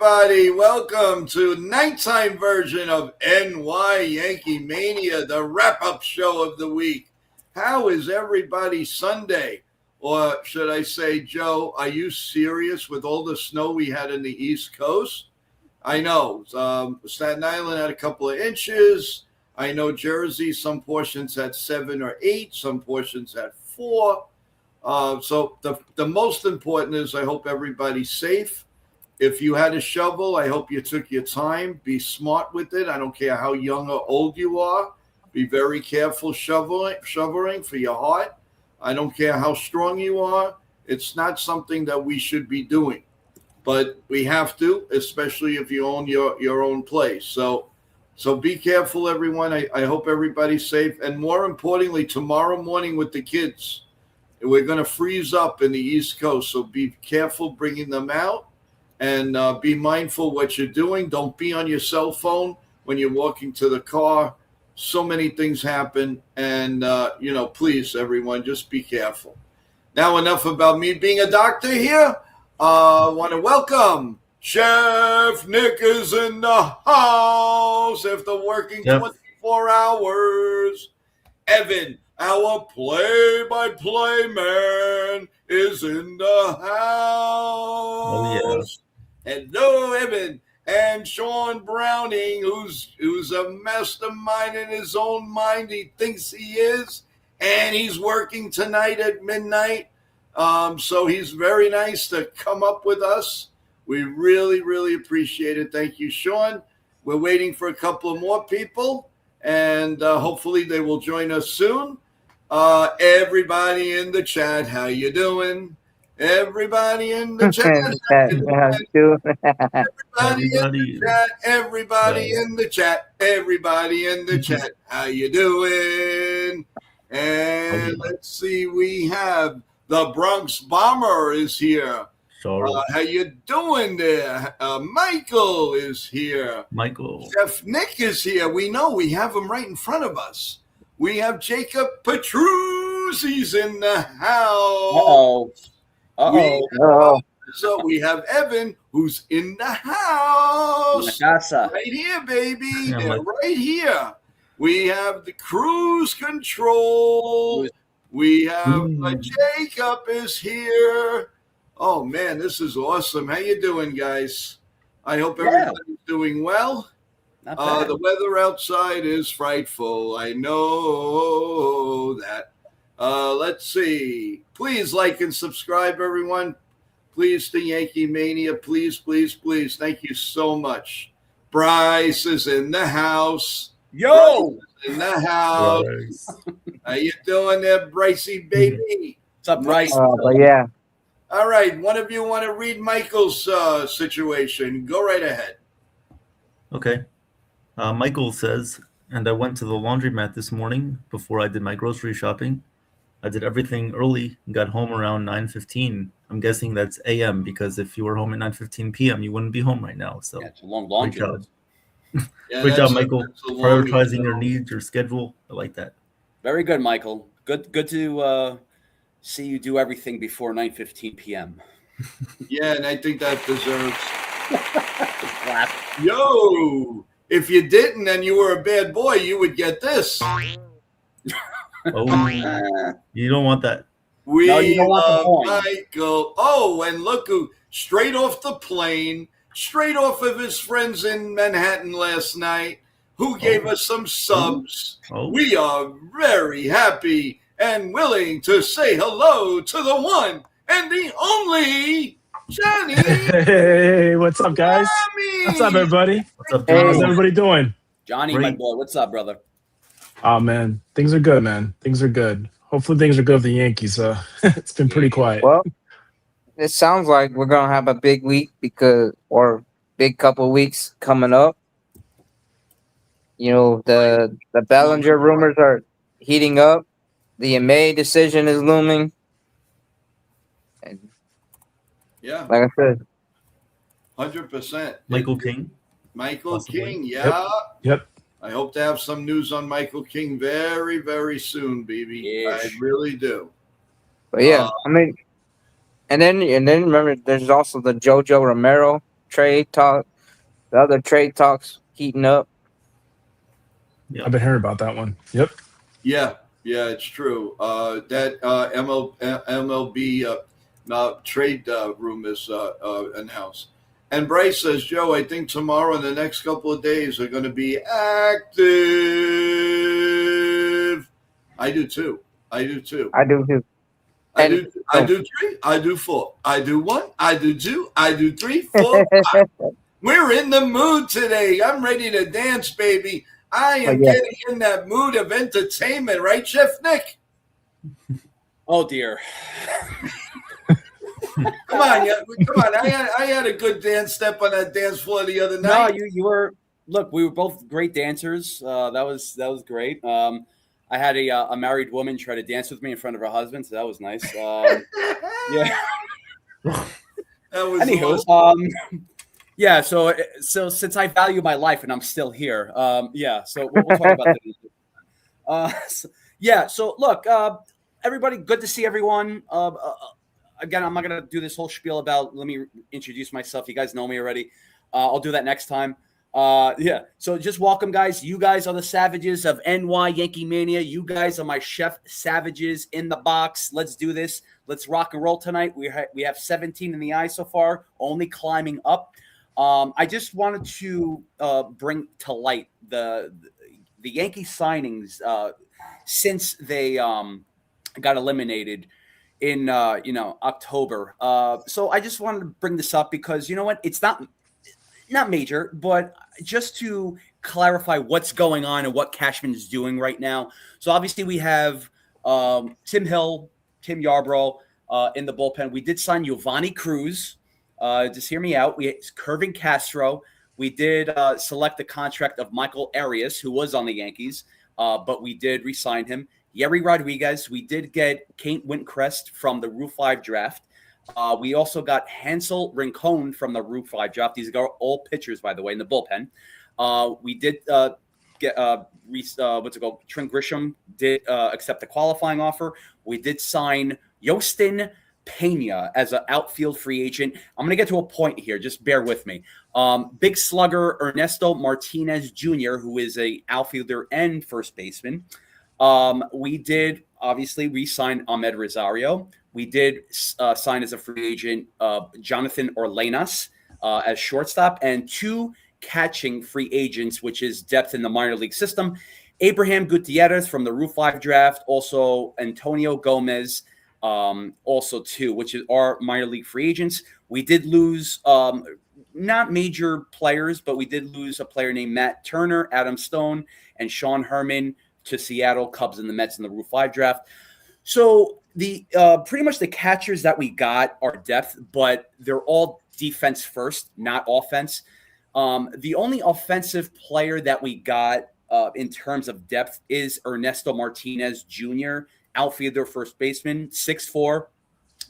everybody. Welcome to nighttime version of YankeeMania, the wrap-up show of the week. How is everybody Sunday? Or should I say, Joe, are you serious with all the snow we had in the East Coast? I know. Staten Island had a couple of inches. I know Jersey, some portions had 7 or 8, some portions had 4. So the most important is I hope everybody's safe. If you had a shovel, I hope you took your time. Be smart with it. I don't care how young or old you are. Be very careful shoveling for your heart. I don't care how strong you are. It's not something that we should be doing. But we have to, especially if you own your own place. So be careful, everyone. I hope everybody's safe. And more importantly, tomorrow morning with the kids, we're going to freeze up in the East Coast. So be careful bringing them out. And be mindful what you're doing. Don't be on your cell phone when you're walking to the car. So many things happen. And, please, everyone, just be careful. Now, enough about me being a doctor here. I want to welcome Chef Nick is in the house after working 24 hours. Evan, our play-by-play man, is in the house. Oh, yeah. Hello, Evan. And Sean Browning, who's a mastermind in his own mind. He thinks he is. And he's working tonight at midnight. So he's very nice to come up with us. We really, really appreciate it. Thank you, Sean. We're waiting for a couple of more people. And hopefully they will join us soon. Everybody in the chat, how you doing? Everybody in the chat. Everybody in the chat. How you doing? And let's see, we have the Bronx Bomber is here. How you doing there? Michael is here. Michael. Chef Nick is here. We know we have him right in front of us. We have Jacob Petruzzi's in the house. So we have Evan, who's in the house. Right here, baby. They're right here. We have the cruise control. We have Jacob is here. Oh, man, this is awesome. How you doing, guys? I hope everybody's doing well. The weather outside is frightful. I know that. Let's see. Please like and subscribe, everyone. Please to YankeeMania. Please, please, please. Thank you so much. Bryce is in the house. Yo! In the house. Bryce. How you doing there, Brycey, baby? What's up, Bryce? Yeah. All right. One of you want to read Michael's situation. Go right ahead. Okay. Michael says, and I went to the laundromat this morning before I did my grocery shopping. I did everything early and got home around 9:15. I'm guessing that's a.m. because if you were home at 9:15 p.m., you wouldn't be home right now. So it's a long laundry. Great job, Michael. Prioritizing your needs, your schedule. I like that. Very good, Michael. Good to see you do everything before 9:15 p.m. Yeah, and I think that deserves. Yo, if you didn't and you were a bad boy, you would get this. Oh, you don't want that. We love Michael. Oh, and look who straight off the plane, straight off of his friends in Manhattan last night, who gave us some subs. We are very happy and willing to say hello to the one and the only Johnny. Hey, what's up, guys? Johnny. What's up, everybody? What's up, Johnny? How's everybody doing? Johnny, my boy. What's up, brother? Oh, man. Things are good, man. Things are good. Hopefully things are good with the Yankees. It's been pretty quiet. Well, it sounds like we're going to have a big week or big couple of weeks coming up. You know, the Bellinger rumors are heating up. The May decision is looming. And yeah. Like I said. 100%. Michael King. King, yeah. Yep. I hope to have some news on Michael King very, very soon, baby. Yes. I really do. But yeah, I mean, and then remember, there's also the JoJo Romero trade talk, the other trade talks heating up. Yeah. I've been hearing about that one. Yep. Yeah, it's true. That MLB trade room is announced. And Bryce says, Joe, I think tomorrow and the next couple of days are going to be active. I do too. I do too. I do 3. I do 4. I do 1. I do 2. I do 3, 4, 5. We're in the mood today. I'm ready to dance, baby. I am getting in that mood of entertainment, right, Chef Nick? Oh dear. Come on. I had a good dance step on that dance floor the other night. No, you were. Look, we were both great dancers. That was great. I had a married woman try to dance with me in front of her husband, so that was nice. Yeah. That was Anywho, yeah. So since I value my life and I'm still here, yeah. So we'll talk about that. Yeah. So look, everybody, good to see everyone. Again, I'm not gonna do this whole spiel about. Let me introduce myself. You guys know me already. I'll do that next time. Yeah. So just welcome, guys. You guys are the savages of YankeeMania. You guys are my chef savages in the box. Let's do this. Let's rock and roll tonight. We have 17 in the eye so far, only climbing up. I just wanted to bring to light the Yankee signings since they got eliminated in October. So I just wanted to bring this up because you know what? It's not major, but just to clarify what's going on and what Cashman is doing right now. So obviously we have Tim Hill, Tim Yarbrough in the bullpen. We did sign Giovanni Cruz. Just hear me out. Kervin Castro. We did select the contract of Michael Arias, who was on the Yankees, but we did re-sign him. Yerry Rodriguez. We did get Kate Wintcrest from the Rule 5 draft. We also got Hansel Rincon from the Rule 5 draft. These are all pitchers, by the way, in the bullpen. We did get Trent Grisham did accept the qualifying offer. We did sign Yostin Pena as an outfield free agent. I'm going to get to a point here. Just bear with me. Big slugger Ernesto Martinez Jr., who is a outfielder and first baseman. We did obviously re-sign Ahmed Rosario. We did sign as a free agent Jonathan Orlenas as shortstop and 2 catching free agents, which is depth in the minor league system. Abraham Gutierrez from the Rule 5 draft, also Antonio Gomez, also 2, which is our minor league free agents. We did lose not major players, but we did lose a player named Matt Turner, Adam Stone, and Sean Herman to Seattle, Cubs, and the Mets in the Rule 5 draft. So the pretty much the catchers that we got are depth, but they're all defense first, not offense. The only offensive player that we got in terms of depth is Ernesto Martinez Jr., outfielder, first baseman, 6'4",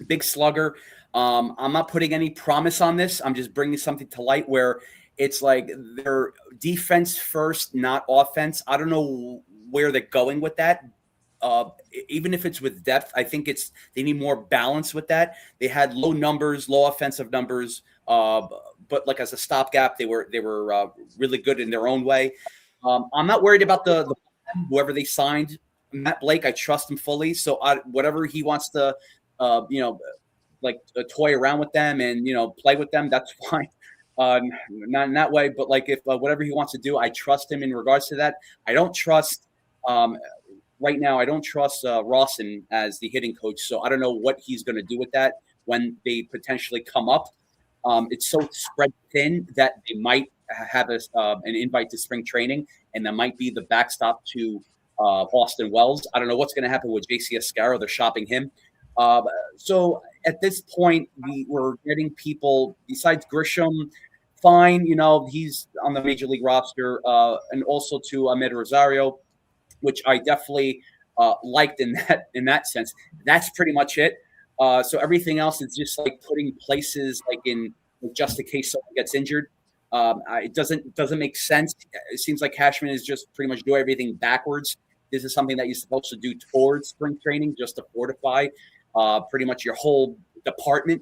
big slugger. I'm not putting any promise on this. I'm just bringing something to light where it's like they're defense first, not offense. I don't know where they're going with that. Even if it's with depth, I think they need more balance with that. They had low offensive numbers, but like as a stopgap, they were really good in their own way. I'm not worried about the whoever they signed. Matt Blake, I trust him fully. So whatever he wants to, toy around with them and play with them, that's fine. Not in that way, but like if whatever he wants to do, I trust him in regards to that. I don't trust. Right now, I don't trust Rawson as the hitting coach, so I don't know what he's going to do with that when they potentially come up. It's so spread thin that they might have an invite to spring training, and that might be the backstop to Austin Wells. I don't know what's going to happen with JC Escaro. They're shopping him. So at this point, we were getting people besides Grisham. Fine, he's on the major league roster, and also to Ahmed Rosario, which I definitely liked in that sense. That's pretty much it. So everything else is just like putting places like in just in case someone gets injured. It doesn't make sense. It seems like Cashman is just pretty much doing everything backwards. This is something that you're supposed to do towards spring training, just to fortify pretty much your whole department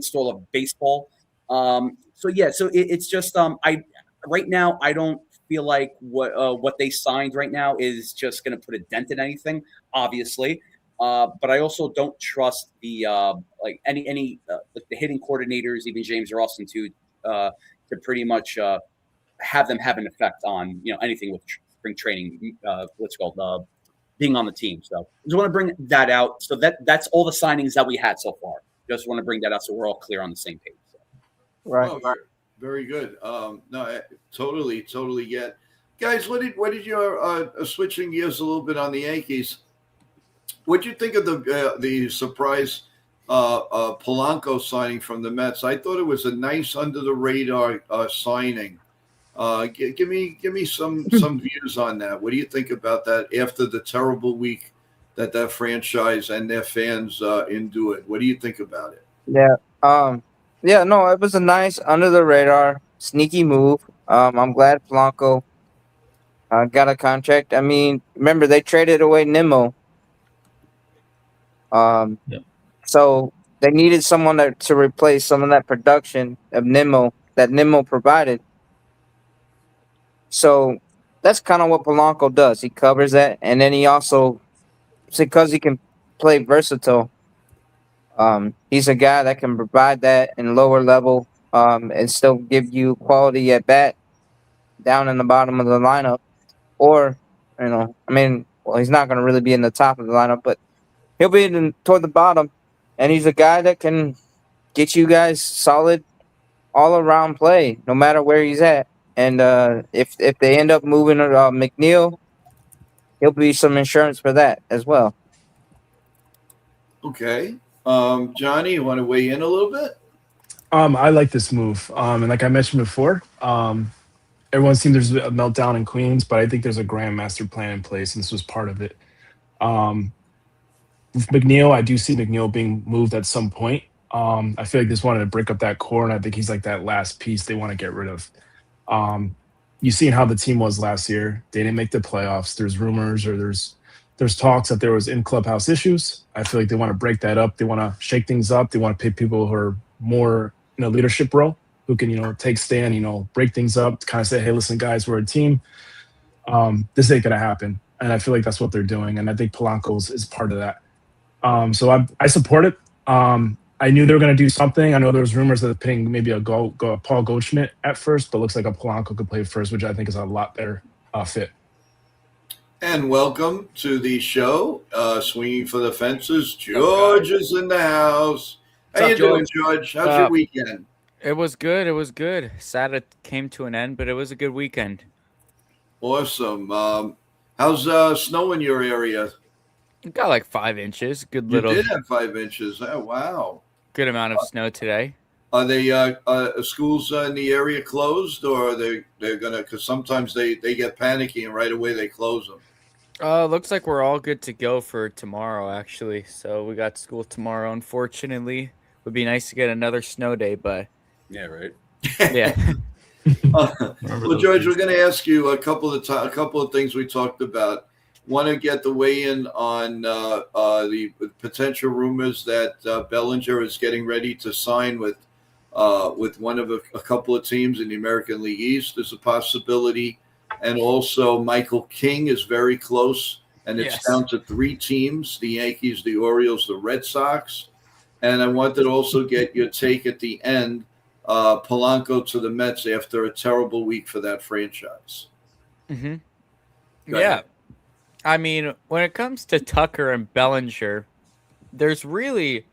store of baseball. So yeah, so it's just I right now I don't feel like what they signed right now is just going to put a dent in anything, obviously. But I also don't trust the like any like the hitting coordinators, even James Ralston, to pretty much have them have an effect on anything with spring training. What's it called being on the team. So I just want to bring that out. So that's all the signings that we had so far. Just want to bring that out so we're all clear on the same page. So. Right. Oh, very good. No, totally get. Guys, what did you switching gears a little bit on the Yankees? What did you think of the surprise Polanco signing from the Mets? I thought it was a nice under the radar signing. Give me some views on that. What do you think about that after the terrible week that franchise and their fans endured? What do you think about it? Yeah. Yeah. No, it was a nice under the radar sneaky move. I'm glad Blanco got a contract. I mean, remember they traded away Nimmo. Yep. So they needed someone to replace some of that production of Nimmo that Nimmo provided. So that's kind of what Polanco does. He covers that, and then he also, because he can play versatile, he's a guy that can provide that in lower level, and still give you quality at bat down in the bottom of the lineup. Or, I mean, well, he's not going to really be in the top of the lineup, but he'll be toward the bottom, and he's a guy that can get you guys solid all around play, no matter where he's at. And if they end up moving McNeil, he'll be some insurance for that as well. Okay, Johnny, you want to weigh in a little bit? I like this move. And like I mentioned before, everyone seems there's a meltdown in Queens, but I think there's a grand master plan in place, and this was part of it. With McNeil, I do see McNeil being moved at some point. I feel like they just wanted to break up that core, and I think he's like that last piece they want to get rid of. You've seen how the team was last year. They didn't make the playoffs. There's rumors or there's talks that there was in clubhouse issues. I feel like they want to break that up. They want to shake things up. They want to pick people who are more in a leadership role, who can, take stand, break things up, kind of say, hey, listen, guys, we're a team. This ain't going to happen. And I feel like that's what they're doing. And I think Polanco is part of that. So I support it. I knew they were going to do something. I know there was rumors that they're putting maybe a Paul Goldschmidt at first, but looks like a Polanco could play first, which I think is a lot better fit. And welcome to the show, Swinging for the Fences. George is in the house. How you doing, George? How's your weekend? It was good. It was good. Sad it came to an end, but it was a good weekend. Awesome. How's snow in your area? It got like 5 inches. Good You little did have 5 inches. Oh, wow. good amount of snow today. Are they schools in the area closed, or they're gonna? Because sometimes they get panicky and right away they close them. Looks like we're all good to go for tomorrow, actually. So we got school tomorrow. Unfortunately, would be nice to get another snow day, but Yeah, right. yeah. Well, George, we're going to ask you a couple of things we talked about. Want to get the weigh-in on the potential rumors that Bellinger is getting ready to sign with one of a couple of teams in the American League East. There's a possibility. And also Michael King is very close, and it's down to 3 teams, the Yankees, the Orioles, the Red Sox. And I wanted to also get your take at the end, Polanco to the Mets after a terrible week for that franchise. Mm-hmm. Go Yeah. ahead. I mean, when it comes to Tucker and Bellinger, there's really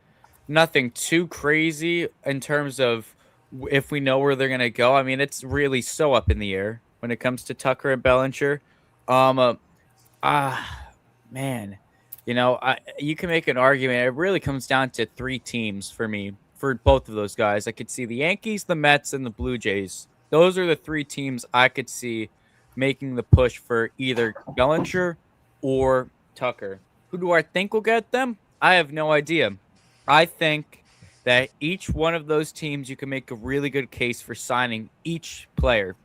nothing too crazy in terms of if we know where they're going to go. I mean, it's really so up in the air when it comes to Tucker and Bellinger. Man, you can make an argument. It really comes down to 3 teams for me, for both of those guys. I could see the Yankees, the Mets, and the Blue Jays. Those are the 3 teams I could see making the push for either Bellinger or Tucker. Who do I think will get them? I have no idea. I think that each one of those teams, you can make a really good case for signing each player.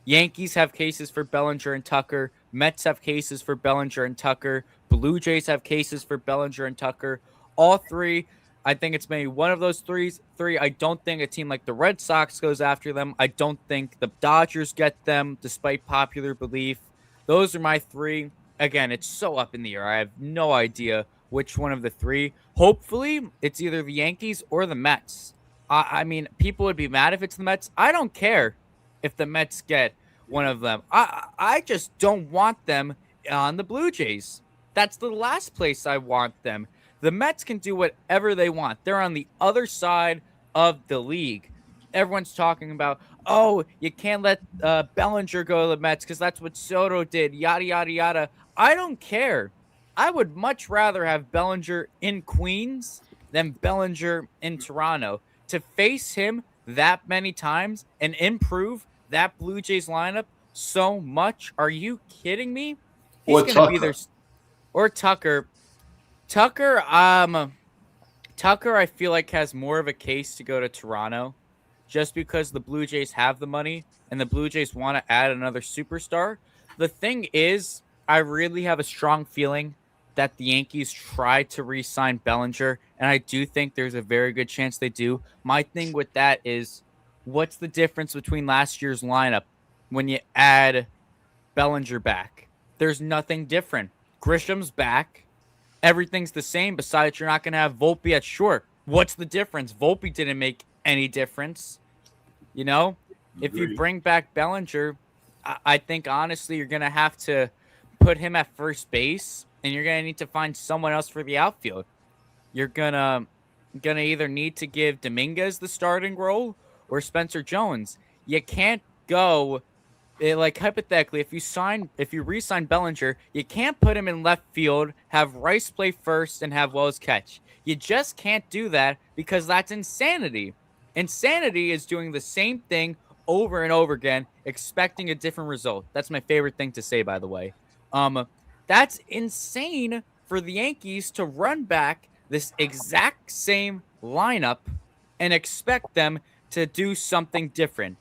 Yankees have cases for Bellinger and Tucker. Mets have cases for Bellinger and Tucker. Blue Jays have cases for Bellinger and Tucker. All 3 I think it's maybe one of those three. I don't think a team like the Red Sox goes after them. I don't think the Dodgers get them, despite popular belief. Those are my three. Again, it's so up in the air. I have no idea which one of the three. Hopefully, it's either the Yankees or the Mets. I mean, people would be mad if it's the Mets. I don't care if the Mets get one of them. I just don't want them on the Blue Jays. That's the last place I want them. The Mets can do whatever they want. They're on the other side of the league. Everyone's talking about, oh, you can't let Bellinger go to the Mets because that's what Soto did, yada, yada, yada. I don't care. I would much rather have Bellinger in Queens than Bellinger in Toronto. To face him that many times and improve that Blue Jays lineup so much, are you kidding me? He's going to be there. Or Tucker. Tucker, I feel like has more of a case to go to Toronto just because the Blue Jays have the money and the Blue Jays want to add another superstar. The thing is, I really have a strong feeling that the Yankees try to re-sign Bellinger, and I do think there's a very good chance they do. My thing with that is, what's the difference between last year's lineup when you add Bellinger back? There's nothing different. Grisham's back. Everything's the same, besides you're not going to have Volpe at short. What's the difference? Volpe didn't make any difference. You know? If you bring back Bellinger, I think, honestly, you're going to have to put him at first base, and you're going to need to find someone else for the outfield. You're going to either need to give Dominguez the starting role or Spencer Jones. You can't go... like, hypothetically, if you re-sign Bellinger, you can't put him in left field, have Rice play first, and have Wells catch. You just can't do that because that's insanity. Insanity is doing the same thing over and over again, expecting a different result. That's my favorite thing to say, by the way. That's insane for the Yankees to run back this exact same lineup and expect them to do something different.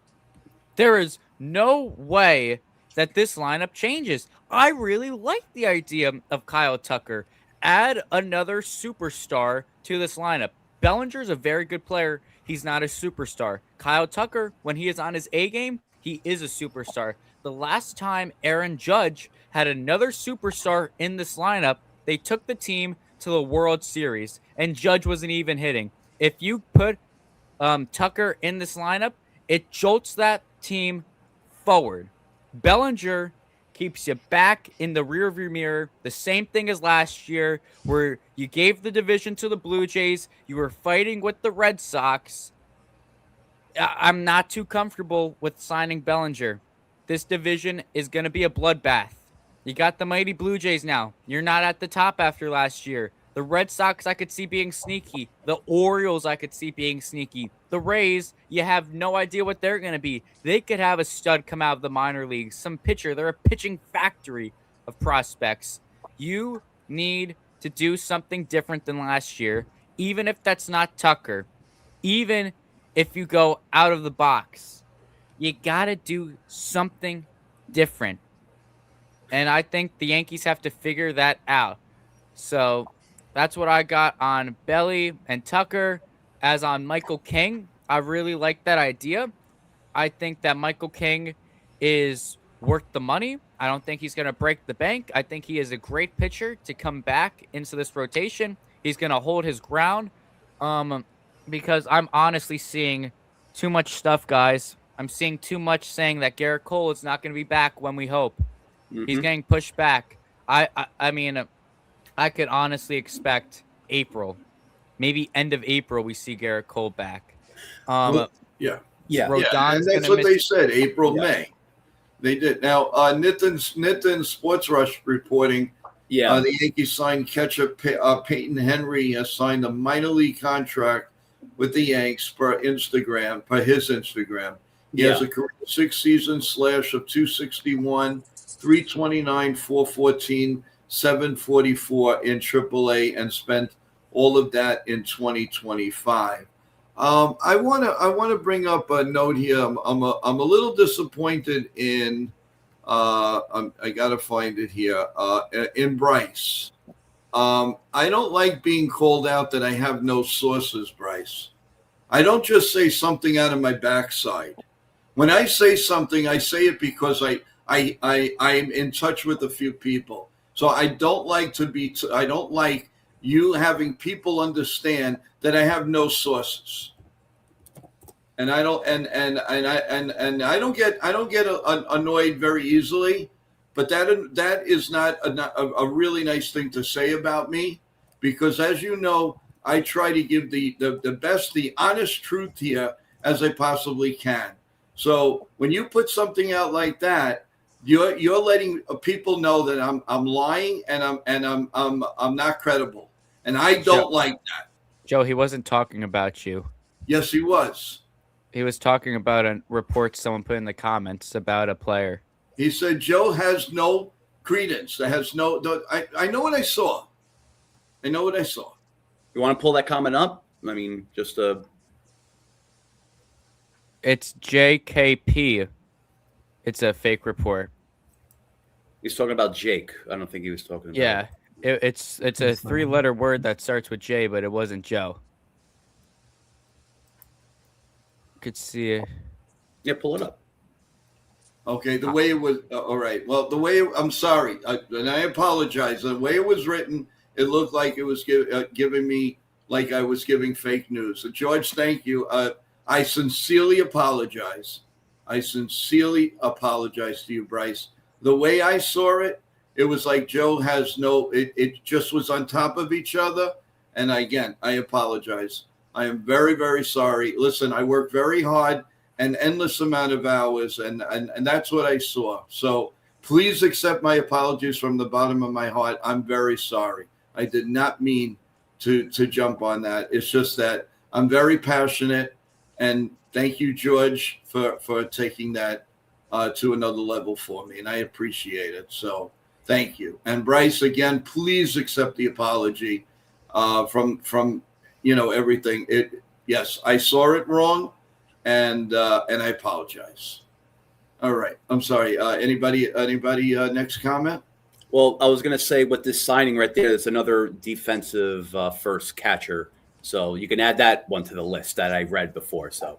There is no way that this lineup changes. I really like the idea of Kyle Tucker. Add another superstar to this lineup. Bellinger's a very good player. He's not a superstar. Kyle Tucker, when he is on his A game, he is a superstar. The last time Aaron Judge had another superstar in this lineup, they took the team to the World Series, and Judge wasn't even hitting. If you put Tucker in this lineup, it jolts that team forward. Bellinger keeps you back in the rearview mirror. The same thing as last year, where you gave the division to the Blue Jays. You were fighting with the Red Sox. I'm not too comfortable with signing Bellinger. This division is going to be a bloodbath. You got the mighty Blue Jays now. You're not at the top after last year. The Red Sox I could see being sneaky. The Orioles I could see being sneaky. The Rays, you have no idea what they're going to be. They could have a stud come out of the minor leagues. Some pitcher. They're a pitching factory of prospects. You need to do something different than last year, even if that's not Tucker. Even if you go out of the box. You got to do something different. And I think the Yankees have to figure that out. So that's what I got on Belly and Tucker. As on Michael King, I really like that idea. I think that Michael King is worth the money. I don't think he's going to break the bank. I think he is a great pitcher to come back into this rotation. He's going to hold his ground because I'm honestly seeing too much stuff, guys. I'm seeing too much saying that Garrett Cole is not going to be back when we hope. Mm-hmm. He's getting pushed back. I mean, I could honestly expect April. Maybe end of April we see Garrett Cole back. Yeah. Rodon's and that's what they said, April, May. They did. Now, Nitin Sports Rush reporting, the Yankees signed catcher Peyton Henry signed a minor league contract with the Yanks per his Instagram. He has a career 6 season slash of 261, 329, 414, 744 in AAA, and spent all of that in 2025. I want to bring up a note here. I'm a little disappointed in I got to find it here in Bryce. I don't like being called out that I have no sources, Bryce. I don't just say something out of my backside. When I say something, I say it because I'm in touch with a few people. So I don't like I don't like you having people understand that I have no sources. And I don't and I don't get annoyed very easily, but that is not a really nice thing to say about me, because as you know, I try to give the best, the honest truth here as I possibly can. So when you put something out like that, you're letting people know that I'm lying and I'm not credible, and I don't like that. Joe, he wasn't talking about you. Yes, he was. He was talking about a report someone put in the comments about a player. He said Joe has no credence. That has no. I know what I saw. I know what I saw. You want to pull that comment up? I mean, just It's JKP. It's a fake report. he's talking about Jake. I don't think he was talking about. Yeah, it's a 3-letter word that starts with J, but it wasn't Joe. You could see it. Yeah, pull it up. Okay, the way it was. All right. Well, the way I'm sorry, and I apologize. The way it was written, it looked like it was giving me like I was giving fake news. So George, thank you. I sincerely apologize. I sincerely apologize to you, Bryce. The way I saw it, it was like Joe has no. It just was on top of each other. And again, I apologize. I am very, very sorry. Listen, I worked very hard, an endless amount of hours, and that's what I saw. So please accept my apologies from the bottom of my heart. I'm very sorry. I did not mean to jump on that. It's just that I'm very passionate, and thank you, George, for taking that to another level for me, and I appreciate it. So thank you. And Bryce, again, please accept the apology from everything. Yes, I saw it wrong. And I apologize. All right, I'm sorry. Anybody? Next comment? Well, I was going to say with this signing right there, it's another defensive first catcher. So you can add that one to the list that I read before. So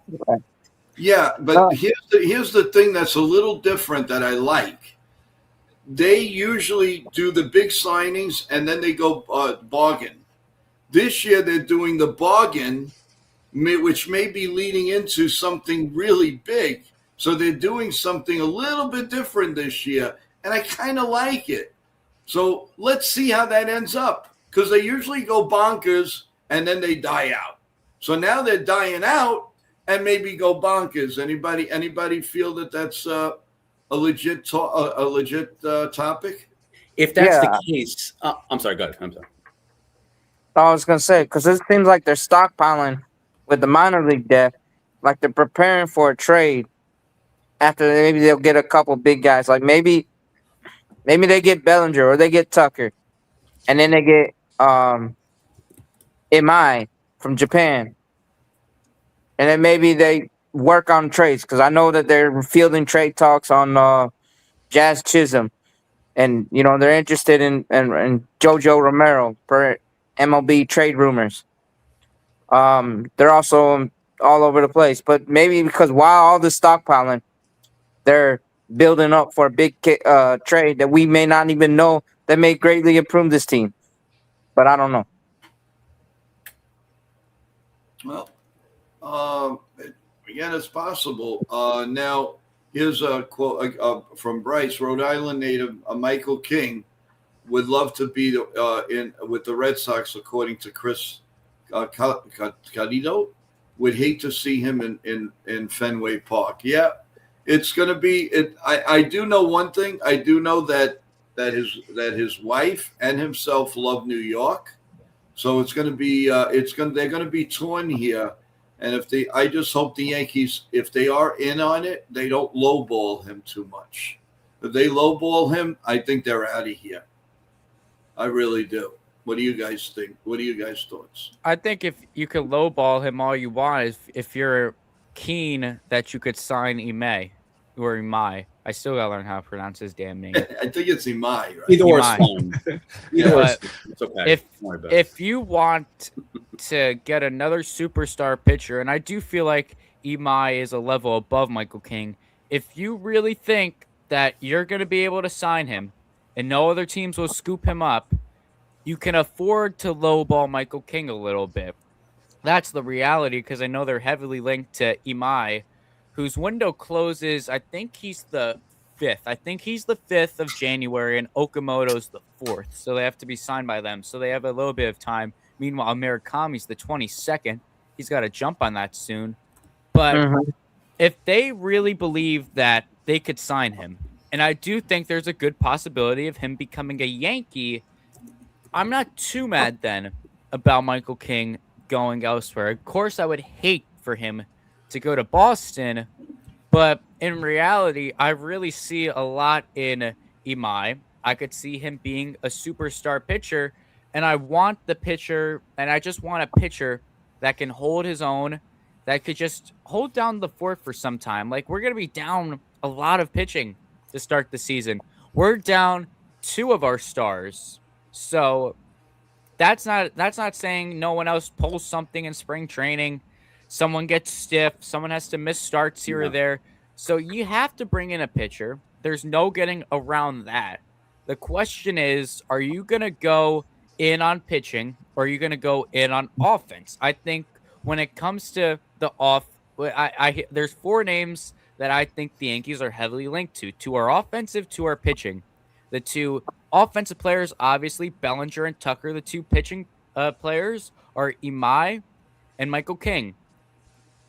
Yeah, but here's the thing that's a little different that I like. They usually do the big signings and then they go bargain. This year they're doing the bargain, which may be leading into something really big. So they're doing something a little bit different this year, and I kind of like it. So let's see how that ends up, because they usually go bonkers and then they die out. So now they're dying out and maybe go bonkers. Anybody feel that that's a legit topic? if that's Yeah. the case, I'm sorry. Go ahead. I'm sorry. I was gonna say, because it seems like they're stockpiling with the minor league depth, like they're preparing for a trade. After maybe they'll get a couple big guys, like maybe they get Bellinger or they get Tucker, and then they get Imai from Japan, and then maybe they work on trades, because I know that they're fielding trade talks on Jazz Chisholm, and they're interested in Jojo Romero per MLB trade rumors. They're also all over the place, but maybe because while all this stockpiling, they're building up for a big trade that we may not even know that may greatly improve this team. But I don't know. Well, again, it's possible. Now, here's a quote from Bryce. Rhode Island native Michael King would love to be in with the Red Sox, according to Chris Cadito. Would hate to see him in Fenway Park. Yeah, it's going to be. I do know one thing. I do know that his wife and himself love New York. So it's going to be they're going to be torn here, and I just hope the Yankees, if they are in on it, they don't lowball him too much. If they lowball him, I think they're out of here. I really do. What do you guys think? What are you guys' thoughts? I think if you could lowball him all you want, if you're keen that you could sign Ime, or Imai. I still gotta learn how to pronounce his damn name. I think it's Imai, right? Either or is Imai. fine. Either or is But it's okay. if Don't worry about it. if you want to get another superstar pitcher, and I do feel like Imai is a level above Michael King, if you really think that you're going to be able to sign him and no other teams will scoop him up, you can afford to lowball Michael King a little bit. That's the reality, because I know they're heavily linked to Imai, whose window closes, I think he's the 5th. I think he's the 5th of January, and Okamoto's the 4th. So they have to be signed by them. So they have a little bit of time. Meanwhile, Murakami's the 22nd. He's got to jump on that soon. But Mhm. if they really believe that they could sign him, and I do think there's a good possibility of him becoming a Yankee, I'm not too mad then about Michael King going elsewhere. Of course, I would hate for him to go to Boston, but in reality, I really see a lot in Imai. I could see him being a superstar pitcher, and I want the pitcher, and I just want a pitcher that can hold his own, that could just hold down the fort for some time. Like, we're going to be down a lot of pitching to start the season. We're down 2 of our stars. So that's not saying no one else pulls something in spring training. Someone gets stiff. Someone has to miss starts here or there. So you have to bring in a pitcher. There's no getting around that. The question is, are you going to go in on pitching or are you going to go in on offense? I think when it comes to the there's 4 names that I think the Yankees are heavily linked to our offensive, to our pitching. The 2 offensive players, obviously, Bellinger and Tucker. The 2 pitching players are Imai and Michael King.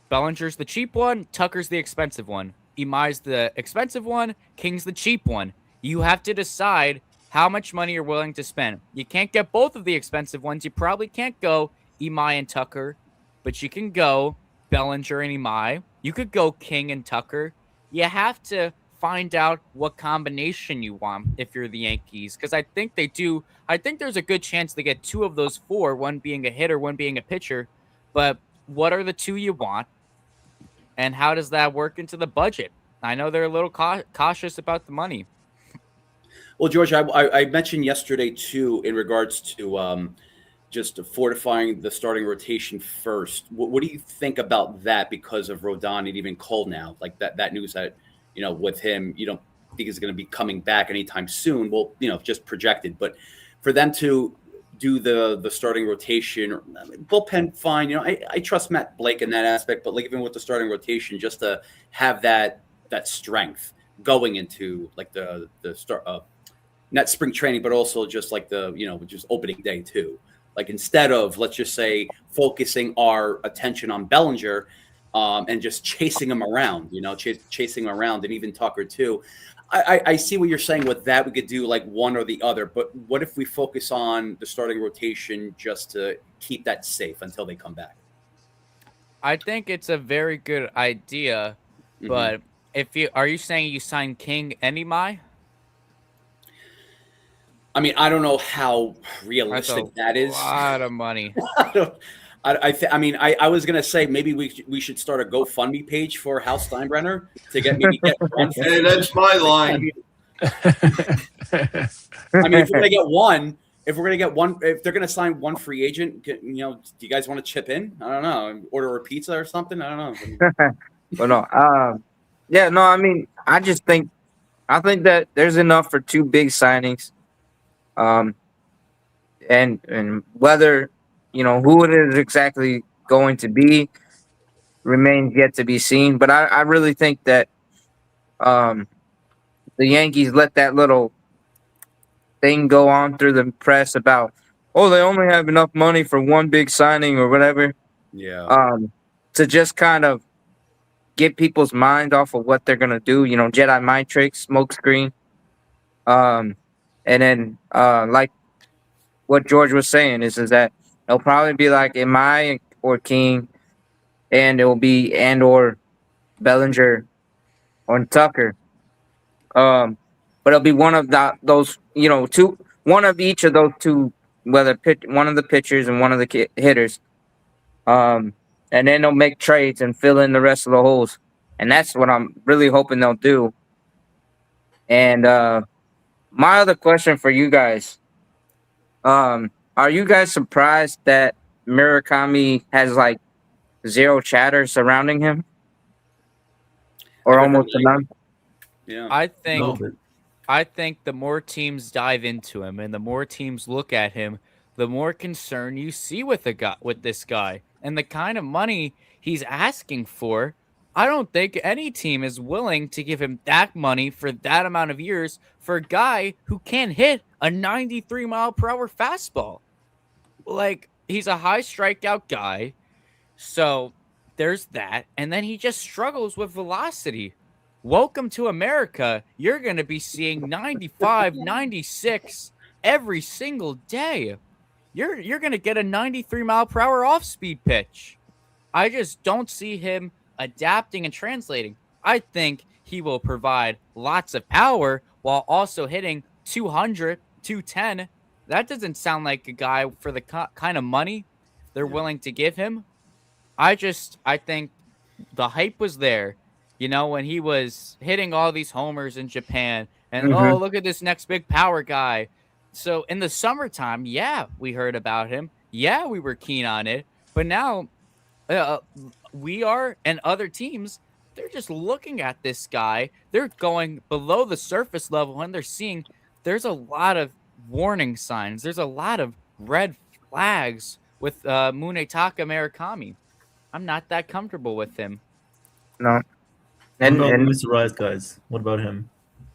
Bellinger's the cheap one. Tucker's the expensive one. Imai's the expensive one. King's the cheap one. You have to decide how much money you're willing to spend. You can't get both of the expensive ones. You probably can't go Imai and Tucker, but you can go Bellinger and Imai. You could go King and Tucker. You have to find out what combination you want if you're the Yankees, because I think they do. I think there's a good chance they get 2 of those 4, one being a hitter, one being a pitcher. But what are the 2 you want, and how does that work into the budget? I know they're a little cautious about the money. Well, George, I mentioned yesterday too in regards to just fortifying the starting rotation first. What do you think about that because of Rodon and even Cole now? Like that news that, with him, you don't think he's going to be coming back anytime soon. Well, just projected. But for them to do the starting rotation, bullpen, fine. I trust Matt Blake in that aspect. But like even with the starting rotation, just to have that strength going into like the start not spring training, but also just like just opening day too. Like instead of, let's just say, focusing our attention on Bellinger and just chasing him around, chasing him around, and even Tucker too. I see what you're saying with that. We could do like one or the other, but what if we focus on the starting rotation just to keep that safe until they come back? I think it's a very good idea, but are you saying you sign King and Imai? I mean, I don't know how realistic that is. A lot of money. I was gonna say maybe we should start a GoFundMe page for Hal Steinbrenner to get one. Hey, that's my line. I mean, if we're gonna get one, if they're gonna sign one free agent, do you guys want to chip in? I don't know, order a pizza or something. I don't know. But no, yeah, no. I mean, I think that there's enough for 2 big signings. And whether who it is exactly going to be remains yet to be seen. But I really think that the Yankees let that little thing go on through the press about, they only have enough money for one big signing or whatever. Yeah. To just kind of get people's mind off of what they're gonna do. Jedi mind tricks, smoke screen. And then, like what George was saying is that it'll probably be like Imai or King, and it will be or Bellinger or Tucker. But it'll be one of those, 2, one of each of those 2, whether one of the pitchers and one of the hitters. And then they'll make trades and fill in the rest of the holes. and that's what I'm really hoping they'll do. And my other question for you guys, are you guys surprised that Murakami has like zero chatter surrounding him, or almost none? Yeah. I A think little bit. I think the more teams dive into him and the more teams look at him, the more concern you see with this guy and the kind of money he's asking for. I don't think any team is willing to give him that money for that amount of years for a guy who can hit a 93-mile-per-hour fastball. Like, he's a high strikeout guy. So there's that. And then he just struggles with velocity. Welcome to America. You're going to be seeing 95, 96 every single day. You're going to get a 93-mile-per-hour off-speed pitch. I just don't see him adapting and translating. I think he will provide lots of power while also hitting 200, 210. That doesn't sound like a guy for the kind of money they're willing to give him. I think the hype was there, when he was hitting all these homers in Japan and Mm-hmm. oh, look at this next big power guy. So in the summertime, yeah, we heard about him. Yeah, we were keen on it. But now uh, we are and other teams, they're just looking at this guy. They're going below the surface level and they're seeing there's a lot of warning signs. There's a lot of red flags with Munetaka Murakami. I'm not that comfortable with him. No. What And about Luis Ariz, guys? What about him?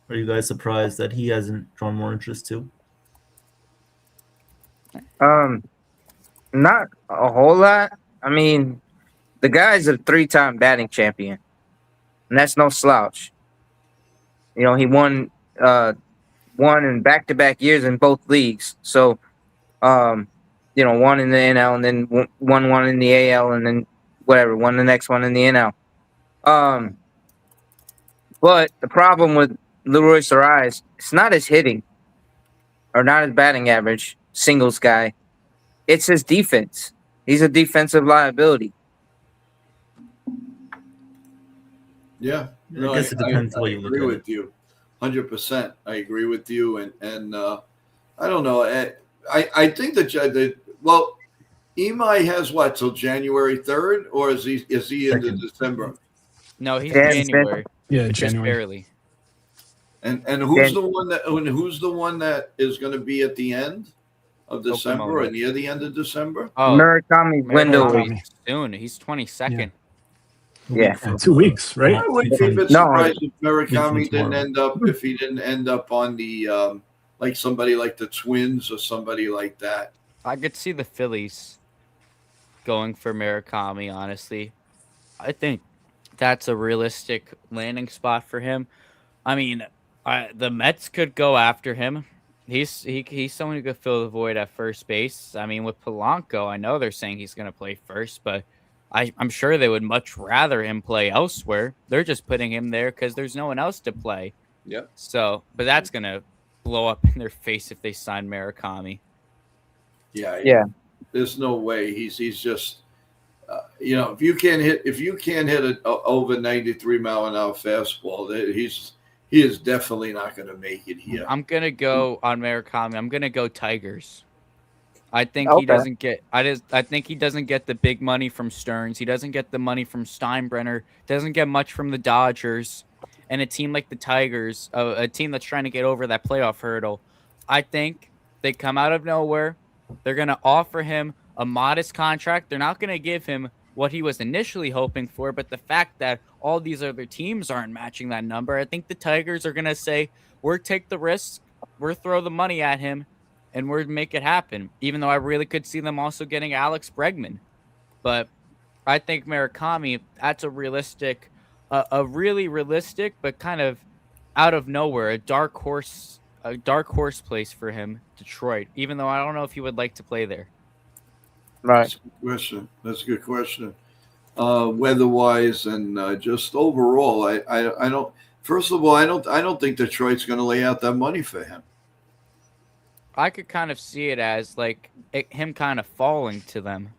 Are you guys surprised that he hasn't drawn more interest too? not a whole lot. I mean, the guy's a 3-time batting champion, and that's no slouch. He won in back-to-back years in both leagues. So, one in the NL and then won one in the AL and then won the next one in the NL. But the problem with Luis Ariz, it's not his hitting or not his batting average, singles guy. It's his defense. He's a defensive liability. Yeah. I guess it depends the way you look agree at with it. you. 100%. I agree with you. And I don't know. I think well, Imai has what till January 3rd, or is he into Second. December? No, he's Yeah, January. Yeah, Just January. barely. And who's the one that is going to be at the end of December or near the end of December? Oh, Murakami's window Murakami is soon. He's 22nd. Yeah. 2 weeks, right? I wouldn't be a bit No. surprised if Murakami Tomorrow. he didn't end up on the like somebody like the Twins or somebody like that. I could see the Phillies going for Murakami, honestly. I think that's a realistic landing spot for him. I mean, the Mets could go after him. He's someone who could fill the void at first base. I mean, with Polanco, I know they're saying he's going to play first, but I'm sure they would much rather him play elsewhere. They're just putting him there because there's no one else to play. Yep. So, but that's going to blow up in their face if they sign Murakami. Yeah. There's no way he's just if you can't hit an over 93 mile an hour fastball, he is definitely not going to make it here. I'm going to go on Murakami. I'm going to go Tigers. I think Okay. he doesn't get. I think he doesn't get the big money from Stearns. He doesn't get the money from Steinbrenner. Doesn't get much from the Dodgers, and a team like the Tigers, a team that's trying to get over that playoff hurdle. I think they come out of nowhere. They're going to offer him a modest contract. They're not going to give him what he was initially hoping for, but the fact that all these other teams aren't matching that number, I think the Tigers are going to say, we'll take the risk, we'll throw the money at him, and we'll make it happen, even though I really could see them also getting Alex Bregman. But I think Murakami, that's a really realistic, but kind of out of nowhere, a dark horse place for him, Detroit, even though I don't know if he would like to play there. Right. That's a good question. Weather-wise and just overall, I don't. First of all, I don't think Detroit's going to lay out that money for him. I could kind of see it as like him kind of falling to them.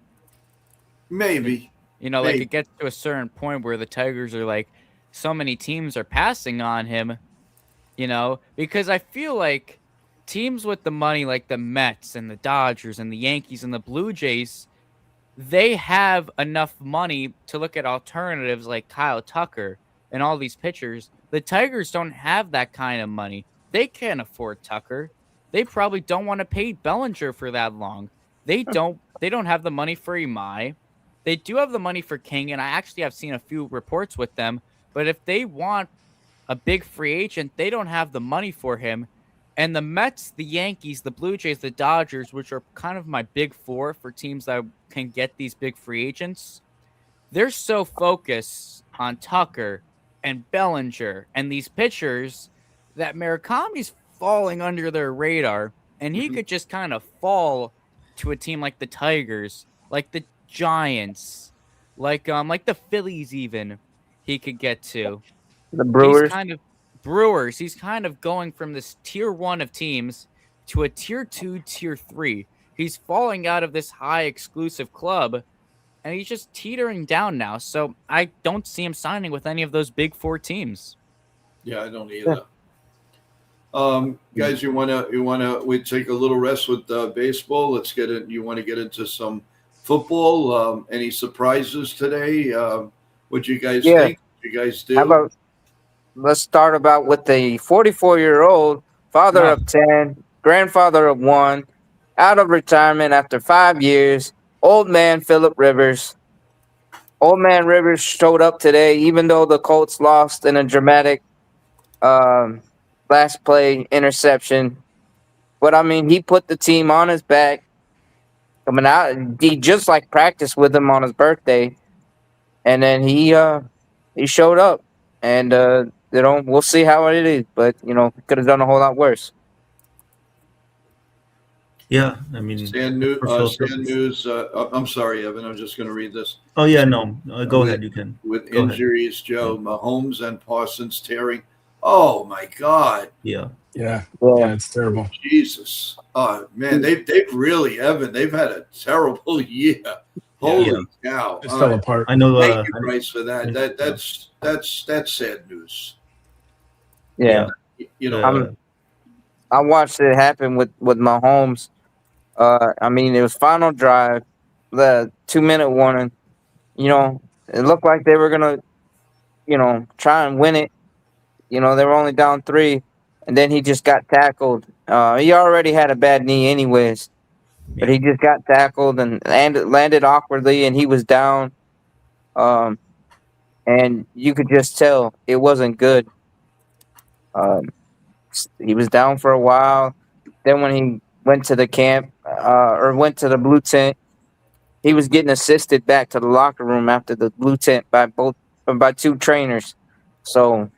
Maybe. Like it gets to a certain point where the Tigers are like, so many teams are passing on him, because I feel like teams with the money like the Mets and the Dodgers and the Yankees and the Blue Jays, they have enough money to look at alternatives like Kyle Tucker and all these pitchers. The Tigers don't have that kind of money. They can't afford Tucker. They probably don't want to pay Bellinger for that long. They don't have the money for Imai. They do have the money for King, and I actually have seen a few reports with them. But if they want a big free agent, they don't have the money for him. And the Mets, the Yankees, the Blue Jays, the Dodgers, which are kind of my big four for teams that can get these big free agents, they're so focused on Tucker and Bellinger and these pitchers that Murakami's falling under their radar, and he could just kind of fall to a team like the Tigers, like the Giants, like the Phillies even he could get to. The He's Brewers. kind of Brewers. He's kind of going from this tier 1 of teams to a tier 2, tier 3. He's falling out of this high exclusive club, and he's just teetering down now. So I don't see him signing with any of those big 4 teams. Yeah, I don't either. Guys, we take a little rest with baseball. Let's get it. You want to get into some football? Any surprises today? What you guys think? What you guys do? How about let's start about with the 44-year-old father of 10, grandfather of 1, out of retirement after 5 years. Old man Phillip Rivers. Old man Rivers showed up today, even though the Colts lost in a dramatic last play interception. But I mean, he put the team on his back. Coming out, he just like practiced with him on his birthday, and then he showed up, and we'll see how it is. But could have done a whole lot worse. Yeah, I mean, Stand news. I'm sorry, Evan. I'm just going to read this. Oh yeah, no, go ahead. You can. With Go injuries, Joe, Mahomes and Parsons tearing. Oh my God! Yeah, it's terrible. Jesus, man, they've really, Evan. They've had a terrible year. Holy cow! It fell apart. I know. Thank you, Bryce, for that. That's sad news. Yeah. I watched it happen with Mahomes. I mean, it was final drive, the 2-minute warning. It looked like they were gonna, try and win it. They were only down 3, and then he just got tackled. He already had a bad knee, anyways, but he just got tackled and landed awkwardly, and he was down. And you could just tell it wasn't good. He was down for a while. Then when he went to the camp or went to the blue tent, he was getting assisted back to the locker room after the blue tent by 2 trainers. So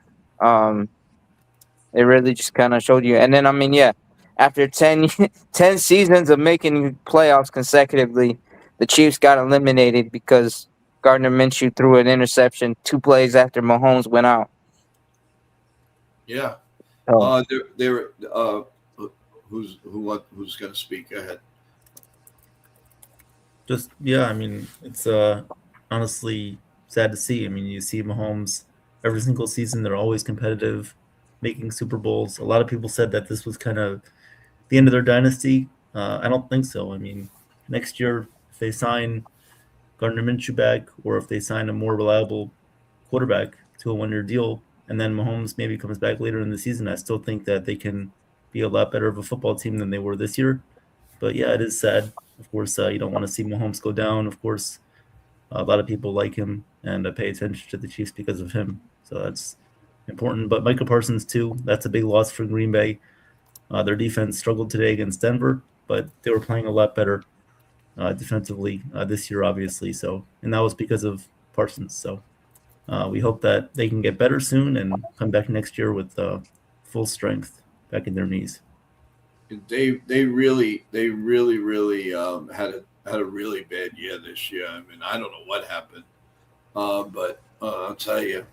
it really just kind of showed you. And then, I mean, after 10 seasons of making playoffs consecutively, the Chiefs got eliminated because Gardner Minshew threw an interception 2 plays after Mahomes went out. Yeah. So, Who's going to speak? Go ahead. I mean, it's honestly sad to see. I mean, you see Mahomes every single season; they're always competitive, making Super Bowls. A lot of people said that this was kind of the end of their dynasty. I don't think so. I mean, next year, if they sign Gardner Minshew back, or if they sign a more reliable quarterback to a 1-year deal, and then Mahomes maybe comes back later in the season, I still think that they can be a lot better of a football team than they were this year. But yeah, it is sad. Of course, you don't want to see Mahomes go down. Of course, a lot of people like him and pay attention to the Chiefs because of him. So that's important. But Micah Parsons, too, that's a big loss for Green Bay. Their defense struggled today against Denver, but they were playing a lot better defensively this year, obviously. And that was because of Parsons. So we hope that they can get better soon and come back next year with full strength back in their knees. They really had a really bad year this year. I mean, I don't know what happened, but I'll tell you.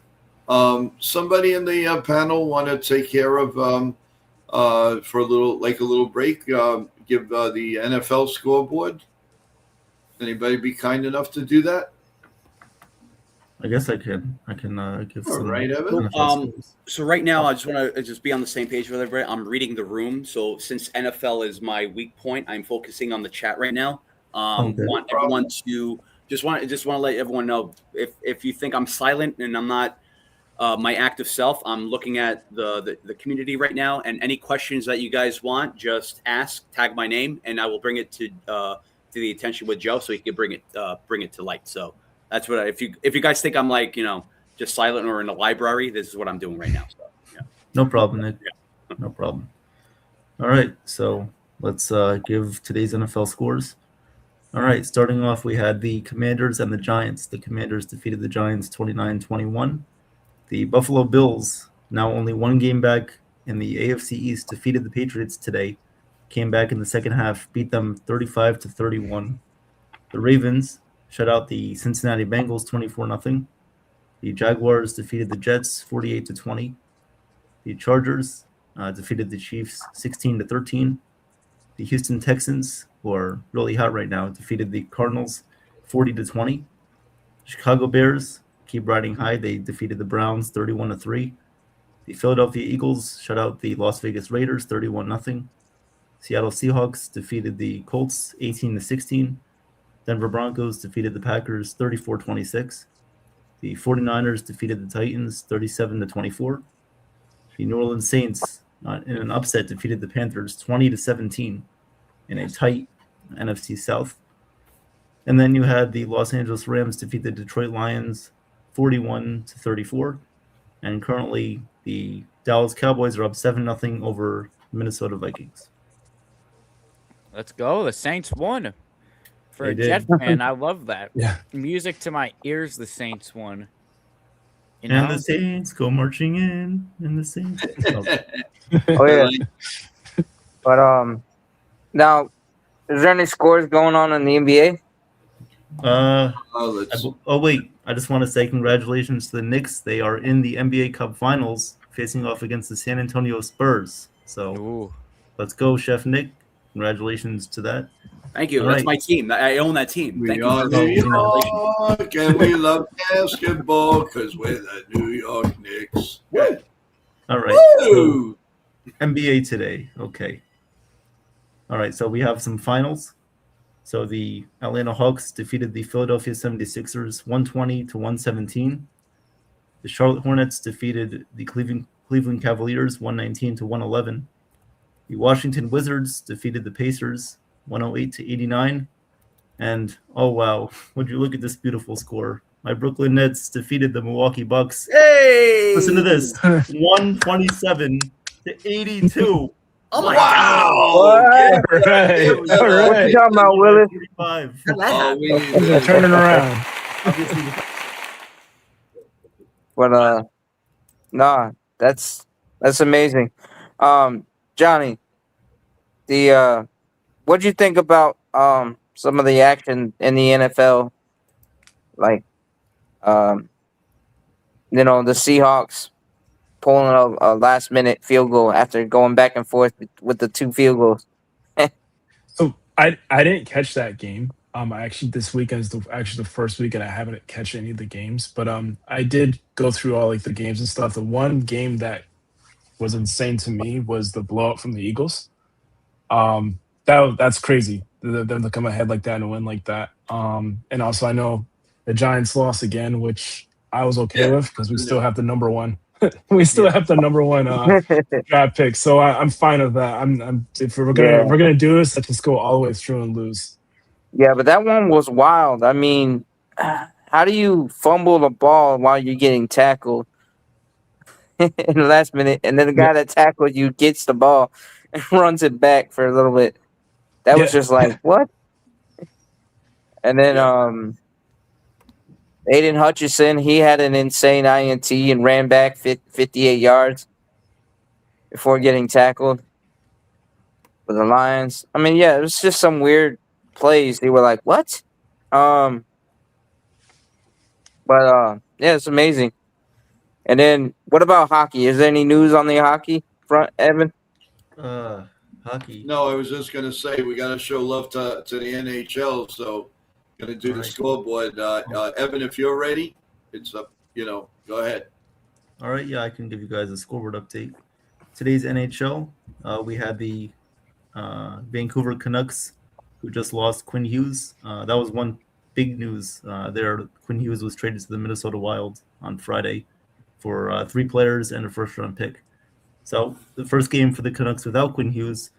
Somebody in the panel want to take care of for a little break. Give the NFL scoreboard. Anybody be kind enough to do that? I guess I can give All some. right, Evan. NFL scores. So right now, I just want to just be on the same page with everybody. I'm reading the room. So since NFL is my weak point, I'm focusing on the chat right now. Okay. Want everyone to just want to let everyone know if you think I'm silent and I'm not my active self, I'm looking at the community right now, and any questions that you guys want, just ask, tag my name, and I will bring it to the attention with Joe so he can bring it to light. So that's what if you guys think I'm like just silent or in a library, this is what I'm doing right now. So yeah. No problem, Nick. Yeah. No problem. All right, so let's give today's NFL scores. All right, starting off, we had the Commanders and the Giants. The Commanders defeated the Giants 29-21. The Buffalo Bills, now only one game back in the AFC East, defeated the Patriots today. Came back in the second half, beat them 35-31. The Ravens shut out the Cincinnati Bengals 24-0. The Jaguars defeated the Jets 48-20. The Chargers defeated the Chiefs 16-13. The Houston Texans, who are really hot right now, defeated the Cardinals 40-20. Chicago Bears keep riding high. They defeated the Browns 31-3. The Philadelphia Eagles shut out the Las Vegas Raiders 31-0. Seattle Seahawks defeated the Colts 18-16. Denver Broncos defeated the Packers 34-26. The 49ers defeated the Titans 37-24. The New Orleans Saints, in an upset, defeated the Panthers 20-17 in a tight NFC South. And then you had the Los Angeles Rams defeat the Detroit Lions 41-34. And currently, the Dallas Cowboys are up 7-0 over Minnesota Vikings. Let's go. The Saints won. For They a did. Jet fan, I love that. Yeah. Music to my ears, the Saints won. You And know? the Saints go marching in, and the Saints. Okay. Oh yeah. But now is there any scores going on in the NBA? Wait, I just want to say congratulations to the Knicks. They are in the NBA Cup Finals, facing off against the San Antonio Spurs. So Ooh. let's go, Chef Nick. Congratulations to that. Thank you. All That's right. my team. I own that team. We Thank are you. New Congratulations. York, and we love basketball because we're the New York Knicks. Woo! All right. So, Woo! NBA today. Okay. All right. So we have some finals. So the Atlanta Hawks defeated the Philadelphia 76ers 120-117. The Charlotte Hornets defeated the Cleveland Cavaliers 119-111. The Washington Wizards defeated the Pacers 108-89. And oh wow, would you look at this beautiful score? My Brooklyn Nets defeated the Milwaukee Bucks. Hey! Listen to this: 127-82. Oh my Wow! What? Give All right. give All that right. What you talking about, Willis? 45. God! Oh, we need They're that. turning around. Obviously, But nah, that's amazing. Johnny, the what'd you think about some of the action in the NFL? Like the Seahawks pulling a last minute field goal after going back and forth with the two field goals. So I didn't catch that game. I actually this weekend is actually the first weekend I haven't catch any of the games, but I did go through all like the games and stuff. The one game that was insane to me was the blowout from the Eagles. That's crazy. Them to come ahead like that and win like that. And also I know the Giants lost again, which I was okay with because we still have the number one. We still have the number one draft pick, so I'm fine with that. If we're gonna do this, let's just go all the way through and lose. Yeah, but that one was wild. I mean, how do you fumble the ball while you're getting tackled in the last minute, and then the guy that tackled you gets the ball and runs it back for a little bit? That was just like, what? And then Aiden Hutchinson, he had an insane INT and ran back 58 yards before getting tackled for the Lions. I mean, yeah, it was just some weird plays. They were like, what? But yeah, it's amazing. And then what about hockey? Is there any news on the hockey front, Evan? hockey. No, I was just going to say we got to show love to the NHL, so going to do the Right. scoreboard. Evan, if you're ready. it's up. Go ahead. All right, yeah, I can give you guys a scoreboard update. Today's NHL, we had the Vancouver Canucks, who just lost Quinn Hughes. That was one big news there. Quinn Hughes was traded to the Minnesota Wild on Friday for 3 players and a first-round pick. So the first game for the Canucks without Quinn Hughes,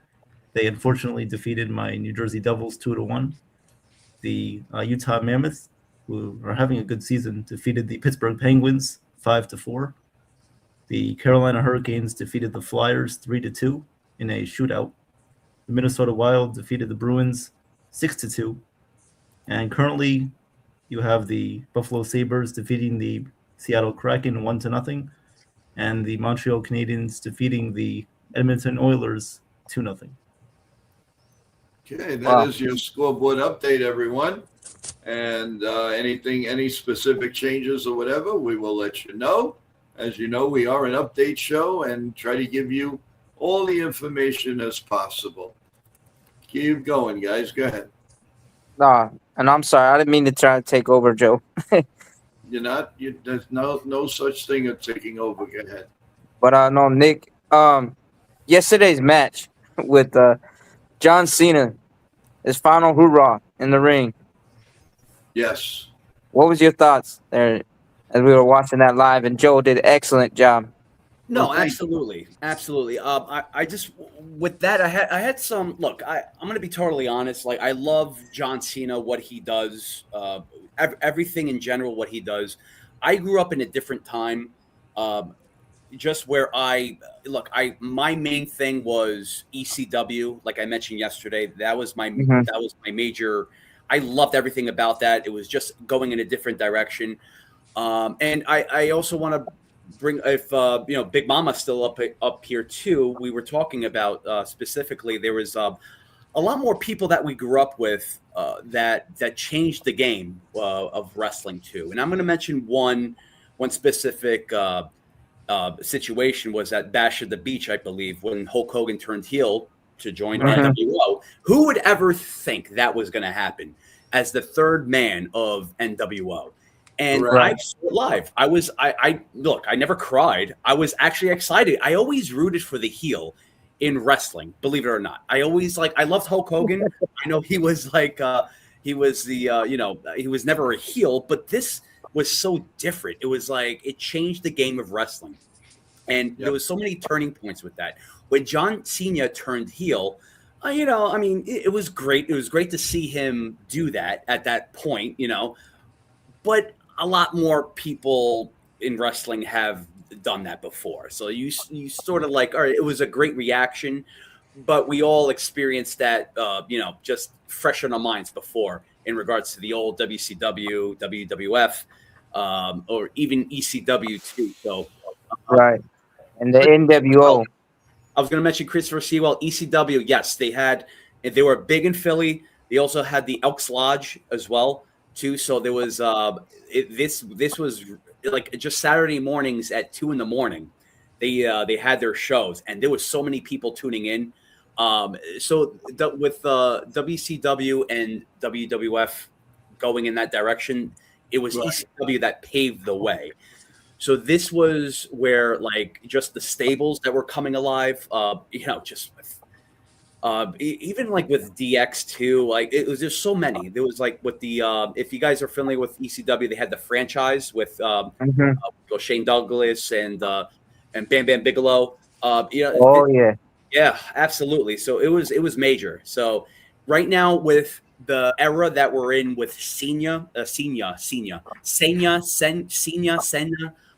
they unfortunately defeated my New Jersey Devils 2-1. The Utah Mammoth, who are having a good season, defeated the Pittsburgh Penguins 5-4. The Carolina Hurricanes defeated the Flyers 3-2 in a shootout. The Minnesota Wild defeated the Bruins 6-2. And currently, you have the Buffalo Sabres defeating the Seattle Kraken 1-0, and the Montreal Canadiens defeating the Edmonton Oilers 2-0. Okay, that is your scoreboard update, everyone. And any specific changes or whatever, we will let you know. As you know, we are an update show and try to give you all the information as possible. Keep going, guys. Go ahead. Nah, and I'm sorry, I didn't mean to try to take over, Joe. You're not. There's no such thing as taking over. Go ahead. But no, Nick. Yesterday's match with John Cena, his final hoorah in the ring. Yes. What was your thoughts there as we were watching that live? And Joe did an excellent job. No, Well, absolutely. I just with that I had some look. I'm going to be totally honest. Like I love John Cena, what he does, everything in general, what he does. I grew up in a different time, just where my main thing was ECW. Like I mentioned yesterday, that was my major. I loved everything about that. It was just going in a different direction, and I also want to bring if Big Mama's still up here too. We were talking about specifically there was a lot more people that we grew up with that changed the game of wrestling too. And I'm going to mention one specific situation was at Bash at the Beach, I believe, when Hulk Hogan turned heel to join NWO. Who would ever think that was going to happen as the third man of NWO? And Right. I saw it live. I never cried. I was actually excited. I always rooted for the heel in wrestling, believe it or not. I loved Hulk Hogan. I know he was he was he was never a heel, but this was so different. It was like, it changed the game of wrestling. And there was so many turning points with that. When John Cena turned heel, it was great. It was great to see him do that at that point, but a lot more people in wrestling have done that before. So you sort of like, all right, it was a great reaction, but we all experienced that, just fresh in our minds before in regards to the old WCW, WWF, or even ECW too. So, Right. And the NWO. I was going to mention Christopher Sewell, ECW. Yes, they were big in Philly. They also had the Elks Lodge as well too. So there was this was like just Saturday mornings at 2 a.m. They had their shows, and there was so many people tuning in. With WCW and WWF going in that direction, it was ECW that paved the way. So this was where just the stables that were coming alive, even like with DX2, it was just so many. There was with the if you guys are familiar with ECW, they had the franchise with Shane Douglas and Bam Bam Bigelow. Yeah, absolutely. So it was major. So right now with the era that we're in with Senya,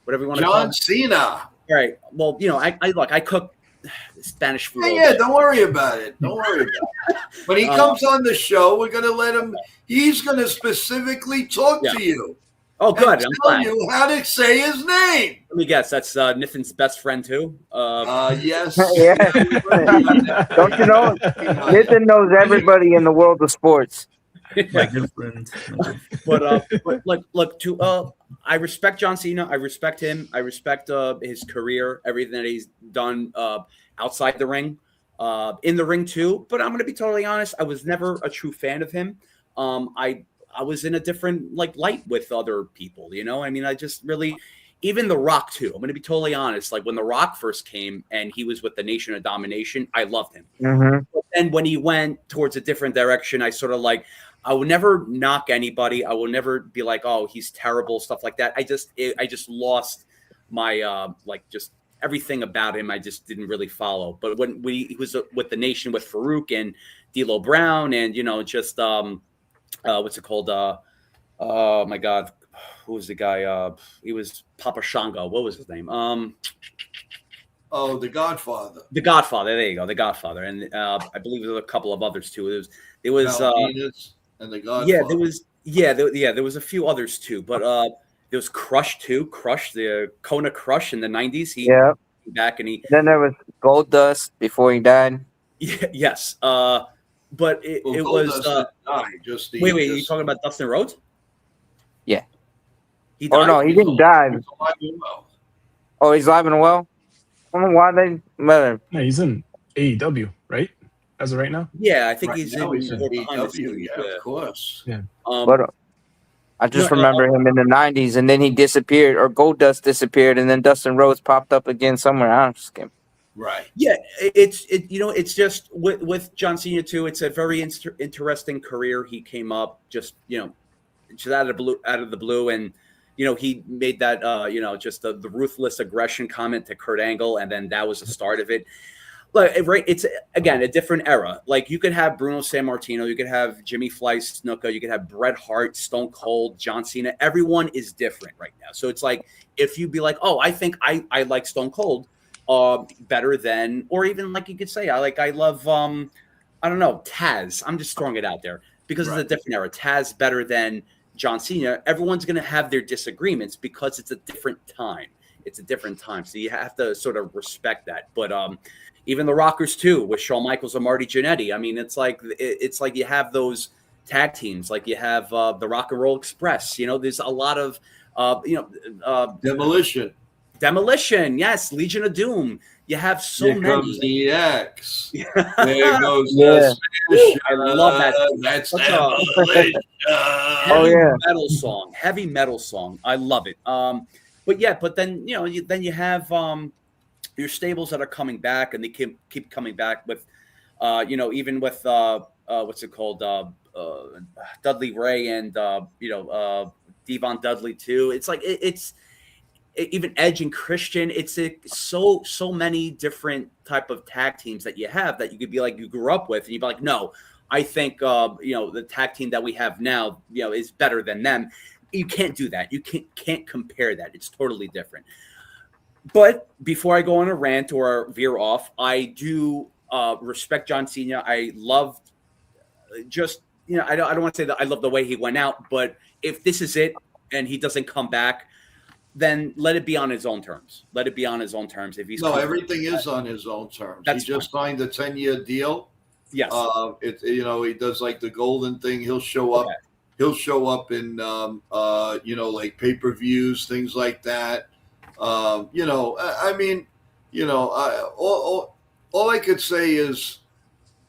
whatever you want to call it. John Cena. All right. Well, I cook Spanish food. Yeah, don't worry about it. Don't worry about it. When he comes on the show, we're going to let him. He's going to specifically talk to you. Oh, good. And tell you how to say his name. Let me guess. That's Nithin's best friend too. Yes. Yeah. Don't you know? Nithin knows everybody in the world of sports. My good friend. But look, I respect John Cena. I respect him. I respect his career, everything that he's done outside the ring, in the ring too. But I'm going to be totally honest. I was never a true fan of him. I was in a different like light with other people, you know. I mean, I just really, even The Rock too. I'm going to be totally honest. Like when The Rock first came and he was with the Nation of Domination, I loved him. Mm-hmm. But then when he went towards a different direction, I sort of like, I will never knock anybody. I will never be like, oh, he's terrible, stuff like that. I just lost my like just everything about him. I just didn't really follow. But when he was with the Nation with Farouk and D'Lo Brown, and you know, just what's it called? Oh my God, who was the guy? He was Papa Shango. What was his name? Oh, The Godfather. The Godfather. There you go, The Godfather, and I believe there was a couple of others too. There was Venus and The Godfather. there was a few others too, but there was Crush too. Crush, the Kona Crush in the 90s. He came back and he. Then there was Gold Dust before he died. Yes, but it was. Just wait, you talking about Dustin Rhodes? Yeah. He died? Oh no, he didn't die. Oh, he's alive and well. I don't know why they matter. Yeah, he's in AEW, right? As of right now. Yeah, I think Right he's now in he's in behind the AEW, scenes, yeah, of course. Yeah. But I just remember him in the 90s, and then he disappeared, or Gold Dust disappeared, and then Dustin Rhodes popped up again somewhere. I don't just get. Right. Yeah, it's just with John Cena too. It's a very interesting career. He came up just just out of the blue, and he made that just the ruthless aggression comment to Kurt Angle, and then that was the start of it. Like, right, it's again a different era. Like you could have Bruno Sammartino, you could have Jimmy Fleiss, Snuka, you could have Bret Hart, Stone Cold, John Cena. Everyone is different right now. So it's like if you be like, oh, I think I like Stone Cold better than, or even like you could say I love I don't know, Taz. I'm just throwing it out there because it's a different era. Taz better than John Cena. Everyone's going to have their disagreements because it's a different time. It's a different time. So you have to sort of respect that. But even the Rockers too, with Shawn Michaels and Marty Jannetty. I mean, it's like you have those tag teams, like you have the Rock and Roll Express. There's a lot of Demolition. Yes, Legion of Doom. You have so Here many. comes the X. There goes Yeah. I love that. That's Demolition. Heavy metal song. I love it. But then you have your stables that are coming back, and they keep coming back with, even with what's it called, Dudley Ray and Devon Dudley too. It's like it's even Edge and Christian. It's so many different type of tag teams that you have that you could be like you grew up with, and you'd be like, no, I think the tag team that we have now is better than them. You can't do that. You can't compare that. It's totally different. But before I go on a rant or veer off, I do respect John Cena. I love just I don't want to say that I love the way he went out, but if this is it and he doesn't come back, then let it be on his own terms. Let it be on his own terms. If he's everything is on his own terms. He just signed a 10-year deal. Yes. He does like the golden thing. He'll show up. Okay. He'll show up in like pay-per-views, things like that. All I could say is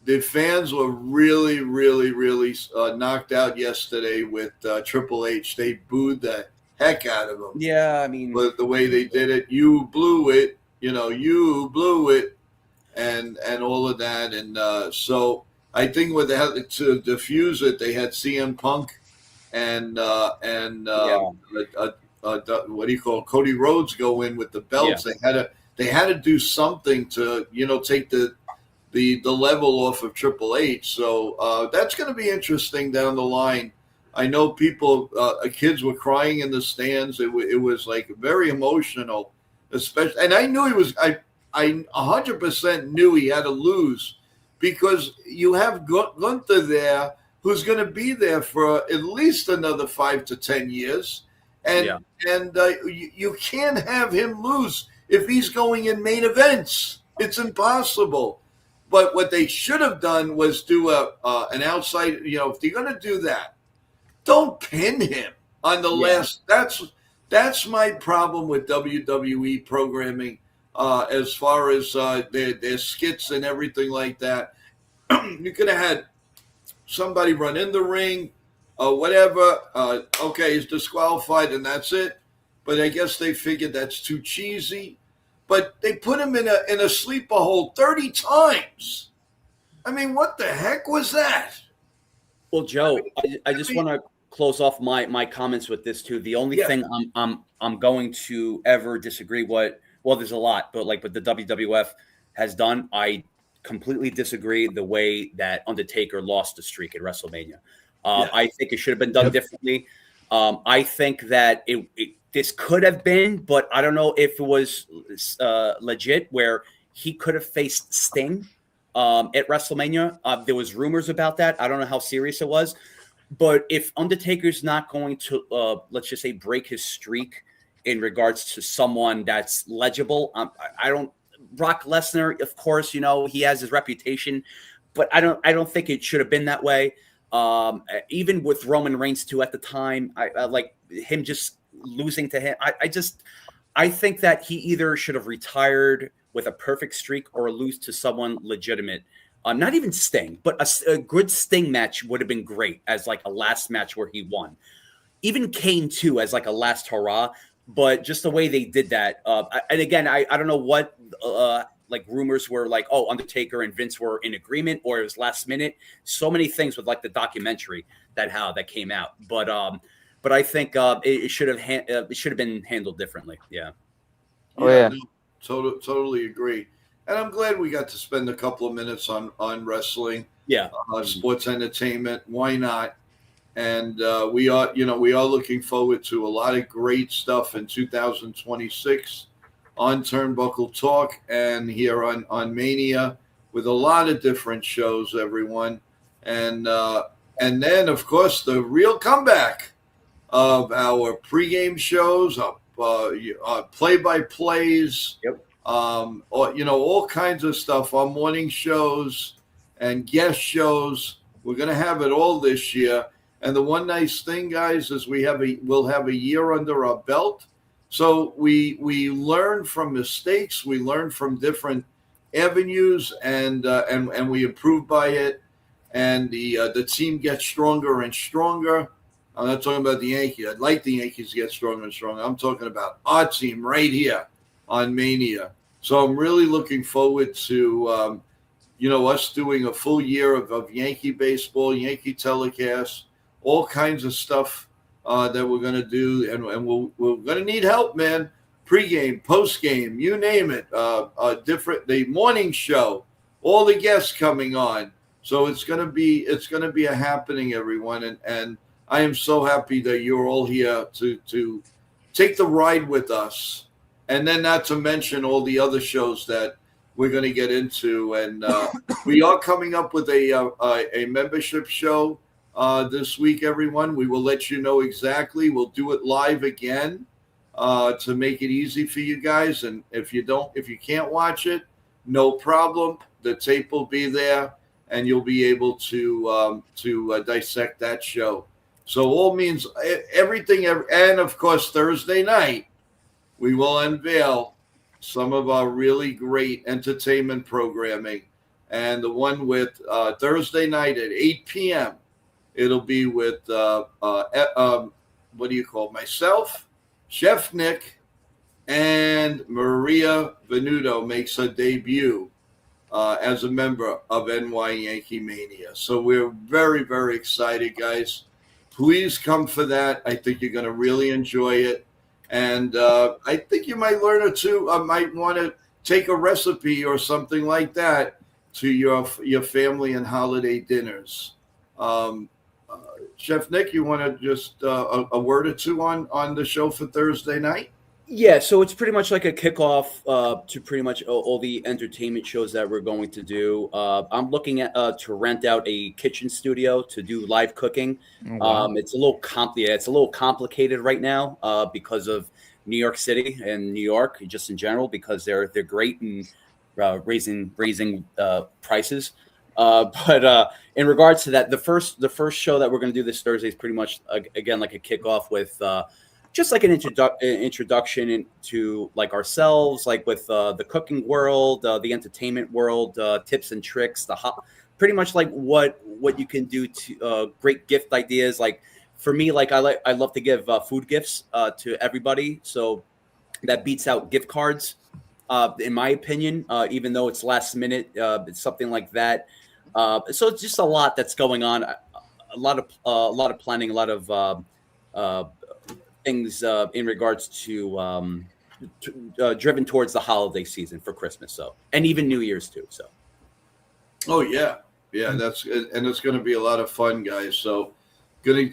the fans were really, really, really knocked out yesterday with Triple H. They booed the heck out of him. Yeah, I mean, with the way they did it, you blew it, and all of that, and so I think with that to diffuse it, they had CM Punk and what do you call Cody Rhodes go in with the belts. Yeah. They had to do something to take the level off of Triple H. So that's going to be interesting down the line. I know people, kids were crying in the stands. It was like very emotional, especially. And I knew he was. I 100% knew he had to lose because you have Gunther there, who's going to be there for at least another 5 to 10 years, and you can't have him lose if he's going in main events. It's impossible. But what they should have done was do an outside. If they're going to do that, don't pin him on the last. That's my problem with WWE programming, as far as their skits and everything like that. You could have had somebody run in the ring, whatever. Okay, he's disqualified, and that's it. But I guess they figured that's too cheesy. But they put him in a sleeper hold 30 times. I mean, what the heck was that? Well, Joe, I just want to close off my comments with this too. The only thing I'm going to ever disagree there's a lot, but like what the WWF has done, I completely disagree the way that Undertaker lost the streak at WrestleMania. I think it should have been done differently. I think that this could have been, but I don't know if it was legit where he could have faced Sting at WrestleMania. There was rumors about that. I don't know how serious it was, but if Undertaker's not going to, let's just say, break his streak in regards to someone that's legible, I don't. Brock Lesnar, of course, he has his reputation, but I don't think it should have been that way. Even with Roman Reigns too at the time, I like him just losing to him. I think that he either should have retired with a perfect streak or lose to someone legitimate. Not even Sting, but a good Sting match would have been great as like a last match where he won. Even Kane too as like a last hurrah. But just the way they did that, and again, I don't know what like rumors were like, oh, Undertaker and Vince were in agreement, or it was last minute. So many things with like the documentary that came out, but I think it should have been handled differently. Yeah. No, totally agree, and I'm glad we got to spend a couple of minutes on wrestling. Yeah, sports entertainment. Why not? And we are looking forward to a lot of great stuff in 2026 on Turnbuckle Talk and here on Mania with a lot of different shows, everyone. And then, of course, the real comeback of our pregame shows, play-by-plays, all kinds of stuff, our morning shows and guest shows. We're going to have it all this year. And the one nice thing, guys, is we'll have a year under our belt. So we learn from mistakes, we learn from different avenues, and we improve by it. And the team gets stronger and stronger. I'm not talking about the Yankees. I'd like the Yankees to get stronger and stronger. I'm talking about our team right here on Mania. So I'm really looking forward to us doing a full year of Yankee baseball, Yankee telecasts. All kinds of stuff that we're going to do, and we're going to need help, man. Pre-game, post-game, you name it. The morning show, all the guests coming on. So it's going to be a happening, everyone. And I am so happy that you're all here to take the ride with us, and then not to mention all the other shows that we're going to get into. And we are coming up with a membership show. This week, everyone. We will let you know exactly. We'll do it live again to make it easy for you guys. And if you can't watch it, no problem. The tape will be there, and you'll be able to dissect that show. So all means everything. And of course, Thursday night we will unveil some of our really great entertainment programming, and the one with Thursday night at 8 p.m. It'll be with myself, Chef Nick, and Maria Venuto makes her debut as a member of YankeeMania. So we're very, very excited, guys. Please come for that. I think you're going to really enjoy it. And I think you might learn or two. I might want to take a recipe or something like that to your family and holiday dinners. Chef Nick, you want to just a word or two on the show for Thursday night? Yeah, so it's pretty much like a kickoff to pretty much all the entertainment shows that we're going to do. I'm looking at to rent out a kitchen studio to do live cooking. Wow. It's a little complicated right now because of New York City and New York, just in general, because they're great in raising prices. But in regards to that, the first show that we're going to do this Thursday is pretty much again like a kickoff with just like an introduction into like ourselves, like with the cooking world, the entertainment world, tips and tricks, pretty much like what you can do to great gift ideas. Like for me, like I love to give food gifts to everybody. So that beats out gift cards, in my opinion. Even though it's last minute, it's something like that. So it's just a lot that's going on. A lot of planning, a lot of uh, things in regards to driven towards the holiday season for Christmas. So and even New Year's too. So. Oh yeah, that's and it's going to be a lot of fun, guys. So gonna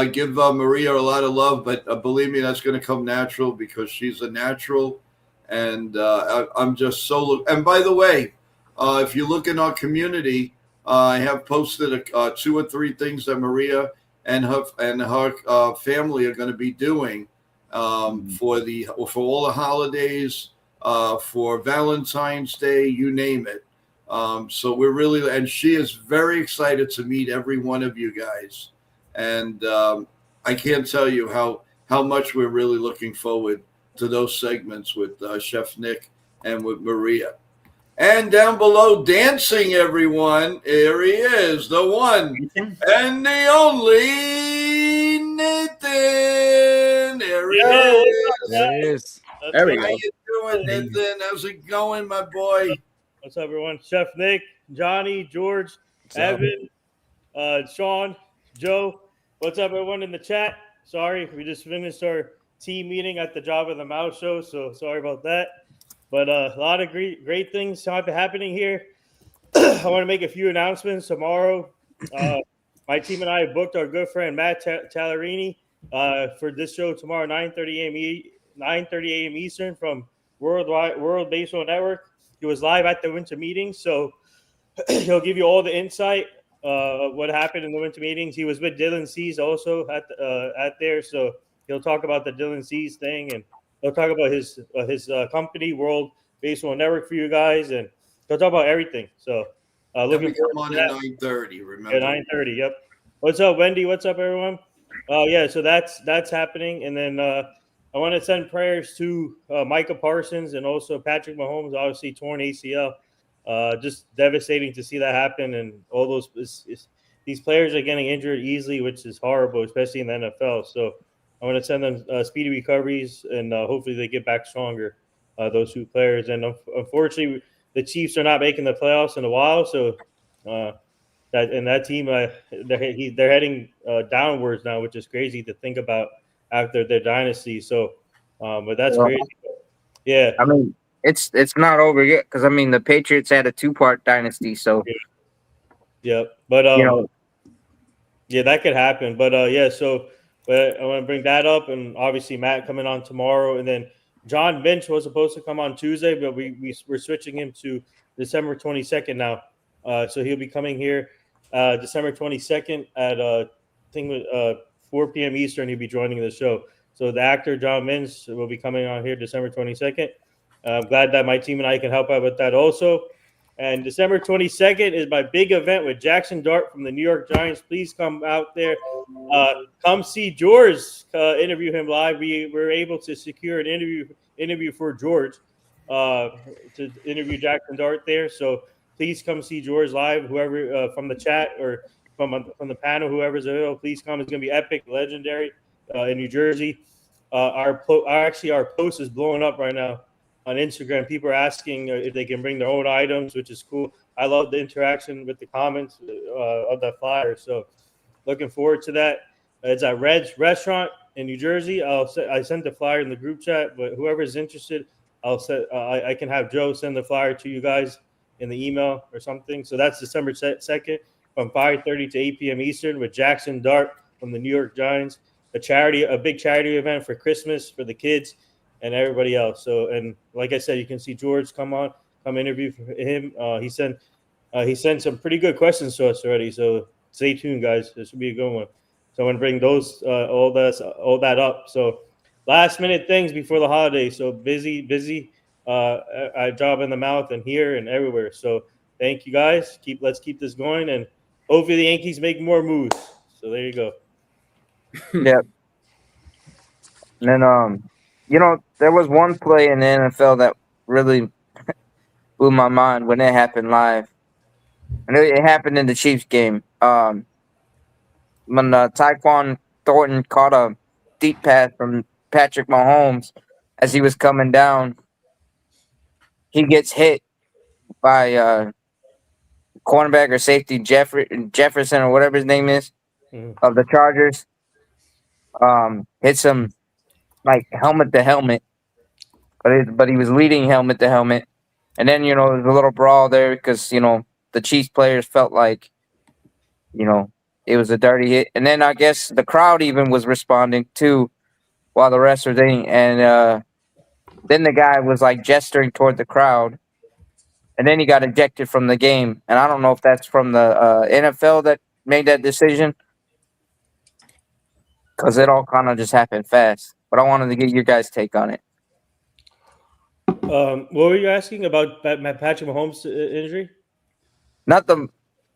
give Maria a lot of love, but believe me, that's going to come natural because she's a natural, and I'm just so. And by the way, if you look in our community, I have posted 2 or 3 things that Maria and her family are going to be doing for all the holidays, for Valentine's Day, you name it. So we're really, and she is very excited to meet every one of you guys. And I can't tell you how much we're really looking forward to those segments with Chef Nick and with Maria. And down below, dancing, everyone, here he is, the one and the only Nathan. There he is. There it is. There we How go. you doing, Nathan? How's it going, my boy? What's up, everyone? Chef Nick, Johnny, George, Evan, Sean, Joe. What's up, everyone in the chat? Sorry, we just finished our team meeting at the Job of the Mouse show, so sorry about that. But a lot of great things happening here. I want to make a few announcements tomorrow. My team and I have booked our good friend Matt Tallerini for this show tomorrow, 9:30 a.m. Eastern from World Baseball Network. He was live at the winter meetings, so he'll give you all the insight of what happened in the winter meetings. He was with Dylan Cease also at there, so he'll talk about the Dylan Cease thing, and he'll talk about his company, World Baseball Network, for you guys, and he'll talk about everything. So looking forward to that. At 9:30. Remember? At 9:30. Yep. What's up, Wendy? What's up, everyone? Yeah, so that's happening, and then I want to send prayers to Micah Parsons and also Patrick Mahomes, obviously torn ACL. Just devastating to see that happen, and all those these players are getting injured easily, which is horrible, especially in the NFL. So I want to send them speedy recoveries, and hopefully they get back stronger. Those 2 players, and unfortunately, the Chiefs are not making the playoffs in a while. So that team, they're heading downwards now, which is crazy to think about after their dynasty. So, but that's crazy. Yeah. I mean, it's not over yet because I mean the Patriots had a 2-part dynasty, so Yeah. But you know, yeah, that could happen. But yeah, so but I want to bring that up, and obviously Matt coming on tomorrow, and then John Bench was supposed to come on Tuesday, but we're switching him to December 22nd now. So he'll be coming here December 22nd at I think 4 p.m. Eastern. He'll be joining the show. So the actor John Mintz will be coming on here December 22nd. I'm glad that my team and I can help out with that also. And December 22nd is my big event with Jackson Dart from the New York Giants. Please come out there. Come see George interview him live. We were able to secure an interview for George to interview Jackson Dart there. So please come see George live. Whoever from the chat or from the panel, whoever's available, please come. It's going to be epic, legendary in New Jersey. Our post is blowing up right now on Instagram. People are asking if they can bring their own items, which is cool. I love the interaction with the comments of the flyer. So looking forward to that. It's at Red's Restaurant in New Jersey. I sent the flyer in the group chat, but whoever is interested, I can have Joe send the flyer to you guys in the email or something. So that's December 2nd from 5:30 to 8 p.m. Eastern with Jackson Dart from the New York Giants. A big charity event for Christmas for the kids and everybody else. So, and like I said, you can see George come interview for him. He sent some pretty good questions to us already. So stay tuned, guys. This will be a good one. So I want to bring those all that up. So last minute things before the holidays. So busy. I job in the mouth and here and everywhere. So thank you, guys. Let's keep this going, and hopefully the Yankees make more moves. So there you go. yeah. And then there was one play in the NFL that really blew my mind when it happened live. And it happened in the Chiefs game. When Tyquan Thornton caught a deep pass from Patrick Mahomes as he was coming down, he gets hit by cornerback or safety Jefferson or whatever his name is Mhm. of the Chargers. Hits him like helmet to helmet, but he was leading helmet to helmet. And then there's a little brawl there because the Chiefs players felt like you know it was a dirty hit. And then I guess the crowd even was responding too while the rest were eating. And then the guy was like gesturing toward the crowd, and then he got ejected from the game. And I don't know if that's from the NFL that made that decision because it all kind of just happened fast. But I wanted to get your guys' take on it. What were you asking about Patrick Mahomes' injury? Not the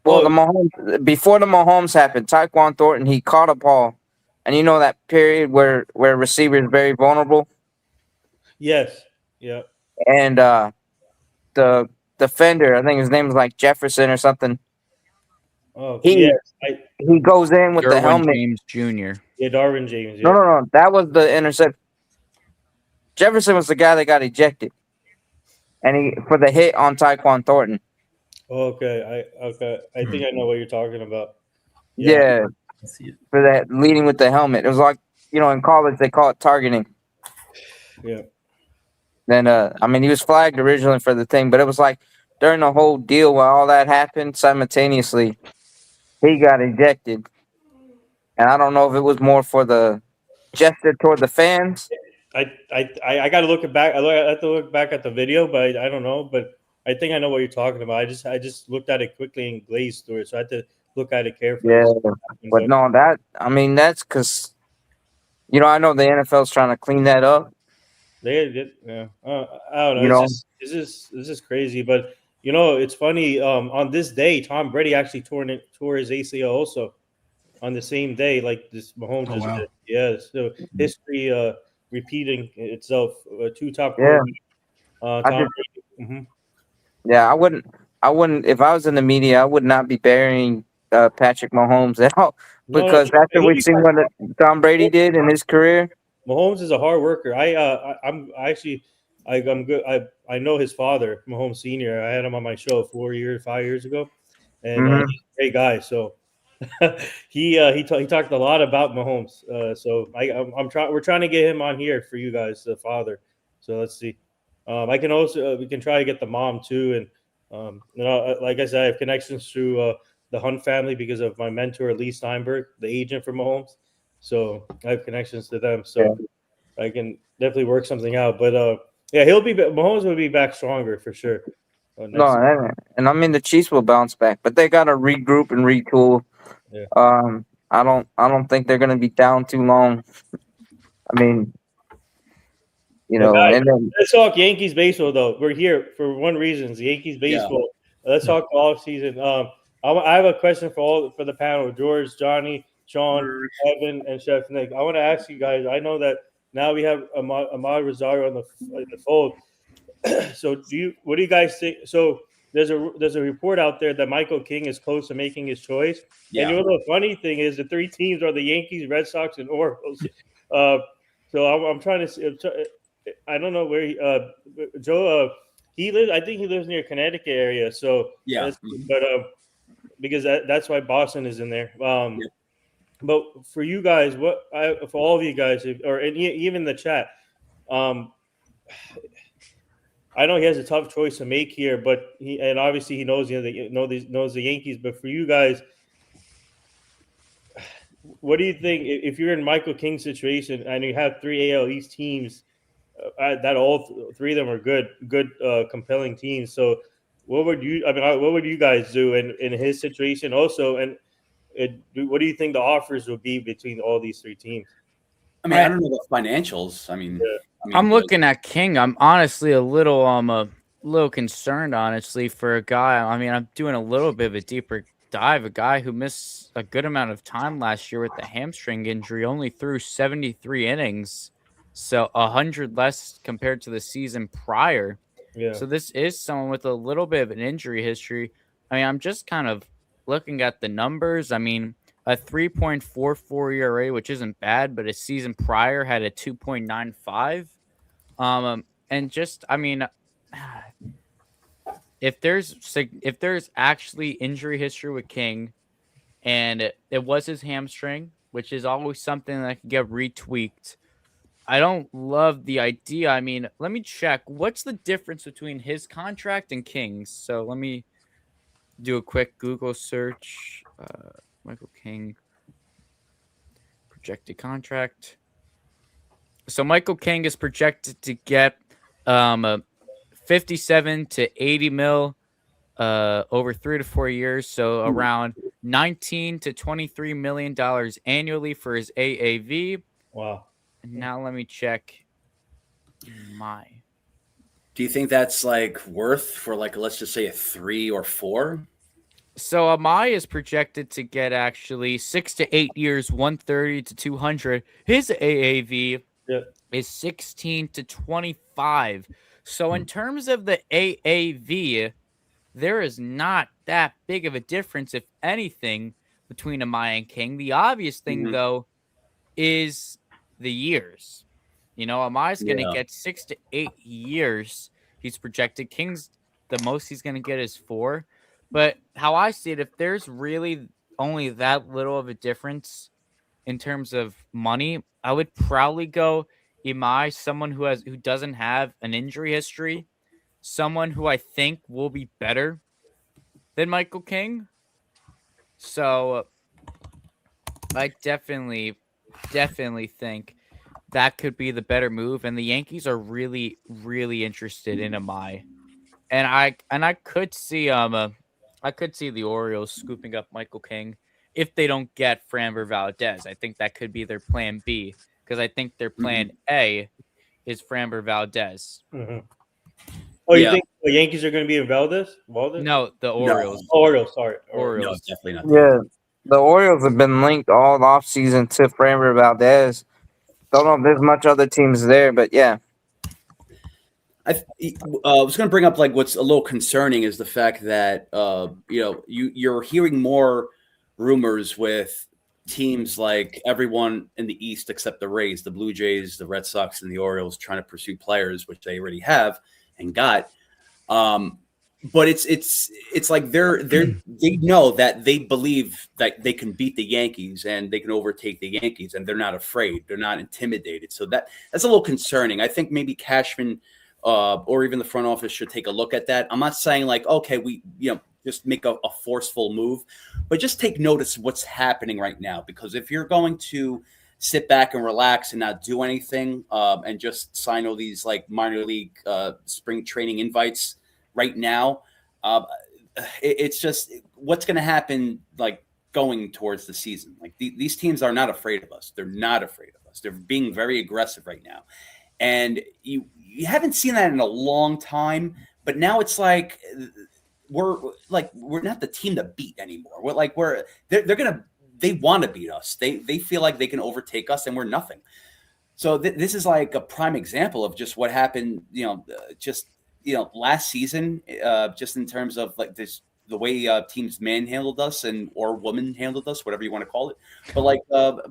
well, the Oh, Mahomes before the Mahomes happened. Tyquan Thornton he caught a ball, and that period where receivers are very vulnerable, yes. Yeah. and the defender, I think his name was like Jefferson or something. Oh, He yes. he goes in with the Derwin helmet. James Jr. Yeah, Darwin James. No, Yeah. no, no. That was the intercept. Jefferson was the guy that got ejected, and he for the hit on Tyquan Thornton. Okay. I think I know what you're talking about. Yeah. Yeah, I see it. for that leading with the helmet. It was like in college they call it targeting. Yeah. Then I mean he was flagged originally for the thing, but it was like during the whole deal while all that happened simultaneously, he got ejected. And I don't know if it was more for the gesture toward the fans. I got to look it back. I have to look back at the video, but I don't know. But I think I know what you're talking about. I just looked at it quickly and glazed through it, so I had to look at it carefully. Yeah, But but no, that's because I know the NFL's trying to clean that up. they did, yeah. I don't know. You know, It's just crazy. But it's funny. On this day, Tom Brady actually tore his ACL also on the same day, like this Mahomes Oh just wow. did. Yeah. So history repeating itself. Two top yeah, quarterbacks. I Tom just Brady. Mhm. yeah, I wouldn't if I was in the media, I would not be burying Patrick Mahomes out No, because after he'll we've be seen what Tom Brady did in his career, Mahomes is a hard worker. I'm actually I'm good. I know his father, Mahomes Senior. I had him on my show 4 years, 5 years ago, and hmm he's a great guy. So he talked a lot about Mahomes. So I'm trying. We're trying to get him on here for you guys, the father. So let's see. I can also we can try to get the mom too, and like I said, I have connections through the Hunt family because of my mentor Lee Steinberg, the agent for Mahomes. So I have connections to them. yeah, So I can definitely work something out. But yeah, Mahomes will be back stronger for sure. no, Next, and I mean the Chiefs will bounce back, but they got to regroup and retool. yeah. I don't think they're gonna be down too long. I mean, Well, guys, and then let's talk Yankees baseball though. We're here for one reason: it's Yankees Yeah. baseball. Let's talk off season. I have a question for the panel: George, Johnny, Sean, Evan, and Chef Nick. I want to ask you guys. I know that now we have Ahmad Rosario in the fold. So what do you guys think? So there's a report out there that Michael King is close to making his choice. And Yeah. the funny thing is the three teams are the Yankees, Red Sox, and Orioles. Uh, so I'm trying to see. I don't know where Joe. He lives. I think he lives near Connecticut area. So Yeah. but because that's why Boston is in there. Yep. But for you guys, for all of you guys, even the chat, I know he has a tough choice to make here, but obviously he knows knows the Yankees. But for you guys, what do you think if you're in Michael King's situation and you have three AL East teams that all three of them are good, compelling teams? So what would you? I mean, what would you guys do in his situation also? And what do you think the offers would be between all these three teams? I mean, I don't know the financials. I'm looking at King. I'm honestly a little concerned, honestly, for a guy. I mean, I'm doing a little bit of a deeper dive. A guy who missed a good amount of time last year with the hamstring injury, only threw 73 innings, so 100 less compared to the season prior. Yeah. So this is someone with a little bit of an injury history. I mean, I'm just kind of looking at the numbers. I mean, a 3.44 ERA, which isn't bad, but a season prior had a 2.95. And just, I mean, if there's actually injury history with King, and it was his hamstring, which is always something that can get retweaked. I don't love the idea. I mean, let me check. What's the difference between his contract and King's? So let me do a quick Google search. Michael King projected contract. So Michael King is projected to get 57 to 80 mil over 3 to 4 years, so around 19 to 23 million dollars annually for his AAV. Wow. And now let me check my. Do you think that's like worth for like, let's just say a 3 or 4? So Amai is projected to get actually 6 to 8 years, 130 to 200. His AAV is 16 to 25. So in terms of the AAV, there is not that big of a difference, if anything, between Amaya and King. The obvious thing, though, is the years. You know, Amaya's going to get 6 to 8 years. He's projected. King's the most he's going to get is 4. But how I see it, if there's really only that little of a difference in terms of money, I would probably go Imai, someone who doesn't have an injury history, someone who I think will be better than Michael King. So I definitely think that could be the better move. And the Yankees are really, really interested in Amai. And I could see the Orioles scooping up Michael King if they don't get Framber Valdez. I think that could be their plan B, because I think their plan A is Framber Valdez. Oh, you think the Yankees are going to be in Valdez? No, the Orioles. No. Orioles, sorry. Orioles. No, definitely not. Yeah, the Orioles have been linked all offseason to Framber Valdez. Don't know if there's much other teams there, but yeah. I was going to bring up like what's a little concerning is the fact that you're hearing more rumors with teams like everyone in the East except the Rays, the Blue Jays, the Red Sox, and the Orioles trying to pursue players, which they already have and got. But it's like they know that they believe that they can beat the Yankees and they can overtake the Yankees, and they're not afraid. They're not intimidated. So that's a little concerning. I think maybe Cashman or even the front office should take a look at that. I'm not saying like, okay, we just make a forceful move, but just take notice of what's happening right now. Because if you're going to sit back and relax and not do anything and just sign all these like minor league spring training invites right now, it's just what's going to happen like going towards the season. Like these teams are not afraid of us. They're not afraid of us. They're being very aggressive right now. And you haven't seen that in a long time, but now it's like we're not the team to beat anymore. They want to beat us. They feel like they can overtake us, and we're nothing. So this is like a prime example of just what happened. Last season, just in terms of like the way teams manhandled us or women handled us, whatever you want to call it.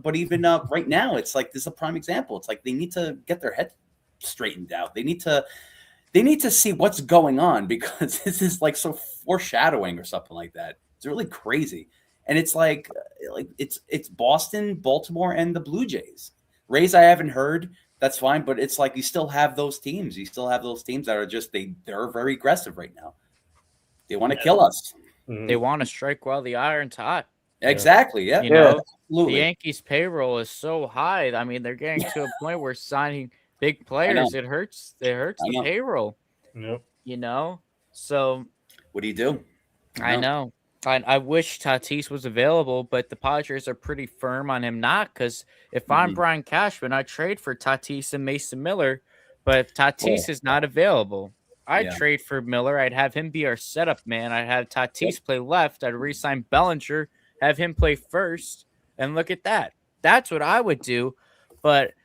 But even right now, it's like this is a prime example. It's like they need to get their head straightened out. They need to see what's going on, because this is like so foreshadowing or something like that. It's really crazy. And it's like it's Boston, Baltimore, and the Blue Jays. Rays, I haven't heard. That's fine, but it's like you still have those teams. You still have those teams that are just they're very aggressive right now. They want to kill us. They want to strike while the iron's hot. Exactly. Yeah. You know, absolutely. The Yankees' payroll is so high. I mean, they're getting to a point where signing big players, it hurts. It hurts the payroll. Yep. You know. So what do you do? I know. I wish Tatis was available, but the Padres are pretty firm on him not, because if I'm Brian Cashman, I trade for Tatis and Mason Miller, but if Tatis is not available, I'd trade for Miller. I'd have him be our setup man. I'd have Tatis play left. I'd re-sign Bellinger, have him play first, and look at that. That's what I would do. But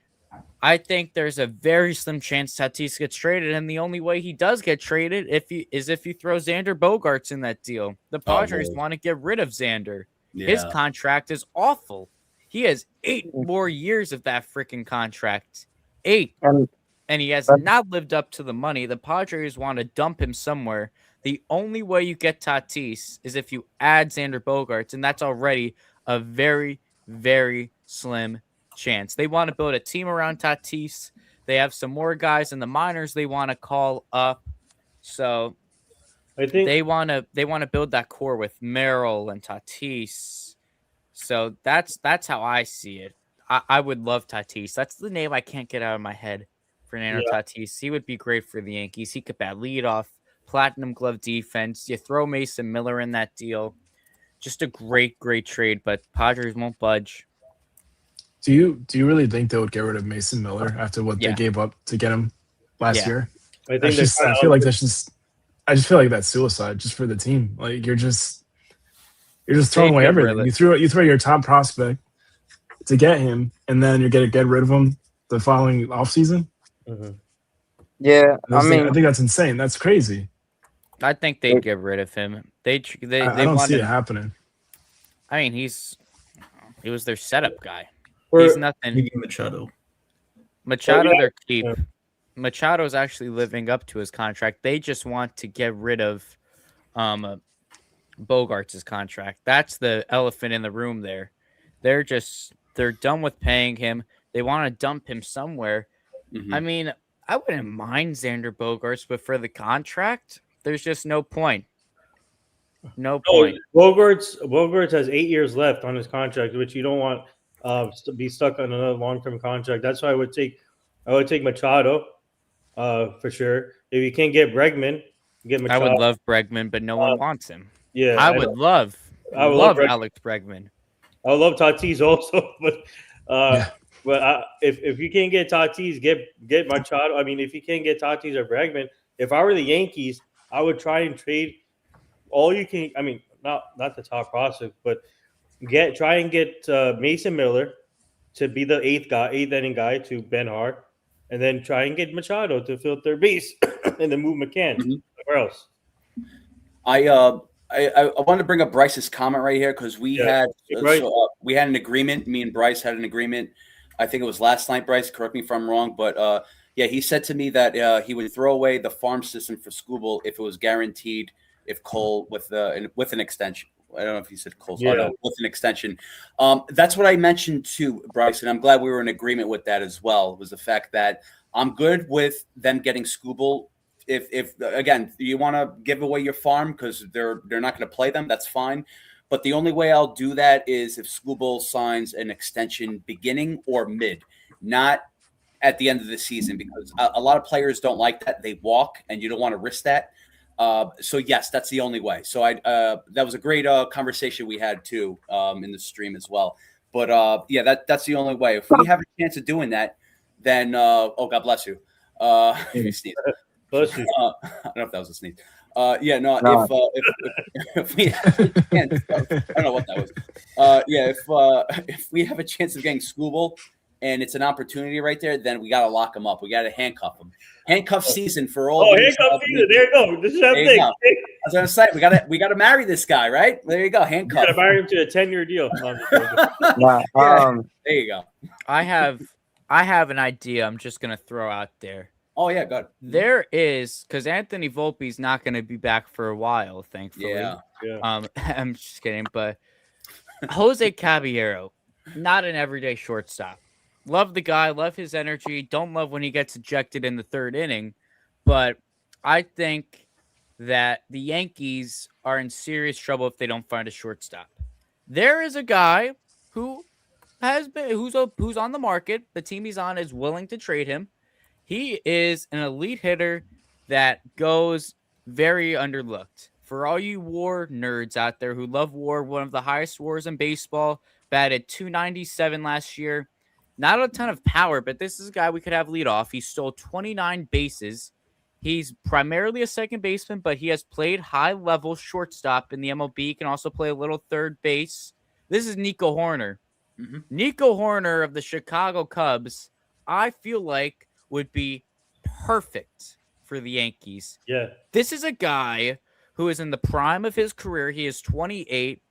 I think there's a very slim chance Tatis gets traded, and the only way he does get traded if you throw Xander Bogaerts in that deal. The Padres boy. want to get rid of Xander. His Yeah. contract is awful. He has 8 more years of that freaking contract. 8. And And he has but not lived up to the money. The Padres want to dump him somewhere. The only way you get Tatis is if you add Xander Bogaerts, and that's already a very, very slim chance. They want to build a team around Tatis. They have some more guys in the minors they want to call up. So I think they want to build that core with Merrill and Tatis. So that's how I see it. I would love Tatis. That's the name I can't get out of my head. Fernando Tatis. He would be great for the Yankees. He could bat leadoff, platinum glove defense. You throw Mason Miller in that deal. Just a great trade, but Padres won't budge. Do you really think they would get rid of Mason Miller after what they Yeah. gave up to get him last Yeah. year? I think That's they're just, kinda I feel like out- that's just, I just feel like that's suicide just for the team. Like you're just throwing They away get rid of everything. it. You throw your top prospect to get him, and then you're gonna get rid of him the following offseason. Mhm. yeah, I mean, I think that's insane. That's crazy. I think they'd get rid of him. They I don't want see it him. happening. I mean, he was their setup guy. For- He's nothing. Maybe Machado. Machado, yeah. their keep. Yeah. Machado's actually living up to his contract. They just want to get rid of Bogarts' contract. That's the elephant in the room there. They're done with paying him. They want to dump him somewhere. Mhm. I mean, I wouldn't mind Xander Bogaerts, but for the contract, there's just no point. No point. Bogarts has 8 years left on his contract, which you don't want to be stuck on another long-term contract. That's why I would take Machado for sure. If you can't get Bregman, get I Machado. would love Bregman, but no one wants him. Yeah, I would love Bregman. Alex Bregman. I would love Tatis also, but Yeah. if you can't get Tatis, get Machado. I mean, if you can't get Tatis or Bregman, if I were the Yankees, I would try and trade all you can. I mean, not the top prospect, but try and get Mason Miller to be the eighth inning guy to Ben Hart, and then try and get Machado to fill third base, and then move McCann. Mhm. Where else? I wanted to bring up Bryce's comment right here because we Yeah. had Bryce. we had an agreement. Me and Bryce had an agreement. I think it was last night. Bryce, correct me if I'm wrong, but yeah, he said to me that he would throw away the farm system for Skubal if it was guaranteed. If Cole with an extension, I don't know if he said Cole. Yeah. No, with an extension. That's what I mentioned too, Bryce, and I'm glad we were in agreement with that as well. Was the fact that I'm good with them getting Skubal. If again you want to give away your farm because they're not going to play them, that's fine. But the only way I'll do that is if Skubal signs an extension beginning or mid, not at the end of the season, because a lot of players don't like that. They walk, and you don't want to risk that. So yes, that's the only way. So that was a great conversation we had too in the stream as well. But yeah, that's the only way. If we have a chance of doing that, then oh, God bless you. You sneeze. Bless you. I don't know if that was a sneeze. Yeah, no. No. If we have a chance, I don't know what that was. Yeah, if we have a chance of getting Skubal and it's an opportunity right there, then we got to lock him up. We got to handcuff him. Handcuff season for all. Oh, these, handcuff season. There you go. This is that There you thing. go. I was gonna say we gotta marry this guy, right? There you go, You handcuff. gotta marry him to a 10-year deal. No, I'm just joking. nah, Yeah. There you go. I have an idea I'm just gonna throw out there. Oh yeah, good. There is because Anthony Volpe's not gonna be back for a while, thankfully. Yeah. Yeah. I'm just kidding, but Jose Caballero, not an everyday shortstop. Love the guy, love his energy. Don't love when he gets ejected in the third inning, but I think that the Yankees are in serious trouble if they don't find a shortstop. There is a guy who who's on the market. The team he's on is willing to trade him. He is an elite hitter that goes very underlooked. For all you WAR nerds out there who love WAR, one of the highest WARs in baseball, batted 297 last year. Not a ton of power, but this is a guy we could have lead off. He stole 29 bases. He's primarily a second baseman, but he has played high-level shortstop in the MLB. He can also play a little third base. This is Nico Horner. Mhm. Nico Horner of the Chicago Cubs I feel like would be perfect for the Yankees. Yeah. This is a guy who is in the prime of his career. He is 28,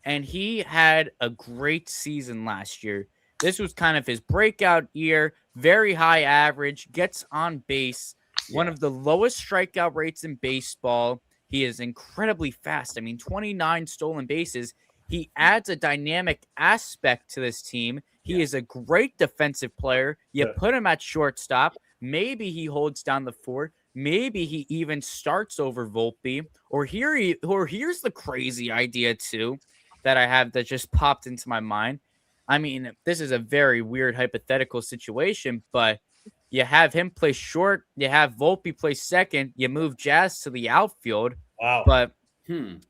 and he had a great season last year. This was kind of his breakout year, very high average, gets on base, one of the lowest strikeout rates in baseball. He is incredibly fast. I mean, 29 stolen bases. He adds a dynamic aspect to this team. He is a great defensive player. You put him at shortstop. Maybe he holds down the fort. Maybe he even starts over Volpe. Or here's the crazy idea too that I have that just popped into my mind. I mean, this is a very weird hypothetical situation, but you have him play short, you have Volpe play second, you move Jazz to the outfield. Wow. But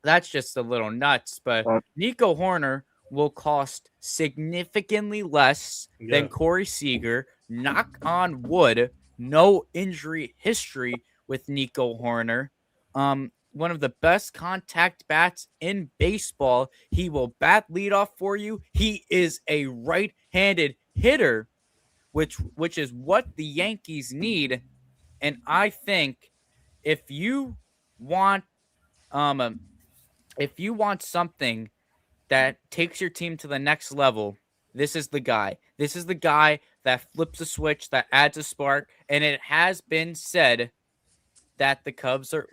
that's just a little nuts. But Nico Horner will cost significantly less than Corey Seager. Knock on wood, no injury history with Nico Horner. One of the best contact bats in baseball. He will bat leadoff for you. He is a right-handed hitter, which is what the Yankees need. And I think if you want something that takes your team to the next level, this is the guy. This is the guy that flips a switch, that adds a spark, and it has been said that the Cubs are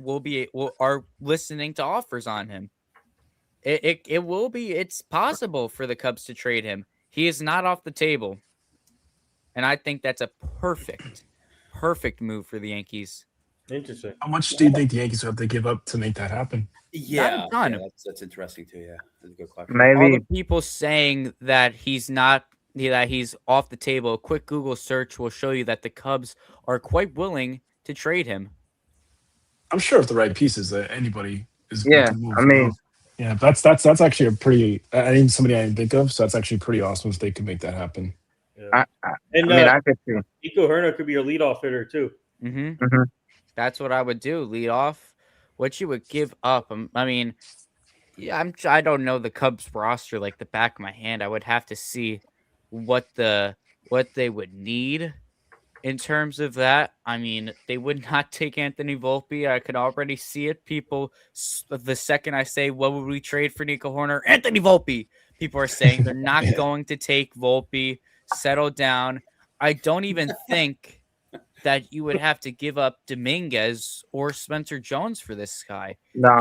listening to offers on him. It's possible for the Cubs to trade him. He is not off the table. And I think that's a perfect move for the Yankees. Interesting. How much do you think the Yankees will have to give up to make that happen? Yeah, Not a ton. that's interesting too. Yeah, that's a good question. All Maybe the people saying that he's off the table, a quick Google search will show you that the Cubs are quite willing to trade him. I'm sure if the right pieces, that anybody is. Yeah, to move, I mean- yeah, that's actually a pretty. I need somebody I didn't think of, so that's actually pretty awesome if they could make that happen. Yeah. I And mean, I could see. Nico Herner could be your leadoff hitter too. Mm-hmm. Mhm. That's what I would do. Lead off. What you would give up. I mean, yeah, I don't know the Cubs roster like the back of my hand. I would have to see what they would need in terms of that. I mean, they would not take Anthony Volpe. I could already see it. People, the second I say, what would we trade for Nico Horner? Anthony Volpe. People are saying they're not going to take Volpe. Settle down. I don't even think that you would have to give up Dominguez or Spencer Jones for this guy. No,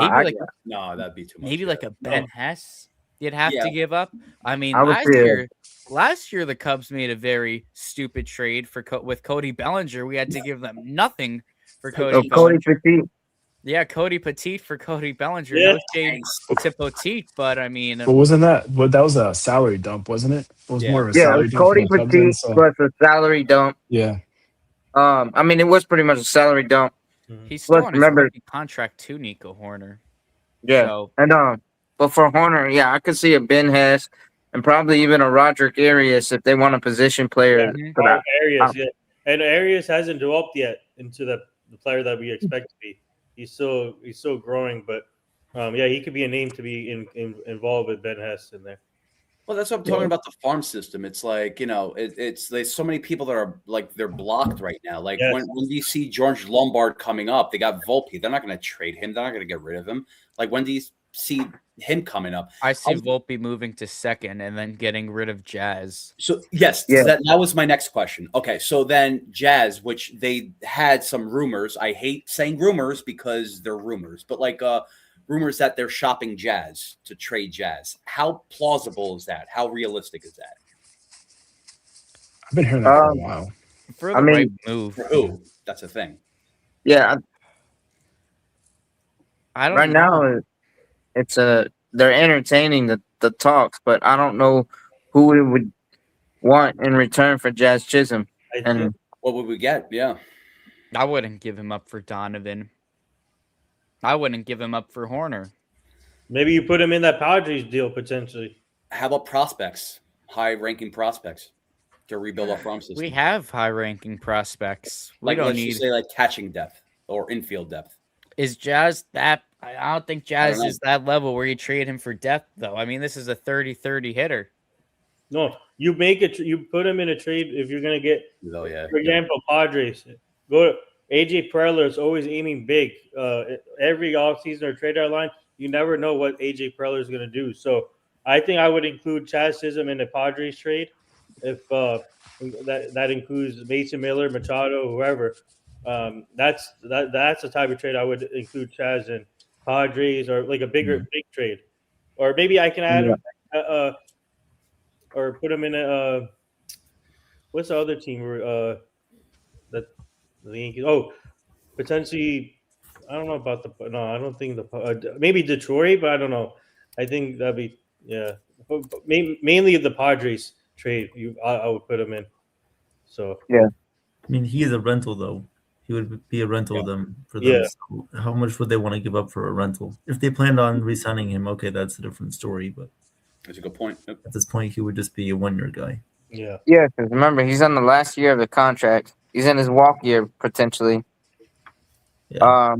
No, that'd be too much. Maybe yeah. like a Ben Hess you'd have Yeah. to give up. I mean, I would say last year the Cubs made a very stupid trade with Cody Bellinger. We had to give them nothing for Cody Cody Bellinger. Petit. Yeah, Cody Petit for Cody Bellinger. Yeah. No shade to Petit, but I mean, But wasn't that? But that was a salary dump, wasn't it? It was more of a Yeah, it salary was dump. Cody for the Cubs then, Petit so- plus a salary dump. Yeah. I mean, it was pretty much a salary dump. he's still Plus, on his remember- rookie contract to Nico Horner. Yeah, So, and but for Horner, yeah, I could see a Ben Hess and probably even a Roderick Arias if they want a position player. Mhm. For that. Arias, yeah. And Arias hasn't developed yet into the player that we expect to be. He's still growing, but yeah, he could be a name to be involved with Ben Hess in there. Well, that's what I'm talking about, the farm system. It's like, it's there's so many people that are like they're blocked right now. Like Yes. when you see George Lombard coming up, they got Volpe. They're not going to trade him. They're not going to get rid of him. Like when do you see him coming up? I see Volpe moving to second and then getting rid of Jazz. So yes, Yeah. that was my next question. Okay, so then Jazz, which they had some rumors. I hate saying rumors because they're rumors, but like rumors that they're shopping Jazz to trade Jazz. How plausible is that? How realistic is that? I've been hearing that for a while. For the I mean- right move. For who? That's a thing. Yeah, I don't right know. now they're entertaining the talks, but I don't know who we would want in return for Jazz Chisholm. I And think What would we get? Yeah. I wouldn't give him up for Donovan. I wouldn't give him up for Horner. maybe you put him in that Padres deal potentially. How about prospects? High-ranking prospects to rebuild our farm system. We have high-ranking prospects. We like don't let's need. just say like catching depth or infield depth. Is Jazz that? I don't think Jazz know. is that level where you trade him for depth, though. I mean, this is a 30-30 hitter. No, you you put him in a trade if you're gonna get, Oh yeah. for example, Padres. Go to AJ Preller is always aiming big. Every offseason or trade deadline, you never know what AJ Preller is gonna do. So I think I would include Chaz Chisholm in the Padres trade. If that includes Mason Miller, Machado, whoever. That's the type of trade I would include Chaz in. Padres or like a big trade, or maybe I can add him or put him in a what's the other team that the Yankees? Oh, potentially. I don't know about the no. I don't think maybe Detroit, but I don't know. I think that'd be but mainly the Padres trade. I would put him in. So I mean, he is a rental though. He would be a rental for them. Yeah. So how much would they want to give up for a rental? If they planned on re-signing him, okay, that's a different story. But That's a good point. Yep. at this point, he would just be a 1-year guy. yeah, Yeah, because remember, he's on the last year of the contract. He's in his walk year potentially. Yeah.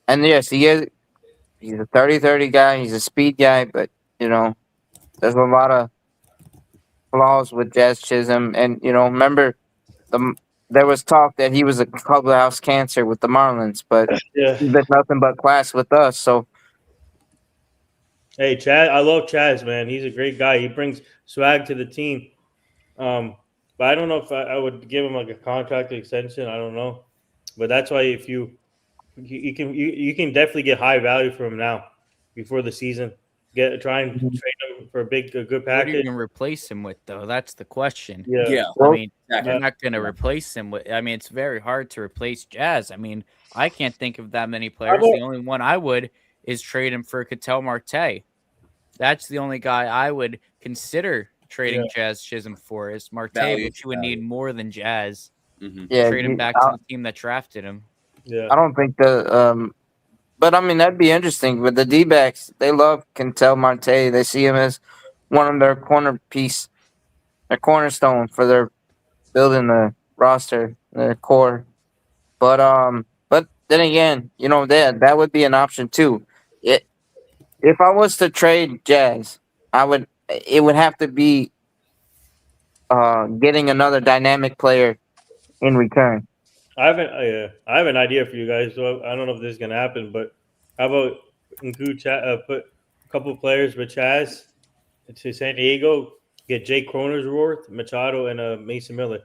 And yes, he is. He's a 30-30 guy. He's a speed guy, but there's a lot of flaws with Jazz Chisholm. And remember, there was talk that he was a clubhouse cancer with the Marlins, but yeah. he's been nothing but class with us. So Hey, Chaz, I love Chaz, man. He's a great guy. He brings swag to the team. But I don't know if I would give him like a contract extension. I don't know, but that's why if you can definitely get high value from him now before the season. Try and trade him for a good What are you package. going to replace him with, though? That's the question. Yeah. I mean, exactly. you're not going to replace him with. I mean, it's very hard to replace Jazz. I mean, I can't think of that many players. The only one I would is trade him for Ketel Marte. That's the only guy I would consider trading Jazz Chisholm for is Marte, Value, but you would need more than Jazz. yeah, Trade him back to the team that drafted him. Yeah. I don't think but I mean that'd be interesting. With the D-backs, they love Kentel Marte. They see him as one of their cornerstone for their building the roster, the core. But then again, that would be an option too. If I was to trade Jazz, it would have to be getting another dynamic player in return. I have an idea for you guys. So I don't know if this is gonna happen, but how about include put a couple of players with Chaz to San Diego, get Jake Cronenworth, Machado, and Mason Miller.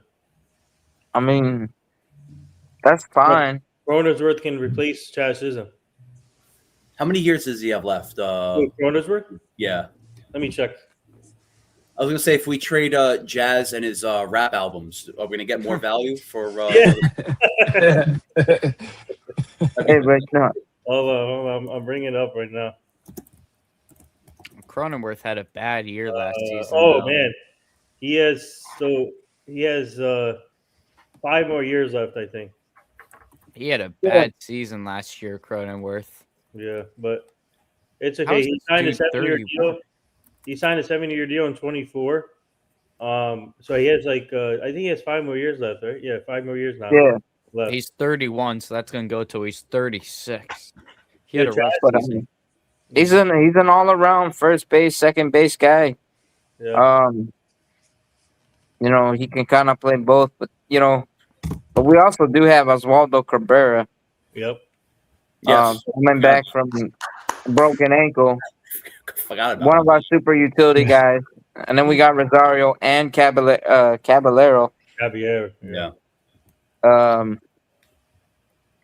I mean, that's fine. Cronenworth can replace Chaz Chisholm. How many years does he have left? Cronenworth? Yeah. Let me check. I was gonna say if we trade Jazz and his rap albums, are we gonna get more value for? Yeah. Hey, but no, Hold on. I'm bringing it up right now. Cronenworth had a bad year last season. Man, he has 5 more years left, I think. He had a bad season last year, Cronenworth. Yeah, but it's okay. How's He this signed a dude 7-year 31? deal. He signed a 7-year deal in 24. So he has I think he has 5 more years left, right? Yeah, 5 more years now. yeah, Left. He's 31, so that's going to go till he's 36. He had a Yeah, rough but I season. mean, he's an all around first base, second base guy. Yeah. He can kind of play both, but we also do have Oswaldo Cabrera. Yep. Yes. Coming back from a broken ankle. Forgot about One of our super utility guys. And then we got Rosario and Caballero. Javier. Yeah.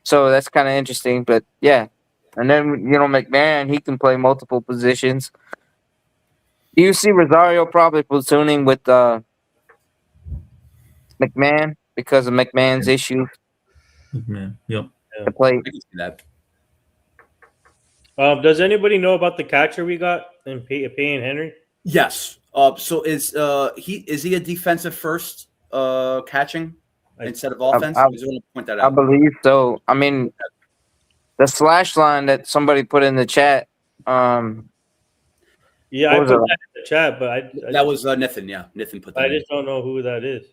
So that's kind of interesting, but yeah. And then McMahon, he can play multiple positions. You see Rosario probably platooning with McMahon because of McMahon's issues Man, yep. to play. I can see that. Does anybody know about the catcher we got in Payne Henry? Yes. So is he a defensive first catching instead of offense? I just want to point that I out. believe so. I mean, the slash line that somebody put in the chat. Yeah, I What put was that in the chat, but That was Nathan. Yeah, Nathan put that. I in. just don't know who that is.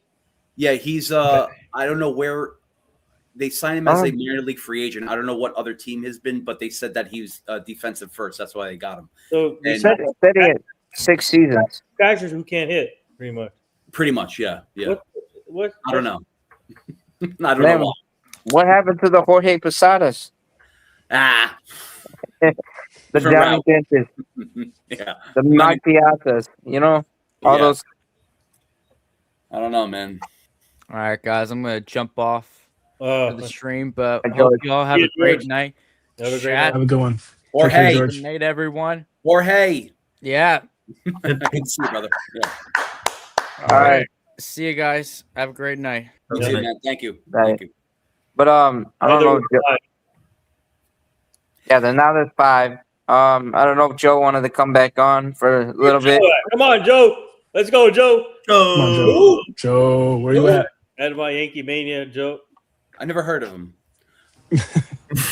Yeah, he's I don't know where they signed him as a minor league free agent. I don't know what other team has been, but they said that he was defensive first. That's why they got him. So And- said he had 6 seasons. catchers who can't hit, pretty much. Pretty much, yeah. What? I don't know. I don't Man, know why. what happened to the Jorge Posadas? Ah, The Different Johnny route. Benches, yeah. the Mike Piazzas, all Yeah. those. I don't know, man. All right, guys, I'm gonna jump off for the stream, but Hi, hope George. you all have See a you, great George. night. Have a great Chat. Have a good one. Or Take care, hey, George. Good night, everyone. or hey. Yeah. Good to see you, brother. Yeah. All right. See you guys. Have a great night. You Good too, night. man. Thank you. Right. Thank you. But I don't know. Yeah, then now there's 5. I don't know if Joe wanted to come back on for a little bit. Come on, Joe. Let's go, Joe. Come on, Joe. Ooh. Joe, where you at? At my YankeeMania, Joe. I never heard of him.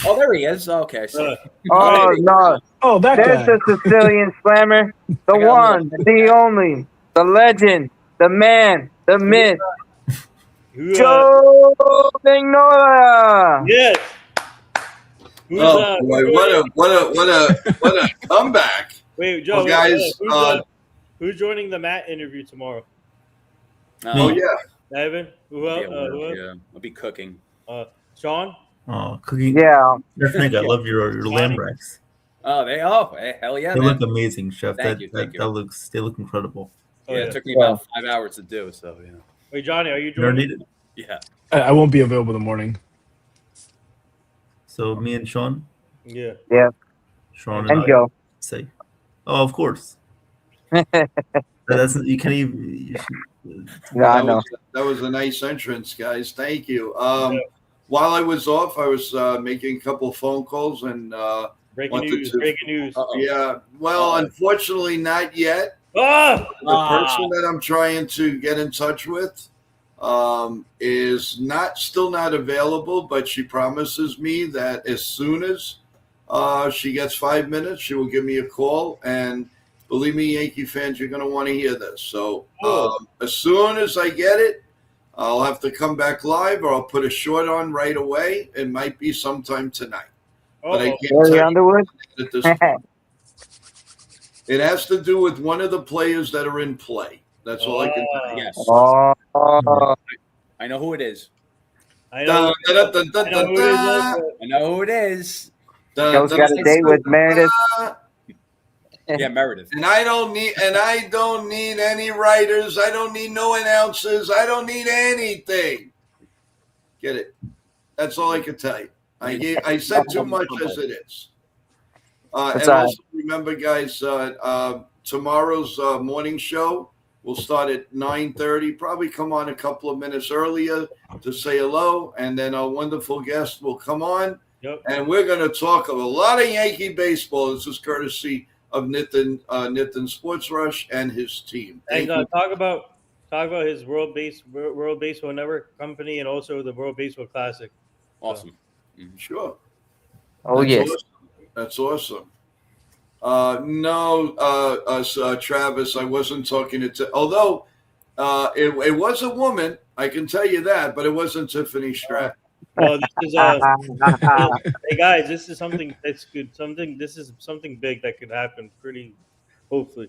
Oh, there he is. Okay, I see. Oh no, Oh, that there's guy. the Sicilian Slammer, the I got a one, the only, the legend, the man, the myth, Joe Vignola. Yes. Who's, Oh boy, what a comeback! Wait, Joe. Well, guys, who's joining the Matt interview tomorrow? Oh yeah, Evan. Who else? Who else? Yeah, I'll be cooking. Sean. Oh, cooking. Yeah, Chef Nick, I love your lamb racks. Oh, hey, hell yeah, They man. look amazing, Chef. Thank you. They look incredible. Oh, Yeah, it took me about 5 hours to do, so you know. Wait, Johnny, are you You already joining? did it. Yeah. I won't be available in the morning. So me and Sean, Yeah. Sean and I Joe. say, oh, of course. That's you can't even. Yeah, I know. that was a nice entrance, guys. Thank you. While I was off, I was making a couple phone calls and Breaking wanted news. to- Breaking news. Uh-oh. yeah. Well, unfortunately, not yet. Ah! The person that I'm trying to get in touch with is still not available, but she promises me that as soon as she gets 5 minutes, she will give me a call. And believe me, Yankee fans, you're going to want to hear this. So as soon as I get it, I'll have to come back live, or I'll put a short on right away. It might be sometime tonight, but I can't Barry tell you Underwood. at this point. It has to do with one of the players that are in play. That's all I can tell you. Yes. Oh, I know who it is. I know. Dun, dun, dun, dun, I know dun, who it is. dun. Also. I know who it is. Dun, Joe's dun, got a dun, date dun, with dun, Meredith. dun. Yeah, Meredith. And I don't need any writers. I don't need no announcers. I don't need anything. Get it? That's all I can tell you. I said too much as it is. That's And all right. also remember, guys, tomorrow's morning show will start at 9:30. Probably come on a couple of minutes earlier to say hello, and then our wonderful guest will come on, and we're going to talk a lot of Yankee baseball. This is courtesy of Nitin Sports Rush and his team. And Thank you. talk about his World Baseball Network company and also the World Baseball Classic. Awesome. Sure. Oh, yes. Awesome. That's awesome. No, Travis, I wasn't talking to. Although it was a woman, I can tell you that, but it wasn't Tiffany Stratton. Well, this is hey guys, this is something that's good. This is something big that could happen. Pretty, hopefully.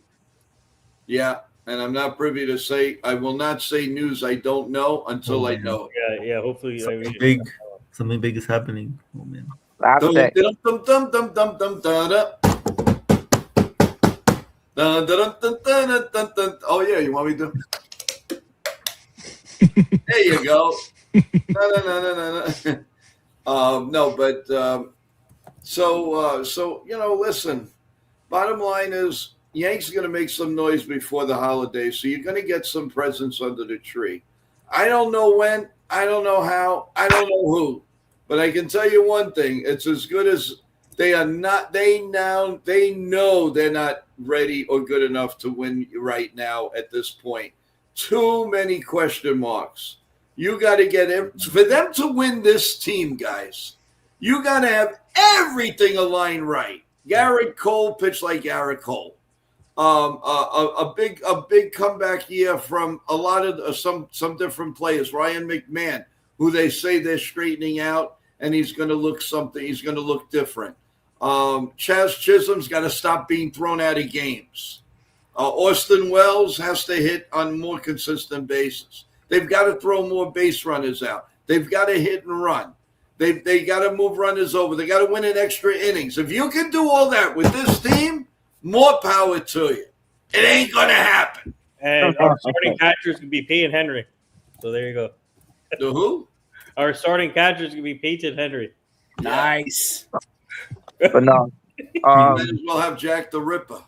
Yeah, and I'm not privy to say. I will not say news I don't know until I know it. Yeah. Hopefully, Something big is happening. Oh man. Dum, dum, dum, dum, dum, dum, dum, da, da. Dun, dun, dun, dun, dun, dun, dun. Oh yeah, you want me to? There you go. No, but so listen. Bottom line is, Yanks are going to make some noise before the holidays, so you're going to get some presents under the tree. I don't know when, I don't know how, I don't know who, but I can tell you one thing: it's as good as they are not. They know they're not ready or good enough to win right now at this point. Too many question marks. You got to get for them to win this team, guys. You got to have everything aligned right. Garrett Cole pitched like Garrett Cole. A big comeback year from a lot of some different players. Ryan McMahon, who they say they're straightening out, and he's going to look something. He's going to look different. Chaz Chisholm's got to stop being thrown out of games. Austin Wells has to hit on more consistent basis. They've got to throw more base runners out. They've got to hit and run. They got to move runners over. They got to win in extra innings. If you can do all that with this team, more power to you. It ain't going to happen. And our starting catchers can be Peyton Henry. So there you go. The who? Our starting catchers can be Peyton Henry. Nice. But no, You might as well have Jack the Ripper.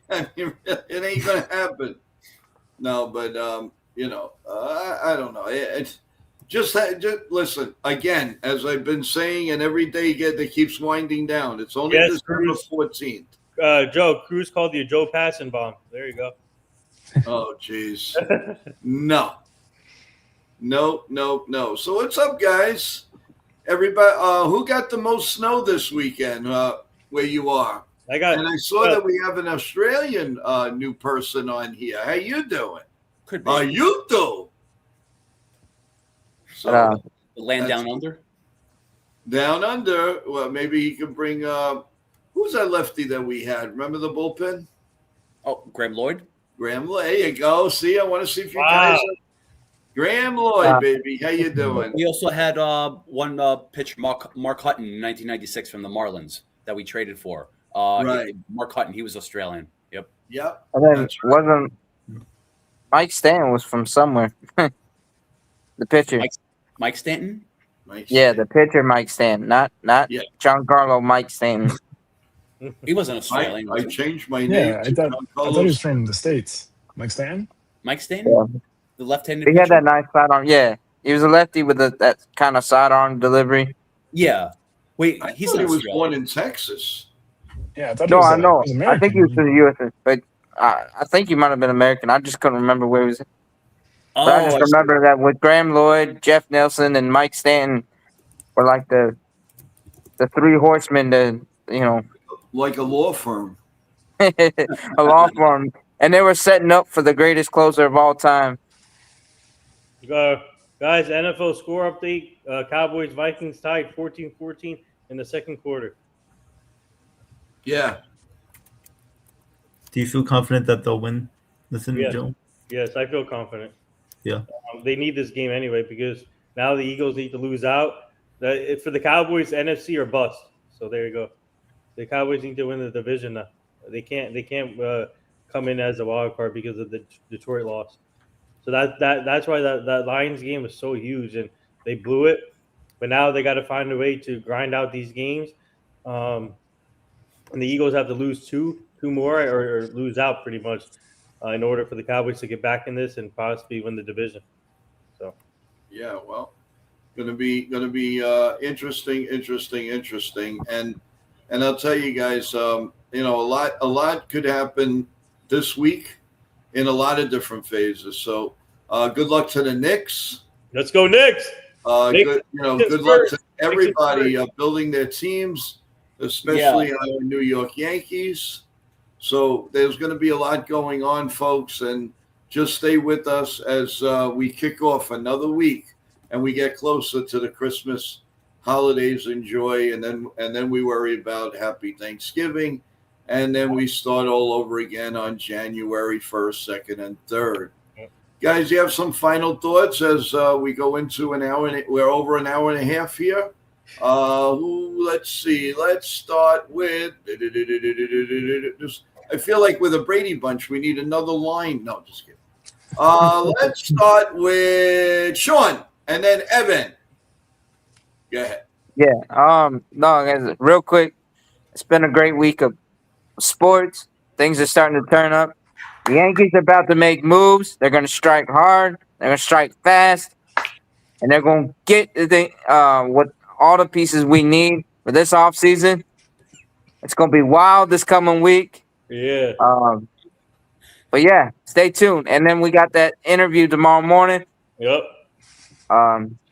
I mean, it ain't going to happen. No, but, I don't know. It's just listen, again, as I've been saying, and every day that keeps winding down. It's only Yes, December Cruz. 14th. Joe, Cruz called you Joe Passenbaum. There you go. Oh, jeez. No. So what's up, guys? Everybody, who got the most snow this weekend where you are? I got. And I saw that we have an Australian new person on here. How you doing? Could be. How you do? So The land that's- down under. down under. Well, maybe he can bring. Who's that lefty that we had? Remember the bullpen? Oh, Graham Lloyd. Graham Lloyd. There you go. See, I want to see if you Wow. guys. Graham Lloyd, baby. How you doing? We also had one pitcher, Mark Hutton, in 1996 from the Marlins that we traded for. Right. Mark Hutton, he was Australian. Yep. Yep. and then That's right. wasn't Mike was from somewhere. The pitcher. Mike Stanton. Nice. Yeah, the pitcher Mike Stanton, not Yeah. Giancarlo Mike Stanton. He wasn't Australian. I was he? changed my name. Yeah, I to thought Giancarlo. he was from the States. Mike Stanton? Mike Stanton, Yeah. the left-handed. He had pitcher? that nice sidearm. Yeah, he was a lefty with that kind of sidearm delivery. Yeah. Wait, I he's thought not he was Australian. born in Texas. Yeah, I thought No, he was, I know. he was I think he was American. to the U.S., but I think he might have been American. I just couldn't remember where he was. Oh, But I just I see. remember that with Graham Lloyd, Jeff Nelson, and Mike Stanton were like the three horsemen. Like a law firm. A law firm, and they were setting up for the greatest closer of all time. Guys, NFL score update. Cowboys Vikings tied 14-14 in the second quarter. Yeah. Do you feel confident that they'll win? Listen, Yes. Joe. Yes, I feel confident. Yeah. They need this game anyway because now the Eagles need to lose out. For the Cowboys, NFC or bust. So there you go. The Cowboys need to win the division now. They can't come in as a wild card because of the Detroit loss. So that's why that Lions game was so huge and they blew it. But now they got to find a way to grind out these games. And the Eagles have to lose two more or lose out pretty much in order for the Cowboys to get back in this and possibly win the division. So Yeah. Well, gonna be interesting, and I'll tell you guys, a lot could happen this week in a lot of different phases. So, good luck to the Knicks. let's go Knicks. Good luck to everybody building their teams, especially our New York Yankees. So there's going to be a lot going on, folks, and just stay with us as we kick off another week and we get closer to the Christmas holidays and joy, and then we worry about Happy Thanksgiving, and then we start all over again on January 1st, 2nd, and 3rd. Guys, you have some final thoughts as we go into an hour? We're over an hour and a half here. Let's see. Let's start with. I feel like with a Brady Bunch, we need another line. No, just kidding. Let's start with Sean and then Evan. Go ahead. Yeah. No, guys, real quick. It's been a great week of sports. Things are starting to turn up. The Yankees are about to make moves. They're going to strike hard. They're going to strike fast, and they're going to get what all the pieces we need for this offseason. It's going to be wild this coming week. Yeah. But yeah, stay tuned. And then we got that interview tomorrow morning. Yep.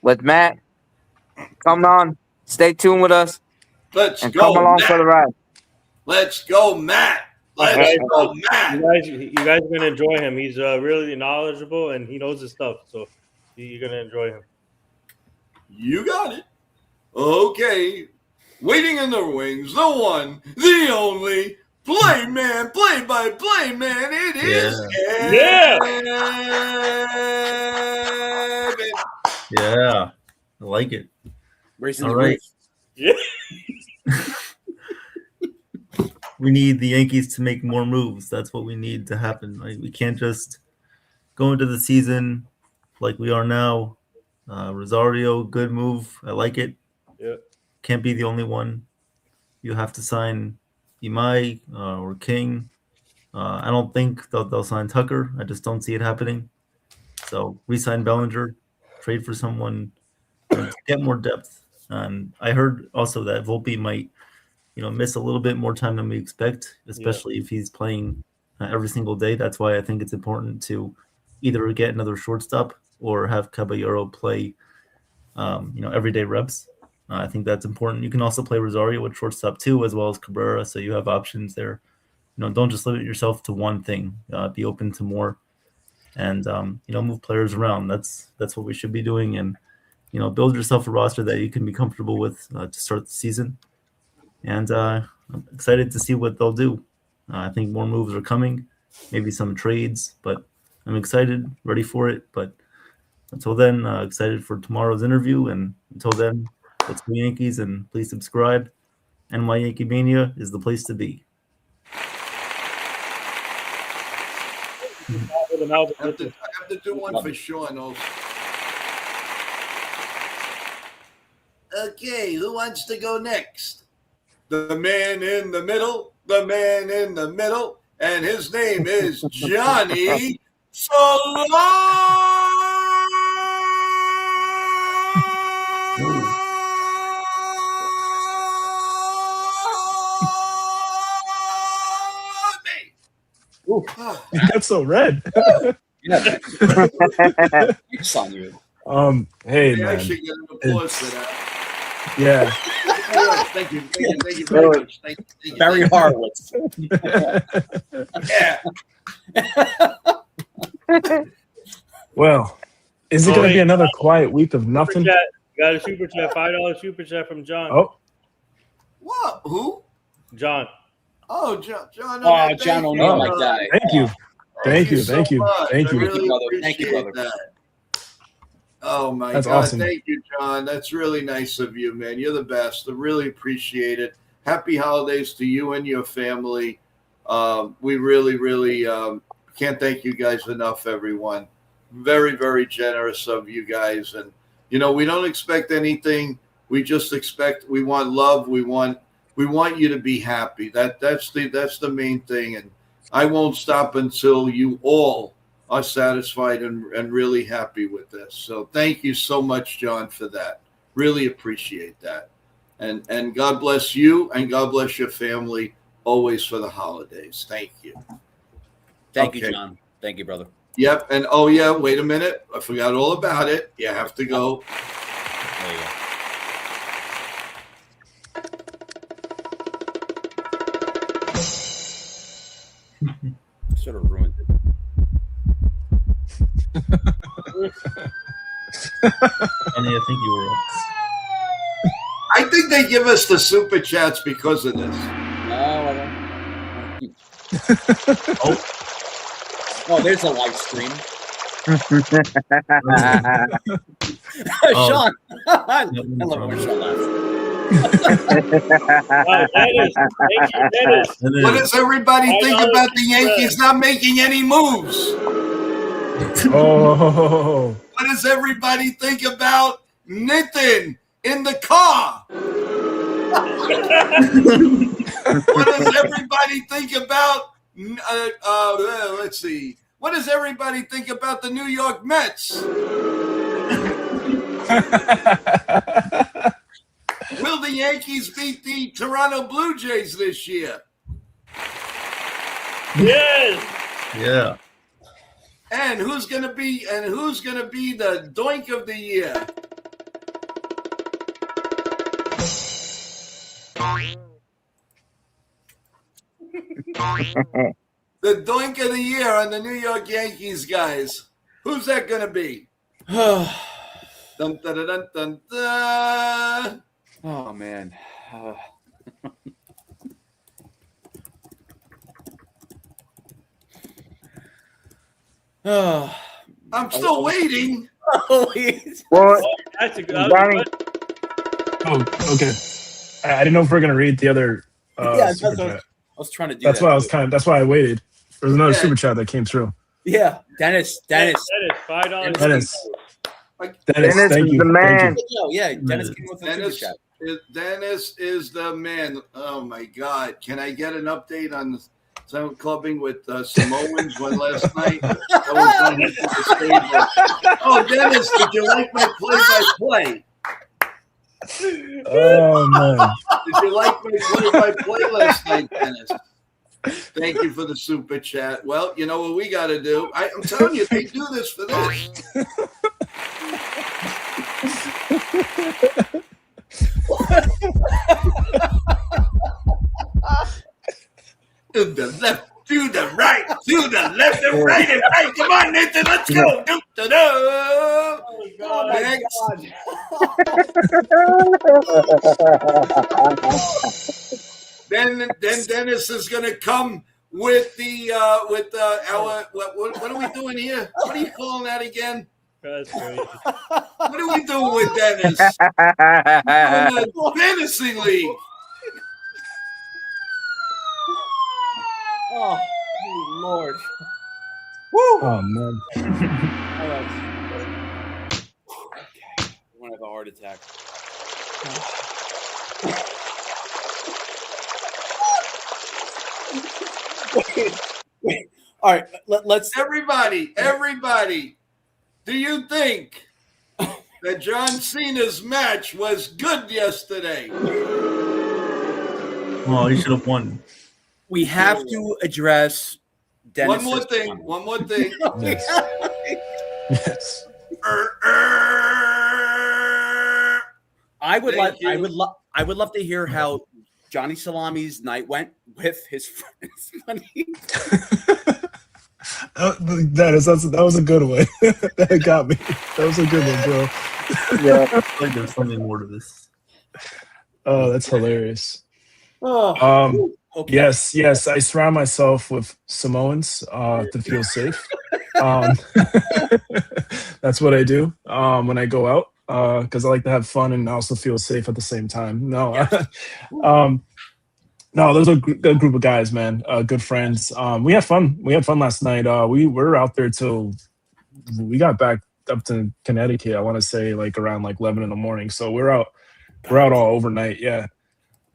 With Matt. Come on, stay tuned with us. Let's And go, come along Matt. for the ride. Let's go, Matt. Let's go, Matt. You guys are gonna enjoy him. He's really knowledgeable and he knows his stuff. So you're gonna enjoy him. You got it. Okay. Waiting in the wings, the one, the only Play man, play-by-play man. It is Yeah. Evan. Yeah, I like it. Raising All the right. roof. Yeah. We need the Yankees to make more moves. That's what we need to happen. Like, we can't just go into the season like we are now. Rosario, good move. I like it. Yeah. Can't be the only one. You have to sign Imai or King. I don't think they'll sign Tucker. I just don't see it happening. So re-sign Bellinger, trade for someone, get more depth. And I heard also that Volpe might, miss a little bit more time than we expect, especially if he's playing every single day. That's why I think it's important to either get another shortstop or have Caballero play, everyday reps. I think that's important. You can also play Rosario at shortstop too, as well as Cabrera, so you have options there. Don't just limit yourself to one thing. Be open to more, and move players around. That's what we should be doing, and build yourself a roster that you can be comfortable with to start the season. And I'm excited to see what they'll do. I think more moves are coming, maybe some trades, but I'm excited, ready for it. But until then, excited for tomorrow's interview. And until then, let's go Yankees, and please subscribe. And YankeeMania is the place to be. I have to do one for Sean also. Okay, who wants to go next? The man in the middle, and his name is Johnny Salami. That's so red. Yeah. It's on you. Hey, I man. should get an applause for that. Yeah. Thank you very much. Thank you. Barry Horowitz. Yeah. Well, is it going to be another quiet week of Super nothing? chat. Got a super chat, $5 super chat from John. Oh, What? Who? John. Oh, John. Oh, John O'Neill, my guy. thank you. Thank you. so Thank you. much. Thank I you. really brother. Thank you, appreciate brother. that. Oh my That's God! awesome. Thank you, John. That's really nice of you, man. You're the best. I really appreciate it. Happy holidays to you and your family. We really, really can't thank you guys enough, everyone. Very, very generous of you guys. And we don't expect anything. We just expect. We want love. We want you to be happy. That's the main thing. And I won't stop until you all are satisfied and really happy with this. So thank you so much, John, for that. Really appreciate that. And God bless you and God bless your family always for the holidays. Thank you. Thank Okay. you, John. Thank you, brother. Yep. And oh yeah, wait a minute. I forgot all about it. You have to go. There you go. Sort of ruined it. Honey, I think you were up. I think they give us the super chats because of this. No, oh, there's a live stream. Sean. I love it when Sean laughs. Dennis. Thank you, Dennis. What does everybody think about the Yankees not making any moves? oh. What does everybody think about Nathan in the car? What does everybody think about? Let's see. What does everybody think about the New York Mets? Will the Yankees beat the Toronto Blue Jays this year? Yes. Yeah. And who's gonna be the doink of the year? The doink of the year on the New York Yankees, guys. Who's that gonna be? Dun, dun, dun, dun, dun, dun. Oh man. Oh, I'm still waiting. Well, That's a good. Johnny, Oh, okay. I didn't know if we're gonna read the other yeah, super that's what chat. I was trying to do. That's that why I was too. that's why I waited. There was another Yeah. super chat that came through. Yeah, Dennis. That is $5. Dennis, Dennis thank is you. the man. Thank you. Yeah, Dennis came with a super Dennis, chat. Dennis is the man. Oh my God! Can I get an update on some clubbing with Samoans one last night? That was one heck of a stable. Oh, Dennis, did you like my play-by-play? Oh man. Did you like my play-by-play last night, Dennis? Thank you for the super chat. Well, you know what we got to do. I'm telling you, they do this for this. To the left, to the right, to the left and right and right. Come on, Nathan, let's go. Oh my Next. God. Then Dennis is gonna come with the our what are we doing here? What are you calling that again? That's crazy. What are we doing with Dennis? We're in a fantasy league. Oh, Lord. Woo! Oh man. All right. Okay. I want to have a heart attack. Wait. All right. Let's. Everybody, do you think that John Cena's match was good yesterday? Well, he should have won. We have to address Dennis. One more thing. Yes. Yes. I would Thank you. I would love to hear how Johnny Salami's night went with his friends. That was a good one. That got me. That was a good one, bro. Yeah. I feel like there's something more to this. Oh, that's hilarious. Oh, okay. Yes, I surround myself with Samoans to feel safe. That's what I do when I go out because I like to have fun and also feel safe at the same time. No, no, those are a good group of guys, man. Good friends. We had fun. We had fun last night. We were out there till we got back up to Connecticut. I want to say like around like 11 in the morning. So we're out all overnight. Yeah,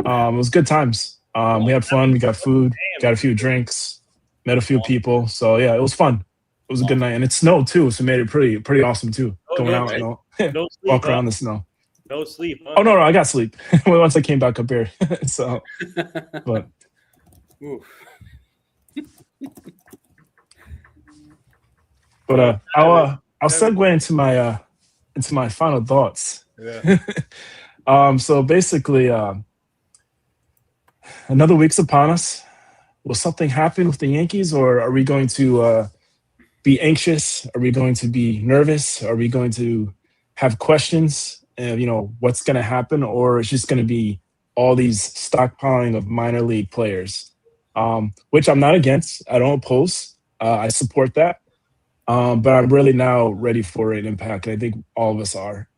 it was good times. We had fun. We got food. Got a few drinks. Met a few people. So yeah, it was fun. It was a good night, and it snowed too, so it made it pretty awesome too. Going out, you know, No sleep, walk around the snow. No sleep. Huh? Oh no, I got sleep once I came back up here. So, but Ooh. I'll segue into my final thoughts. Yeah. So basically, another week's upon us. Will something happen with the Yankees, or are we going to be anxious? Are we going to be nervous? Are we going to have questions? You know, what's going to happen, or it's just going to be all these stockpiling of minor league players, which I'm not against. I don't oppose. I support that. But I'm really now ready for an impact. And I think all of us are.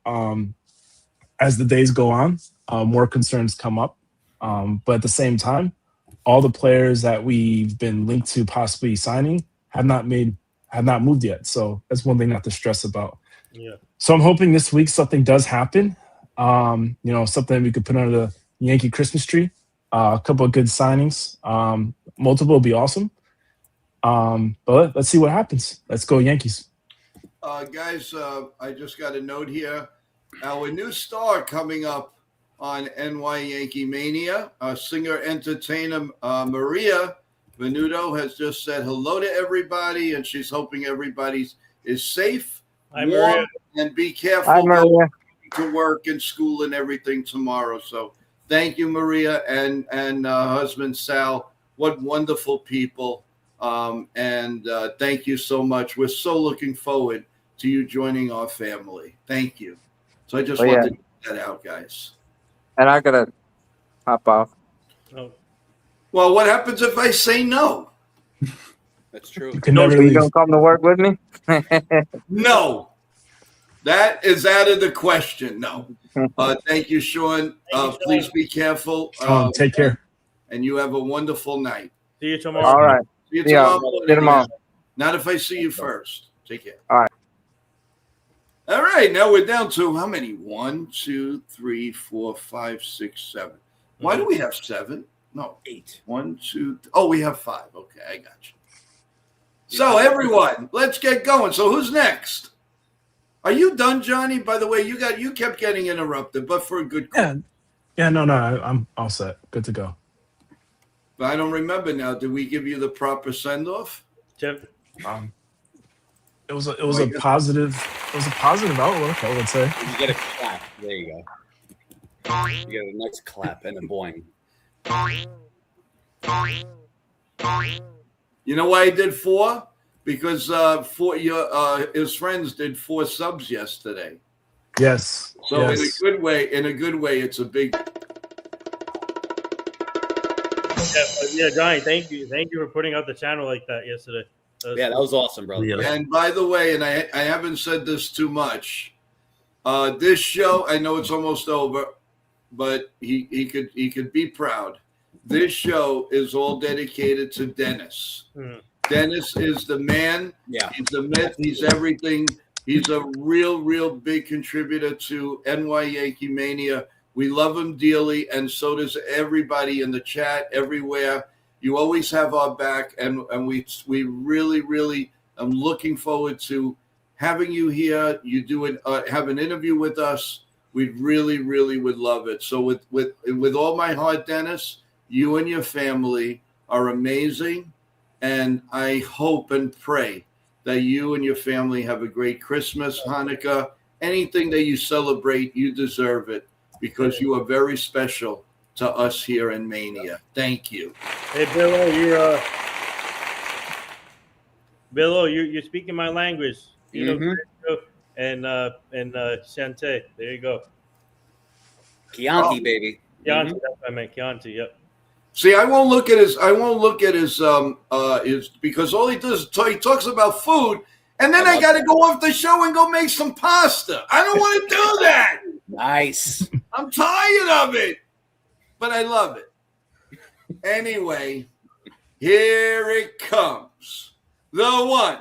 As the days go on, more concerns come up. But at the same time, all the players that we've been linked to possibly signing have not moved yet. So that's one thing not to stress about. Yeah. So I'm hoping this week something does happen. You know, something we could put under the Yankee Christmas tree. A couple of good signings. Multiple will be awesome. But let's see what happens. Let's go Yankees. Guys, I just got a note here. Our new star coming up on YankeeMania, singer-entertainer Maria Venuto has just said hello to everybody, and she's hoping everybody is safe, Hi, warm, Maria. and be careful Hi, Maria. to work and school and everything tomorrow. So thank you, Maria, and husband Sal. What wonderful people. And thank you so much. We're so looking forward to you joining our family. Thank you. So I just wanted to get that out, guys. And I gotta hop off. Oh. Well, what happens if I say no? That's true. You can No, never So you leave. gonna come to work with me? No, that is out of the question. No. Thank you, Sean. Thank you, Please Sean. be careful. Sean, take care. And you have a wonderful night. See you tomorrow. All right. See you Yeah. tomorrow See you tomorrow. morning. Not if I see you first. Take care. All right. All right. Now we're down to how many? 1, 2, 3, 4, 5, 6, 7. Why do we have 7? No. 8. 1, 2. Oh, we have 5. Okay, I got you. So everyone, let's get going. So who's next? Are you done, Johnny? By the way, you kept getting interrupted, but for a good call. Yeah, no, I'm all set. Good to go. But I don't remember now. Did we give you the proper send off? Jeff, It was a positive outlook, I would say. You get a clap. There you go. You get a nice clap and a boing. You know why I did 4? Because his friends did 4 subs yesterday. Yes. So yes. in a good way, it's a big. yeah, Johnny, thank you for putting out the channel like that yesterday. Yeah, that was awesome, brother. Yeah. And by the way, and I haven't said this too much. This show, I know it's almost over, but he could be proud. This show is all dedicated to Dennis. Dennis is the man. Yeah. He's the myth. He's everything. He's a real big contributor to YankeeMania. We love him dearly, and so does everybody in the chat everywhere. You always have our back, and we really am looking forward to having you here. You have an interview with us. We really would love it. So with all my heart, Dennis, you and your family are amazing, and I hope and pray that you and your family have a great Christmas, Hanukkah, anything that you celebrate. You deserve it because you are very special to us here in Mania. Thank you. Hey, Billo, you're speaking my language. You know, and Shante. There you go. Chianti, baby. Chianti, that's what I meant. Chianti, yep. See, I won't look at his because all he does is he talks about food, and then I got to go off the show and go make some pasta. I don't want to do that. Nice. I'm tired of it, but I love it. Anyway, here it comes. The one,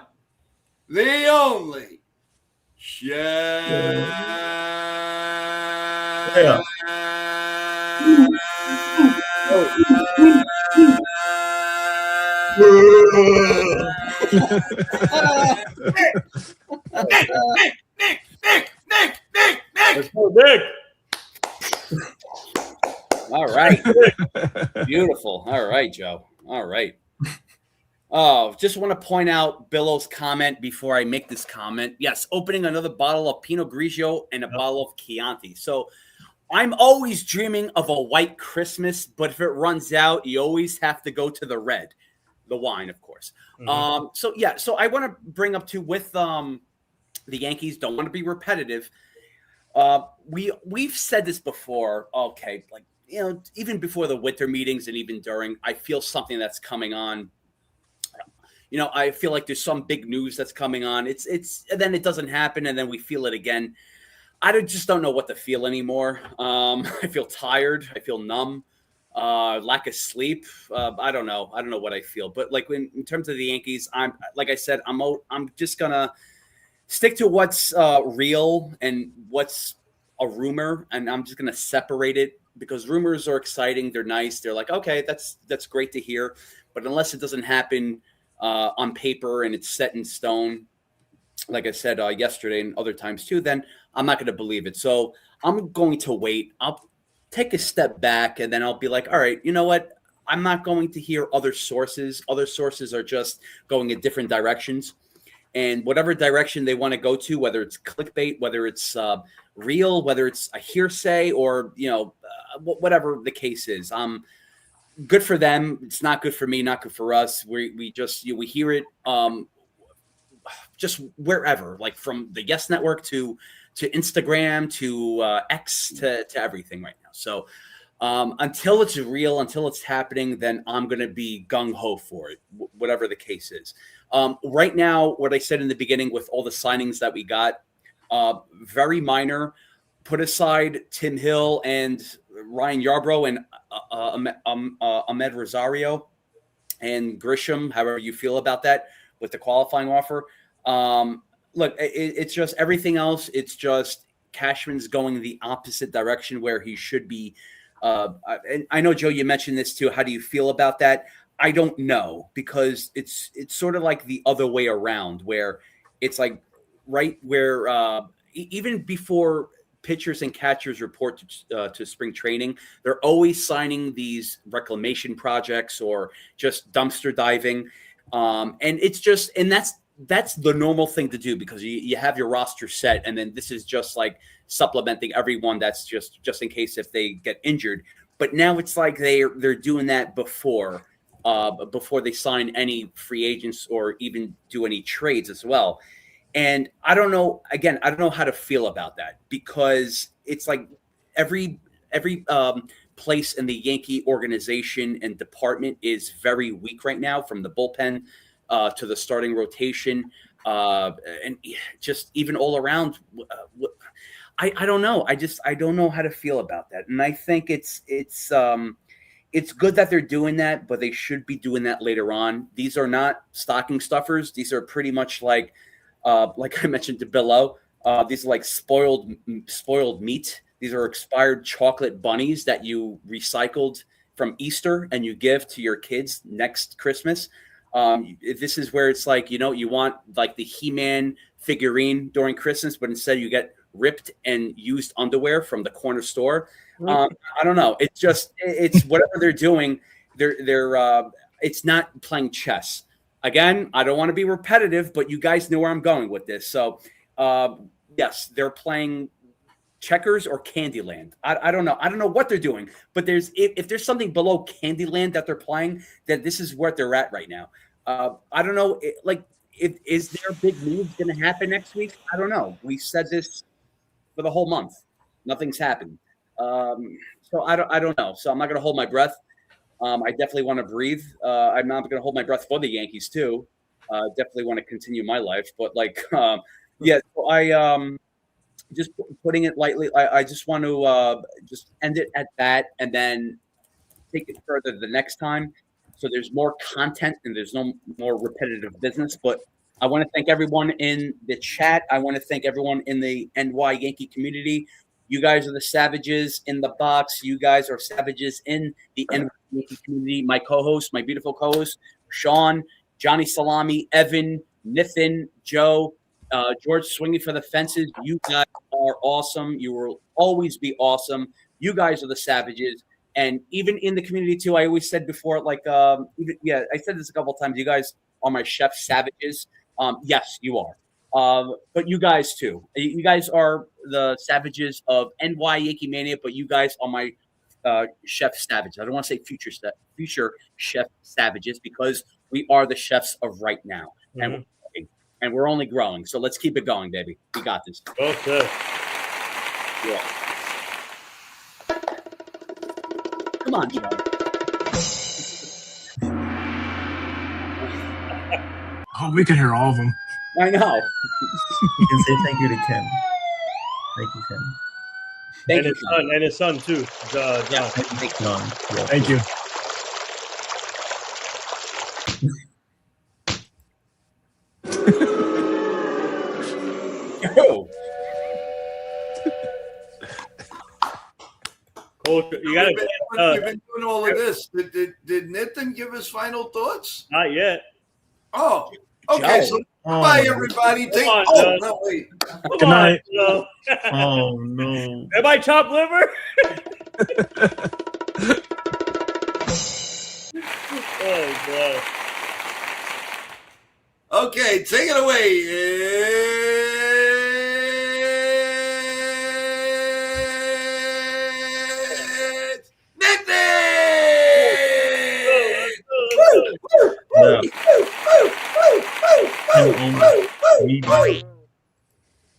the only, Chef. Yeah. Nick. Let's go, Nick. All right. Beautiful. All right, Joe. All right. Oh, just want to point out Billow's comment before I make this comment. Yes, opening another bottle of Pinot Grigio and a bottle of Chianti. So I'm always dreaming of a white Christmas, but if it runs out, you always have to go to the red, the wine, of course. So I want to bring up too with the Yankees. Don't want to be repetitive. We've said this before. Okay, like even before the winter meetings and even during, I feel something that's coming on. I feel like there's some big news that's coming on. It's and then it doesn't happen, and then we feel it again. I just don't know what to feel anymore. I feel tired. I feel numb. Lack of sleep. I don't know. I don't know what I feel. But like in terms of the Yankees, I'm just gonna stick to what's real and what's a rumor, and I'm just gonna separate it because rumors are exciting. They're nice. They're like, okay, that's great to hear. But unless it doesn't happen on paper and it's set in stone, like I said yesterday and other times too, then I'm not going to believe it. So I'm going to wait. I'll take a step back and then I'll be like, all right, you know what? I'm not going to hear other sources. Other sources are just going in different directions. And whatever direction they want to go to, whether it's clickbait, whether it's real, whether it's a hearsay or, whatever the case is, good for them. It's not good for me, not good for us. We just, we hear it just wherever, like from the Yes Network to Instagram, to X, to everything right now. So Until it's real, until it's happening, then I'm going to be gung ho for it, whatever the case is. Right now, what I said in the beginning with all the signings that we got, very minor. Put aside Tim Hill and Ryan Yarbrough and Ahmed Rosario and Grisham, however you feel about that with the qualifying offer. Look, it's just everything else. It's just Cashman's going the opposite direction where he should be. And I know, Joe, you mentioned this too. How do you feel about that? I don't know, because it's sort of like the other way around, where it's like right where even before pitchers and catchers report to spring training, they're always signing these reclamation projects or just dumpster diving. And it's just, and that's the normal thing to do, because you have your roster set, and then this is just like supplementing everyone that's just in case if they get injured. But now it's like they're doing that before they sign any free agents or even do any trades as well. And I don't know how to feel about that, because it's like every place in the Yankee organization and department is very weak right now, from the bullpen to the starting rotation, and just even all around. I don't know. I don't know how to feel about that. And I think it's good that they're doing that, but they should be doing that later on. These are not stocking stuffers. These are pretty much like I mentioned to Billo, these are like spoiled meat. These are expired chocolate bunnies that you recycled from Easter and you give to your kids next Christmas. This is where it's like, you want like the He-Man figurine during Christmas, but instead you get ripped and used underwear from the corner store. I don't know. It's whatever they're doing. They're it's not playing chess. Again, I don't want to be repetitive, but you guys know where I'm going with this. So, yes, they're playing checkers or Candyland. I don't know. I don't know what they're doing, but if there's something below Candyland that they're playing, then this is where they're at right now. I don't know. Is there a big move going to happen next week? I don't know. We said this for the whole month. Nothing's happened. So I don't know. So I'm not going to hold my breath. I definitely want to breathe. I'm not going to hold my breath for the Yankees too. Definitely want to continue my life, but yeah. So I just putting it lightly. I just want to just end it at that, and then take it further the next time. So there's more content and there's no more repetitive business. But I want to thank everyone in the chat. I want to thank everyone in the NY Yankee community. You guys are the savages in the box. You guys are savages in the NY Yankee community. My co-host, my beautiful co-host, Sean, Johnny Salami, Evan, Nathan, Joe, George swinging for the fences. You guys are awesome. You will always be awesome. You guys are the savages. And even in the community too, I always said before, I said this a couple of times. You guys are my chef savages. Yes, you are. But you guys too. You guys are the savages of NY YankeeMania, but you guys are my chef savages. I don't want to say future chef savages, because we are the chefs of right now. Mm-hmm. And we're only growing. So let's keep it going, baby. We got this. Okay. Yeah. Come on, Joe. Oh, we can hear all of them. I know. You can say thank you to Ken. Thank you, Ken. Thank you, son, and his son too. John. Yeah, Thank you. Coach, you got You've been doing all of this. Did Nathan give his final thoughts? Not yet. Oh, okay. So bye, everybody. Wait. Good night. Oh no. Am I chopped liver? Oh god. Okay, take it away.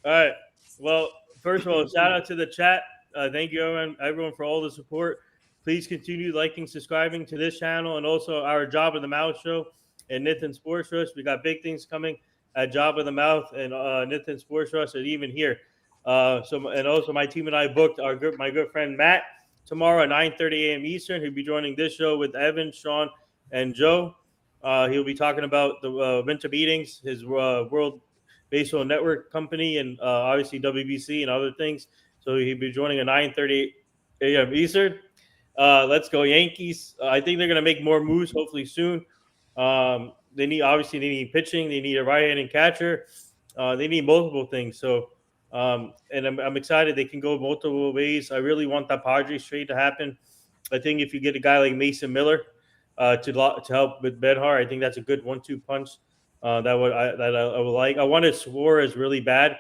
All right. Well, first of all, shout out to the chat. Thank you, everyone, for all the support. please continue liking, subscribing to this channel, and also our Job of the Mouth show and Nathan Sports Rush. We got big things coming at Job of the Mouth and Nathan Sports Rush, and even here. And also my team and I booked my good friend Matt tomorrow at 9:30 a.m. Eastern. He'll be joining this show with Evan, Sean, and Joe. He'll be talking about the winter meetings, his World Baseball Network company, and obviously WBC and other things. So he'll be joining at 9:30 a.m. Eastern. Let's go Yankees. I think they're going to make more moves hopefully soon. They need pitching. They need a right-handed catcher. They need multiple things. So, and I'm excited they can go multiple ways. I really want that Padres trade to happen. I think if you get a guy like Mason Miller to help with Benhar, I think that's a good 1-2 punch. That I would like. I wanted Suarez really bad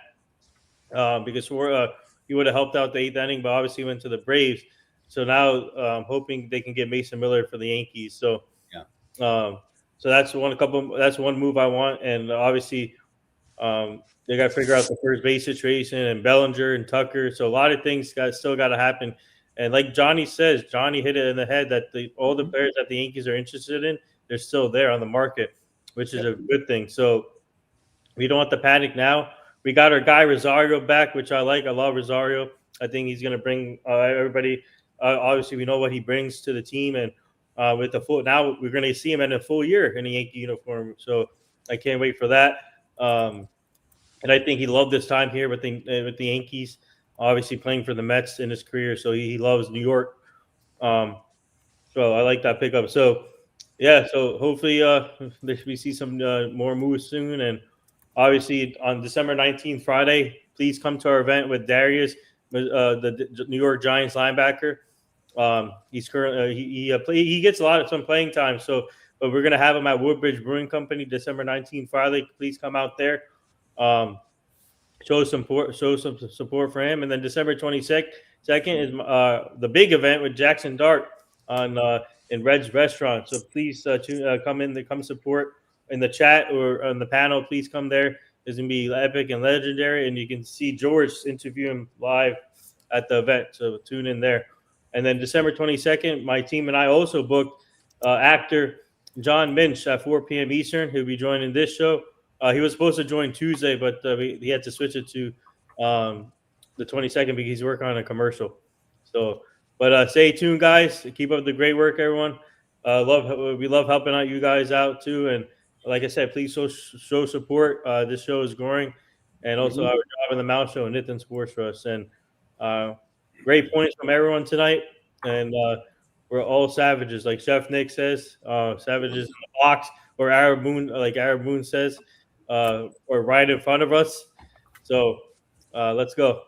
because Suarez he would have helped out the 8th inning, but obviously went to the Braves. So now I'm hoping they can get Mason Miller for the Yankees. So yeah. So that's one move I want, and obviously they got to figure out the first base situation and Bellinger and Tucker. So a lot of things still got to happen. And like Johnny says, Johnny hit it in the head that all the players that the Yankees are interested in, they're still there on the market, which is a good thing. So we don't have to panic now. We got our guy Rosario back, which I like. I love Rosario. I think he's going to bring everybody. Obviously, we know what he brings to the team, and with the full now we're going to see him in a full year in a Yankee uniform. So I can't wait for that. And I think he loved this time here with the Yankees. Obviously, playing for the Mets in his career, so he loves New York. So I like that pickup. So yeah, so hopefully we see some more moves soon. And obviously on December 19th, Friday, please come to our event with Darius, the New York Giants linebacker. He's currently he gets some playing time. So, but we're gonna have him at Woodbridge Brewing Company December 19th, Friday. Please come out there. Show some support for him. And then December 22nd is the big event with Jackson Dart on in Red's Restaurant. So please come support in the chat or on the panel. Please come there. It's gonna be epic and legendary, and you can see George interview him live at the event. So tune in there. And then December 22nd, my team and I also booked actor John Minch at 4 p.m. Eastern. He'll be joining this show. He was supposed to join Tuesday, but he had to switch it to the 22nd because he's working on a commercial. So, but stay tuned, guys. Keep up the great work, everyone. We love helping out you guys out too. And like I said, please show support. This show is growing, and also our Job in the Mouth show and Nathan Sports Rush. And great points from everyone tonight. And we're all savages, like Chef Nick says. Savages in the box, or Arab Moon, like Arab Moon says. Or right in front of us. So let's go.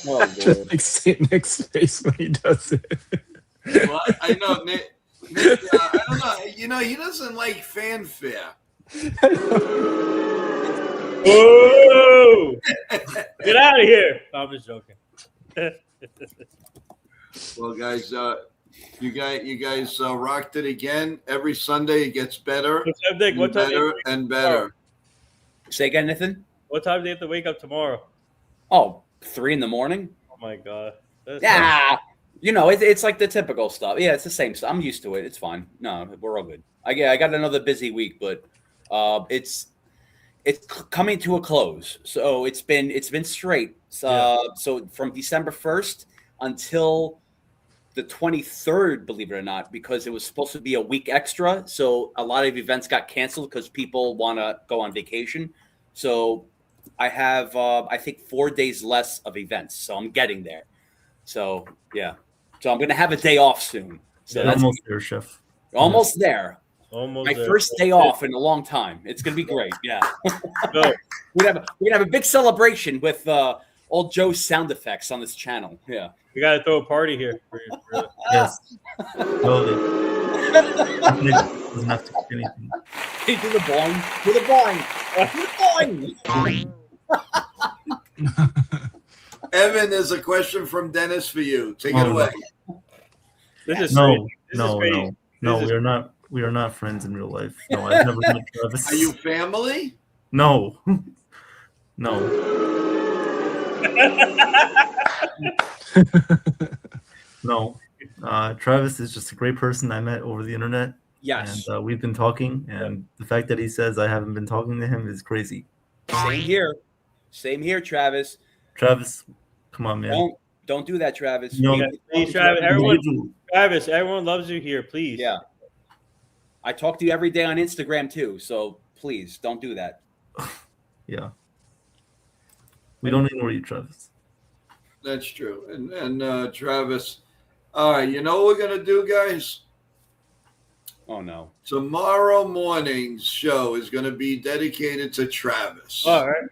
Oh, Just like St. Nick's face when he does it. Well, I know Nick I don't know. You know, he doesn't like fanfare. Whoa! Get out of here! I'm just joking. Well, guys, you guys rocked it again. Every Sunday it gets better, and better. Say again, Nathan. What time do you have to wake up tomorrow? Oh, 3 a.m. Oh my god. Yeah, you know it's like the typical stuff. Yeah, it's the same stuff. I'm used to it. It's fine. No, we're all good. I got another busy week, but it's coming to a close. So it's been straight. So from December 1st until the 23rd, believe it or not, because it was supposed to be a week extra. So a lot of events got canceled because people want to go on vacation. So I have, I think, 4 days less of events. So I'm getting there. So, yeah. So I'm going to have a day off soon. So that's almost there, Chef. Almost there. Almost my there. First day off in a long time. It's going to be great. Yeah. We're going to have a big celebration with old Joe's sound effects on this channel. Yeah. We got to throw a party here. Yes. Totally. Doesn't have to cook anything. Do the boing. Do the boing. Do the boing. Evan, there's a question from Dennis for you. Take it away. No. We are not friends in real life. No, I've never met Travis. Are you family? No. No. No. Travis is just a great person I met over the internet. Yes. And we've been talking, and the fact that he says I haven't been talking to him is crazy. Same here. Same here, Travis. Travis, come on, man. Don't do that, Travis. No. Yeah, please, Travis. Everyone loves you here. Please. Yeah. I talk to you every day on Instagram too, so please don't do that. Yeah. We don't ignore you, Travis. That's true. And Travis, all right, you know what we're going to do, guys? Oh, no. Tomorrow morning's show is going to be dedicated to Travis. All right.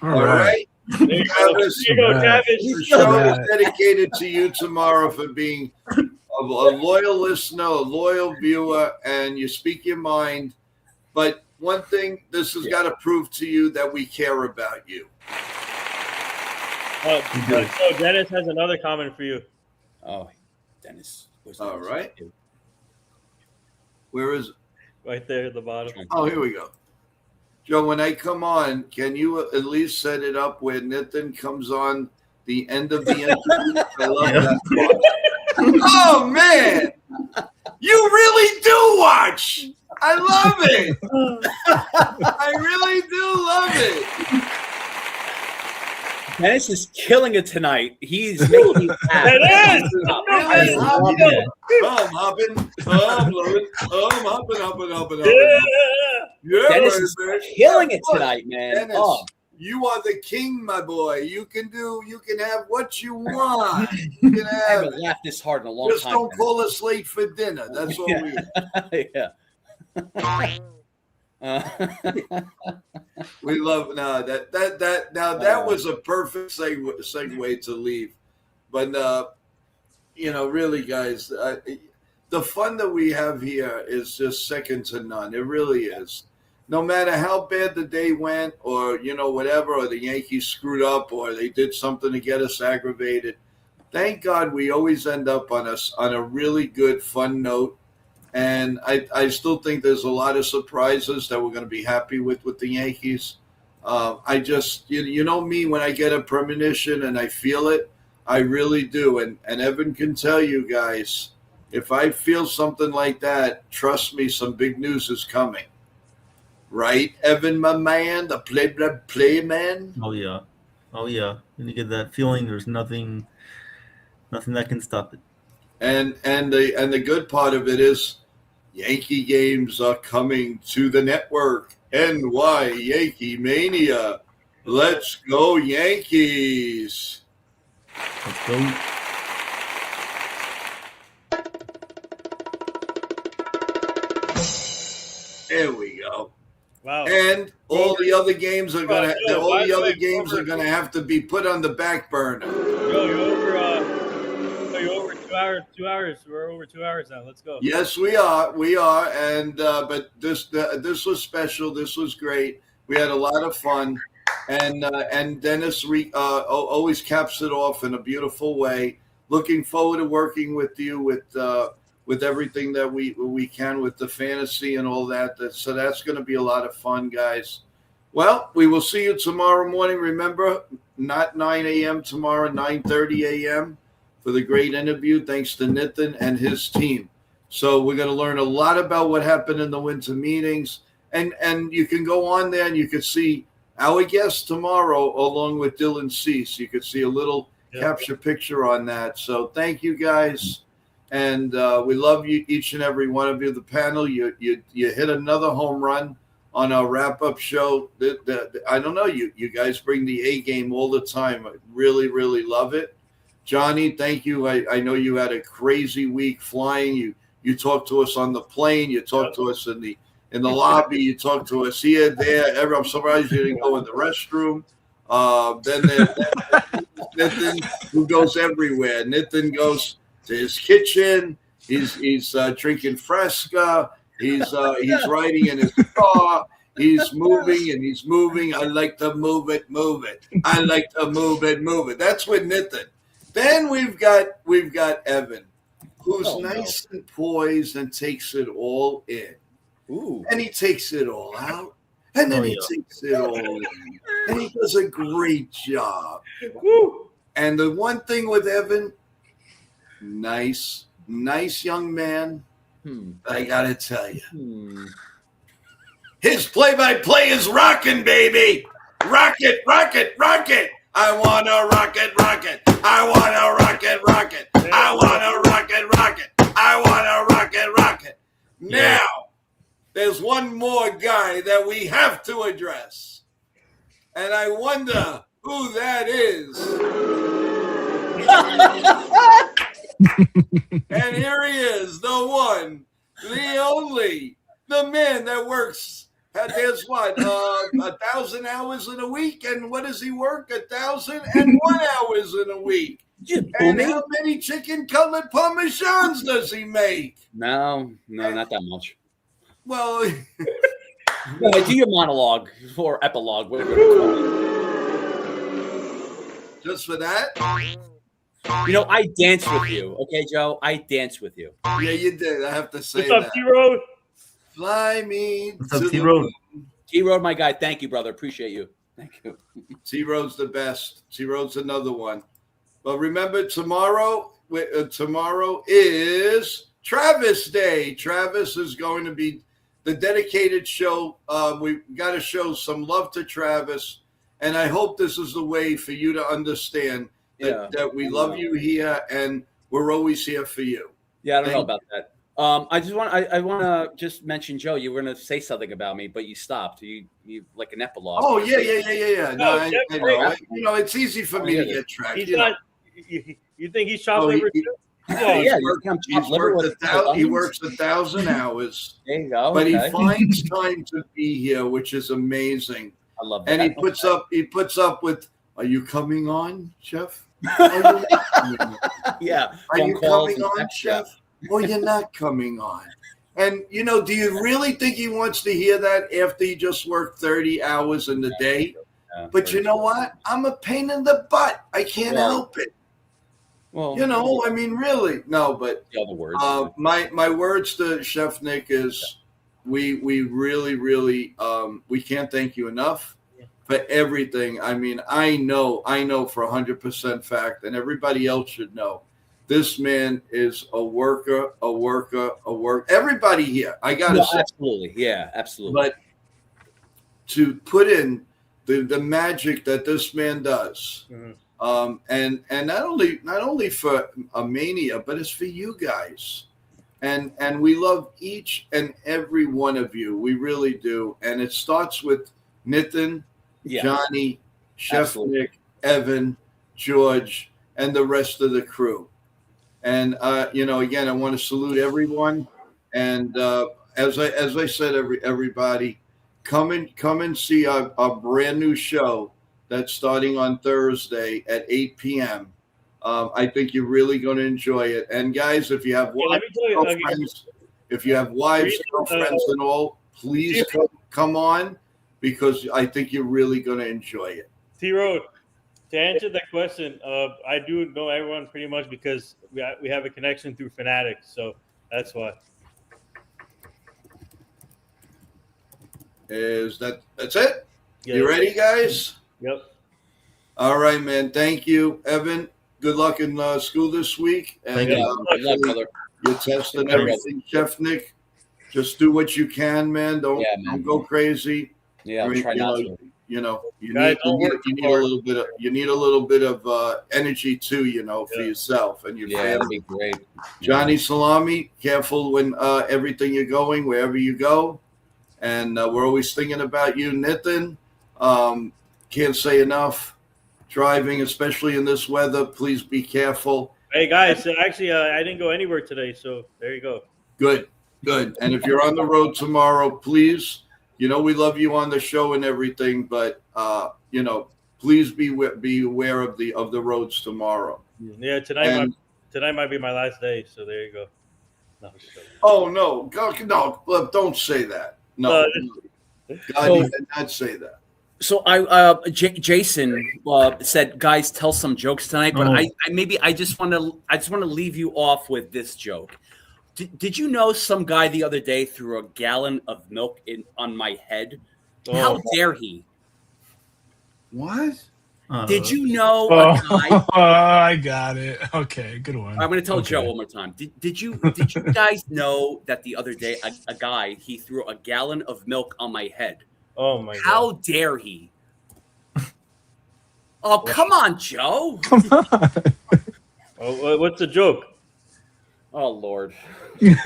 All right. There you go. Travis, There you go, Travis. the show is dedicated to you tomorrow for being a loyal listener, a loyal viewer, and you speak your mind. But one thing, this has got to prove to you that we care about you. So Dennis has another comment for you. Oh, Dennis. All right. Where is it? Right there at the bottom. Oh, here we go. Joe, when I come on, can you at least set it up where Nathan comes on the end of the interview? I love that part. Oh, man. You really do watch. I love it. I really do love it. Dennis is killing it tonight. He's making me happy. It is. I'm hopping. I'm hopping. Yeah, Dennis is killing it tonight, man. Dennis, Oh. you are the king, my boy. You can have what you want. You can I have. haven't laughed this hard in a long Just time. don't call us late for dinner. That's all we. Yeah. We love that was a perfect segue to leave, but really, guys, the fun that we have here is just second to none. It really is. No matter how bad the day went, or whatever, or the Yankees screwed up, or they did something to get us aggravated. Thank God we always end up on a really good, fun note. And I still think there's a lot of surprises that we're going to be happy with the Yankees. I just, you know me, when I get a premonition and I feel it, I really do. And Evan can tell you guys, if I feel something like that, trust me, some big news is coming. Right, Evan, my man, the play man? Oh, yeah. When you get that feeling, there's nothing that can stop it. And the good part of it is Yankee games are coming to the network. YankeeMania. Let's go, Yankees. Let's go. There we go. Wow. And all the other games are gonna by the way, have to be put on the back burner. Yo, you're over 2 hours. 2 hours. We're over 2 hours now. Let's go. Yes, we are. And but this was special. This was great. We had a lot of fun, and Dennis always caps it off in a beautiful way. Looking forward to working with you with everything that we can with the fantasy and all that. So that's going to be a lot of fun, guys. Well, we will see you tomorrow morning. Remember, not 9 a.m. tomorrow, 9:30 a.m. for the great interview, thanks to Nitin and his team. So we're going to learn a lot about what happened in the winter meetings. And you can go on there and you can see our guest tomorrow along with Dylan Cease. You could see a little capture picture on that. So thank you, guys. And we love you, each and every one of you. The panel, you hit another home run on our wrap-up show. I don't know, you guys bring the A game all the time. I really, really love it. Johnny, thank you. I know you had a crazy week flying. You talked to us on the plane. You talked to us in the lobby. You talked to us here, there. I'm surprised you didn't go in the restroom. Then Nitin, who goes everywhere. Nitin goes to his kitchen. He's drinking Fresca. He's riding in his car. He's moving and he's moving. I like to move it. I like to move it. That's with Nitin. Then we've got Evan, who's nice and poised and takes it all in. Ooh. And he takes it all out. And then Oh, he yeah. takes it all in. And he does a great job. Woo! And the one thing with Evan, nice young man. I got to tell you. His play-by-play is rocking, baby. Rock it, rock it, rock it. I want to rock it, rock it. I want to rock it, rock it. I want to rock it, rock it. I want to rock it, rock it. Now, there's one more guy that we have to address. And I wonder who that is. And here he is, the one, the only, the man that works. There's what, 1,000 hours in a week, and what does he work? 1,001 hours in a week. And how many chicken cutlet parmesans does he make? No, not that much. Well, No, do your monologue or epilogue, whatever you call it. just for that? You know, I dance with you, okay, Joe? I dance with you. Yeah, you did. I have to say What's up, that. T-Road? Fly me What's to up, the T-Road? moon. T-Road, my guy. Thank you, brother. Appreciate you. Thank you. T-Road's the best. T-Road's another one. But remember, tomorrow is Travis Day. Travis is going to be the dedicated show. We got to show some love to Travis. And I hope this is the way for you to understand that we love you here and we're always here for you. Yeah, I don't know about that. I want to just mention, Joe, you were going to say something about me, but you stopped. You like an epilogue. Oh, yeah. No, I know. You know, it's easy for me to get tracked. He's You know. not. You think he's chopped liver too? Yeah, He works 1,000 hours. There you go. But he finds time to be here, which is amazing. I love that. And he puts up with, are you coming on, Chef? Are Yeah. you coming on, Chef? Or you're not coming on? And, you know, do you really think he wants to hear that after he just worked 30 hours in the day? But you know what? I'm a pain in the butt. I can't help it. Well, you know, I mean, really. No, but the other words. My words to Chef Nick is we really, we can't thank you enough for everything. I mean, I know for 100% fact, and everybody else should know, this man is a worker. Everybody here, I got to say. Absolutely. Yeah, absolutely. But to put in the magic that this man does, and not only for a mania, but it's for you guys. And we love each and every one of you. We really do. And it starts with Nitin, Johnny, Chef Nick, Evan, George, and the rest of the crew. And you know, again, I want to salute everyone. And as I said, everybody, come and see our brand new show that's starting on Thursday at 8 p.m. I think you're really going to enjoy it. And guys, if you have girlfriends, girlfriends, and all, please come on, because I think you're really going to enjoy it. T-Road, to answer that question, I do know everyone pretty much because we have a connection through Fanatics, so that's why. That's it? Yeah, you ready, guys? Yep. All right, man. Thank you, Evan. Good luck in school this week. And Thank you. Good luck, brother. Your test and everything, Chef Nick. Just do what you can, man. Don't go crazy. Yeah, I'll try not to. You know, you need a little bit of energy too, you know, for yourself and your family. That'd be great. Johnny Salami, careful when everything you're going, wherever you go. And we're always thinking about you, Nitin. Can't say enough. Driving, especially in this weather, please be careful. Hey, guys, actually, I didn't go anywhere today, so there you go. Good. And if you're on the road tomorrow, please, you know, we love you on the show and everything, but, you know, please be aware of the roads tomorrow. Yeah, tonight might be my last day, so there you go. No, don't say that. No, God, you did not say that. So Jason said, guys, tell some jokes tonight, but I just want to leave you off with this joke. Did you know some guy the other day threw a gallon of milk on my head How Oh, dare he? What? Did you know a Oh, guy? I got it. Okay, good one. I'm going to tell Okay. Joe one more time. Did you guys know that the other day a guy he threw a gallon of milk on my head? oh my God. How dare he? Oh, come on, Joe. Come on. Oh, what's the joke? Oh Lord. Sorry,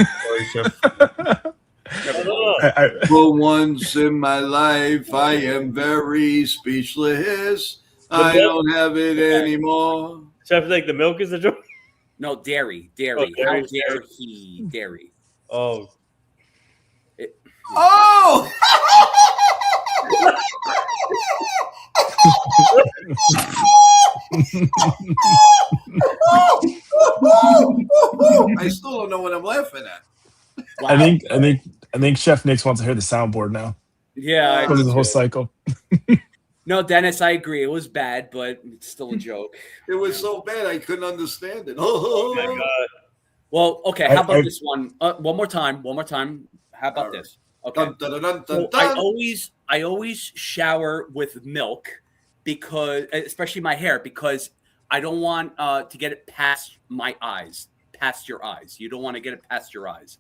Chef. Never I don't mind. know. I- For once in my life, I am very speechless. I milk? don't have it anymore. Chef, like the milk is the joke. No, dairy. Oh, How dairy, dare he? Dairy. Oh, Oh! I still don't know what I'm laughing at. Wow. I think Chef Nix wants to hear the soundboard now. Yeah. I Because do of the whole too. cycle. No, Dennis, I agree. It was bad, but it's still a joke. It was so bad I couldn't understand it. oh my God. Well, okay. How about I- this one? One more time. One more time. How about All right. this? Okay. Dun, dun, dun, So dun, dun. I always shower with milk because, especially my hair, because I don't want to get it past my eyes, past your eyes. You don't want to get it past your eyes.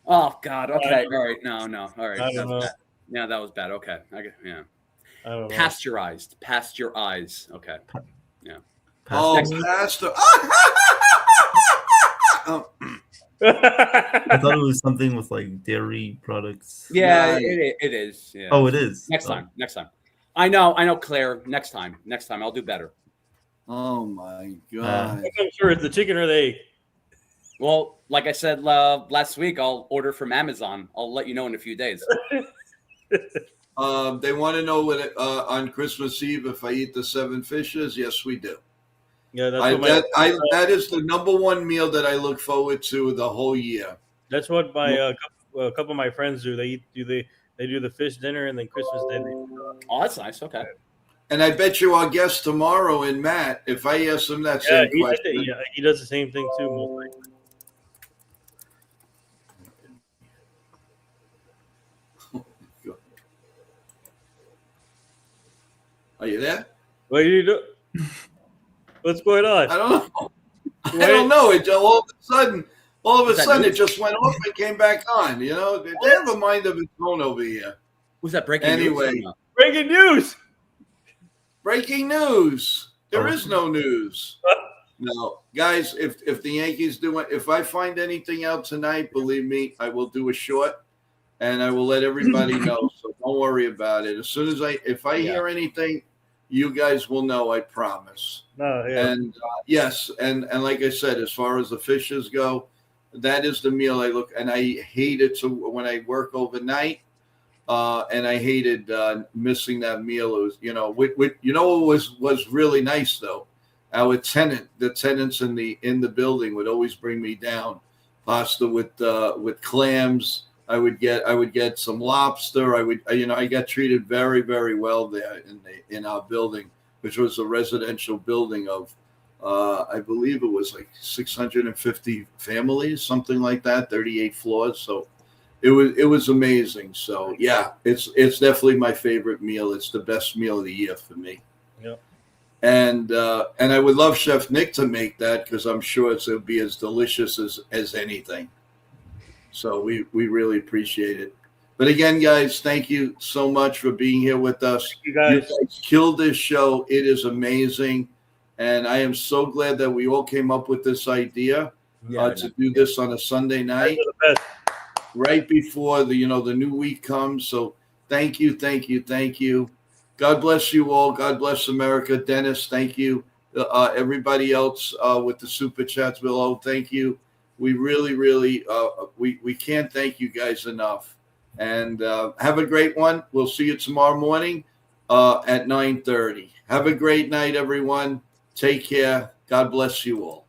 Oh God. Okay. All right. No. All right. I That don't know. was bad. Yeah, that was bad. Okay. Yeah. I don't know. Pasteurized. Past your eyes. Okay. Oh, Next. Pastor. Oh, I thought it was something with like dairy products. Yeah, Right. it is. Yeah. Oh, it is. Next Oh. time. Next time. I know, Claire. Next time. I'll do better. oh my God. I'm sure it's the chicken or the egg. Well, like I said last week, I'll order from Amazon. I'll let you know in a few days. They want to know what on Christmas Eve if I eat the 7 fishes. Yes, we do. Yeah, That is the number one meal that I look forward to the whole year. that's what my a couple of my friends do. They do the fish dinner and then Christmas Day. Oh, that's nice. Okay. And I bet you our guest tomorrow in Matt, if I ask him that Yeah, same question. he does the same thing too. Most likely. Are you there? What do you do? What's going on? I don't know. I don't know. It all of a Is that sudden, it news? just went off and came back on. You know, they have a mind of its own over here. Was that breaking Anyway. news? Or no? Breaking news. Breaking news. There Oh. is no news. No, guys. If the Yankees do it, if I find anything out tonight, believe me, I will do a short, and I will let everybody know. So don't worry about it. As soon as if I hear anything, you guys will know. I promise. No, yeah. And yes, and like I said, as far as the fishes go, that is the meal I look. And I hate it. So when I work overnight, and I hated missing that meal. It was, what was really nice though. Our the tenants in the building would always bring me down pasta with clams. I would get some lobster. I got treated very, very well there in our building, which was a residential building of, I believe it was like 650 families, something like that, 38 floors. So it was amazing. So yeah, it's definitely my favorite meal. It's the best meal of the year for me. Yep. And I would love Chef Nick to make that because I'm sure it'll be as delicious as anything. So we really appreciate it. But again, guys, thank you so much for being here with us. You guys. Killed this show. It is amazing. And I am so glad that we all came up with this idea to do this on a Sunday night, You're the best. right before the new week comes. So thank you. God bless you all. God bless America. Dennis, thank you. Everybody else with the super chats below, thank you. We really, we can't thank you guys enough. And have a great one. We'll see you tomorrow morning at 9:30. Have a great night, everyone. Take care. God bless you all.